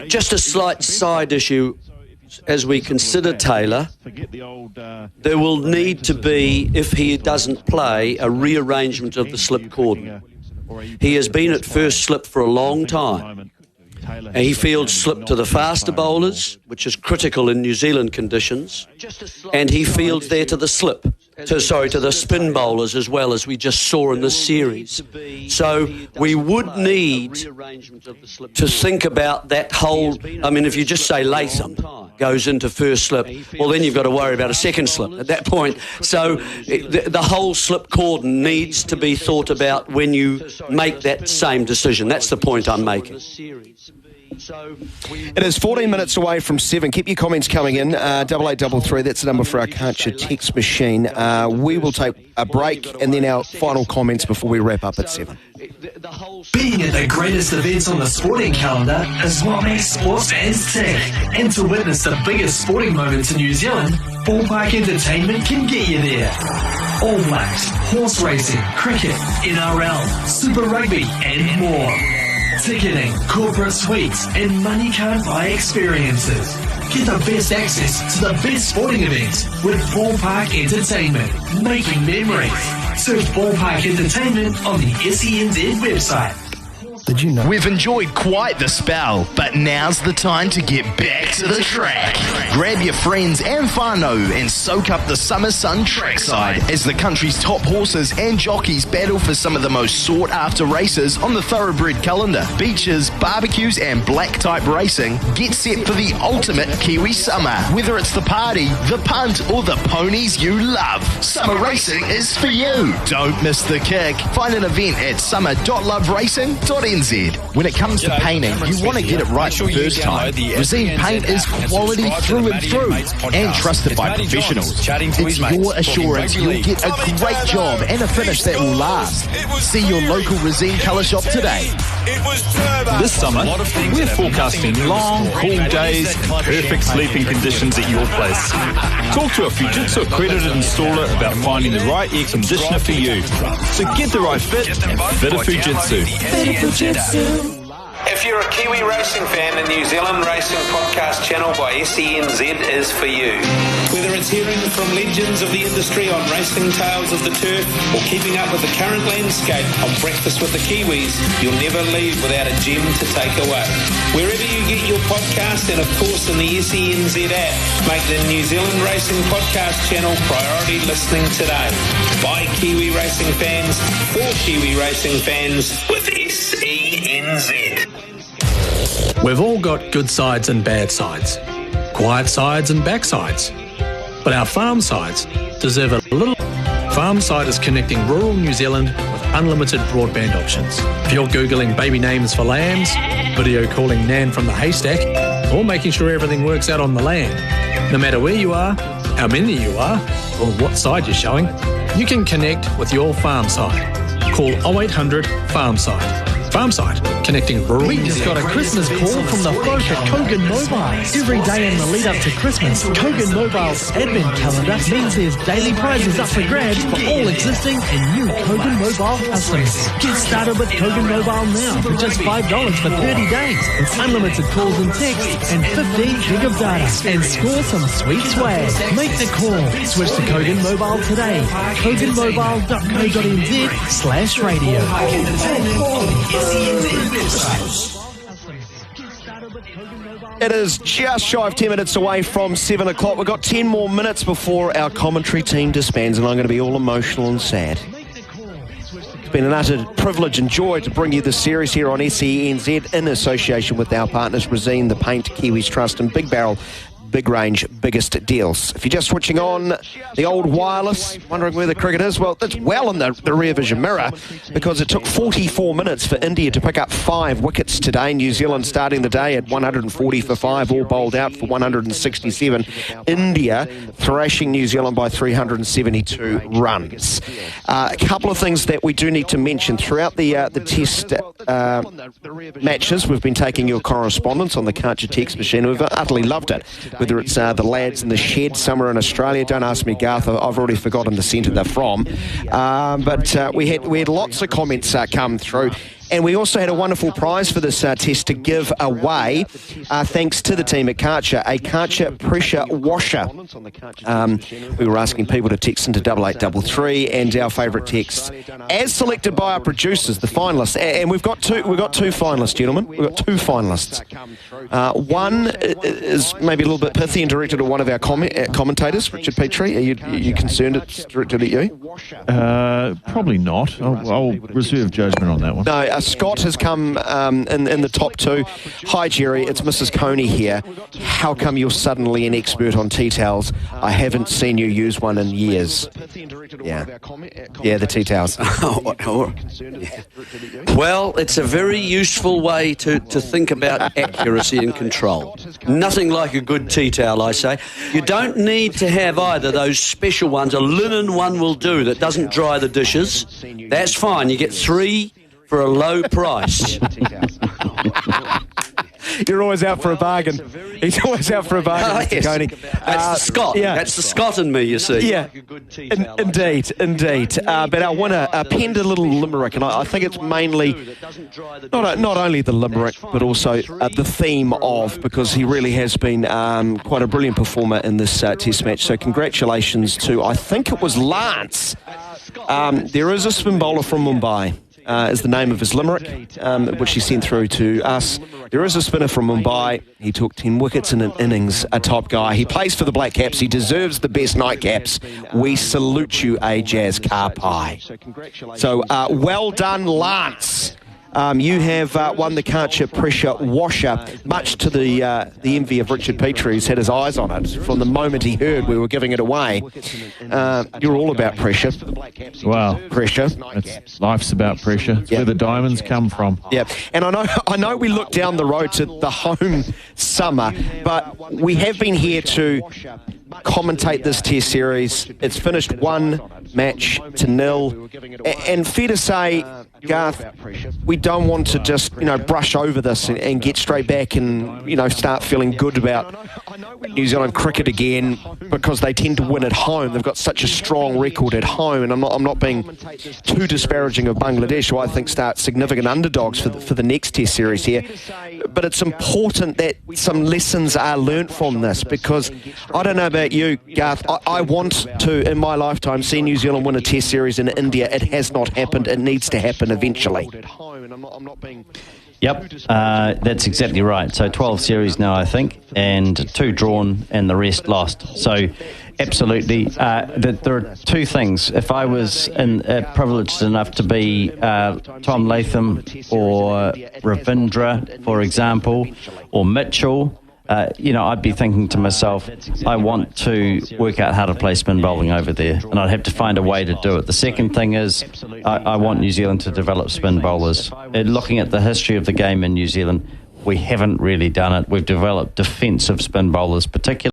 Just a slight side issue as we consider Taylor. There will need to be, if he doesn't play, a rearrangement of the slip cordon. He has been at first slip for a long time. And he fields slip to the faster bowlers, which is critical in New Zealand conditions, and he fields there to the slip. to the spin bowlers as well, as we just saw in this series. So we would need to think about that whole, I mean, if you just say Latham goes into first slip, well, then you've got to worry about a second slip at that point. So the whole slip cordon needs to be thought about when you make that same decision. That's the point I'm making. It is 14 minutes away from 7. Keep your comments coming in. 8833, that's the number for our Culture text machine. We will take a break and then our final comments before we wrap up at 7. Being at the greatest events on the sporting calendar is what makes sports fans tick. And to witness the biggest sporting moments in New Zealand, Ballpark Entertainment can get you there. All Blacks, horse racing, cricket, NRL, Super Rugby and more. Ticketing, corporate suites, and money can't buy experiences. Get the best access to the best sporting events with Ballpark Entertainment. Making memories. Search Ballpark Entertainment on the SENZ website. Did you know? We've enjoyed quite the spell, but now's the time to get back to the track. Grab your friends and whānau and soak up the summer sun trackside as the country's top horses and jockeys battle for some of the most sought-after races on the thoroughbred calendar. Beaches, barbecues and black type racing. Get set for the ultimate Kiwi summer. Whether it's the party, the punt or the ponies you love, summer racing is for you. Don't miss the kick. Find an event at summer.loveracing.nz. When it comes to painting, you want to get it right the first time. Resine paint is quality through and through and trusted by professionals. It's your assurance you'll get a great job and a finish that will last. See your local Resine colour shop today. This summer, we're forecasting long, cool days and perfect sleeping conditions at your place. Talk to a Fujitsu accredited installer about finding the right air conditioner for you. So get the right fit and fit a Fujitsu. If you're a Kiwi racing fan, the New Zealand Racing Podcast channel by SENZ is for you. Whether it's hearing from legends of the industry on Racing Tales of the Turf or keeping up with the current landscape on Breakfast with the Kiwis, you'll never leave without a gem to take away. Wherever you get your podcast and of course in the SENZ app, make the New Zealand Racing Podcast channel priority listening today. By Kiwi racing fans, for Kiwi racing fans, with SENZ. We've all got good sides and bad sides, quiet sides and backsides. But our farm sides deserve a little. Farm side is connecting rural New Zealand with unlimited broadband options. If you're Googling baby names for lambs, video calling Nan from the haystack, or making sure everything works out on the land, no matter where you are, how many you are, or what side you're showing, you can connect with your farm side. Call 0800 Farm Side. Farmside, connecting rural. We just got a Christmas call from the folk at Kogan Mobile. Every day in the lead up to Christmas, Kogan Mobile's advent calendar means there's daily prizes up for grabs for all existing and new Kogan Mobile customers. Get started with Kogan Mobile now for just $5 for 30 days. It's unlimited calls and texts and 15 gig of data. And score some sweet swag. Make the call. Switch to Kogan Mobile today. KoganMobile.co.nz/radio. It is just shy of 10 minutes away from 7 o'clock. We've got 10 more minutes before our commentary team disbands, and I'm going to be all emotional and sad. It's been an utter privilege and joy to bring you this series here on SENZ in association with our partners Resine, the Paint, Kiwis Trust and Big Barrel. Big range, biggest deals. If you're just switching on the old wireless, wondering where the cricket is, well, it's well in the rear vision mirror because it took 44 minutes for India to pick up 5 wickets today. New Zealand starting the day at 140 for 5, all bowled out for 167. India thrashing New Zealand by 372 runs. A couple of things that we do need to mention. Throughout the test matches, we've been taking your correspondence on the Culture text machine. We've utterly loved it. Whether it's the lads in the shed somewhere in Australia. Don't ask me, Garth. I've already forgotten the centre they're from. But we had lots of comments come through. And we also had a wonderful prize for this test to give away, thanks to the team at Karcher, a Karcher pressure washer. We were asking people to text into 8833, and our favourite texts, as selected by our producers, the finalists. And we've got two finalists, gentlemen. We've got 2 finalists. One is maybe a little bit pithy and directed at one of our commentators, Richard Petrie. Are you concerned it's directed at you? Probably not. I'll reserve judgment on that one. No, Scott has come in the top two. Hi, Jerry. It's Mrs. Coney here. How come you're suddenly an expert on tea towels? I haven't seen you use one in years. Yeah, the tea towels. Well, it's a very useful way to think about accuracy and control. Nothing like a good tea towel, I say. You don't need to have either those special ones. A linen one will do that doesn't dry the dishes. That's fine. You get 3 for a low price. You're always out for a bargain. He's always out for a bargain, Mr. Yes. Coney. That's the Scot. Yeah. That's the Scot in me, you see. Yeah, indeed. But our winner penned a little limerick, and I think it's mainly not only the limerick, but also the theme of, because he really has been quite a brilliant performer in this Test match. So congratulations to, I think it was Lance. There is a spin bowler from Mumbai. Is the name of his limerick, which he sent through to us. There is a spinner from Mumbai. He took 10 wickets in an innings, a top guy. He plays for the Black Caps. He deserves the best nightcaps. We salute you, Ajaz Karpai. So well done, Lance. You have won the Can't Chip Pressure Washer, much to the envy of Richard Petrie, who's had his eyes on it from the moment he heard we were giving it away. You're all about pressure. Wow. Pressure. Life's about pressure. It's where the diamonds come from. Yeah, and I know we look down the road to the home summer, but we have been here to commentate this Test series. It's finished 1-0, and fair to say, Garth, we don't want to just brush over this and get straight back and start feeling good about New Zealand cricket again, because they tend to win at home. They've got such a strong record at home, and I'm not being too disparaging of Bangladesh, who I think start significant underdogs for the next Test series here. But it's important that some lessons are learnt from this, because I don't know about you, Garth, I want to, in my lifetime, see New Zealand win a Test series in India. It has not happened. It needs to happen eventually. Yep, that's exactly right. So 12 series now, I think, and 2 drawn and the rest lost. So absolutely, there are 2 things. If I was privileged enough to be Tom Latham or Ravindra, for example, or Mitchell, I'd be thinking to myself, I want to work out how to play spin bowling over there, and I'd have to find a way to do it. The second thing is I want New Zealand to develop spin bowlers. Looking at the history of the game in New Zealand, we haven't really done it. We've developed defensive spin bowlers, particularly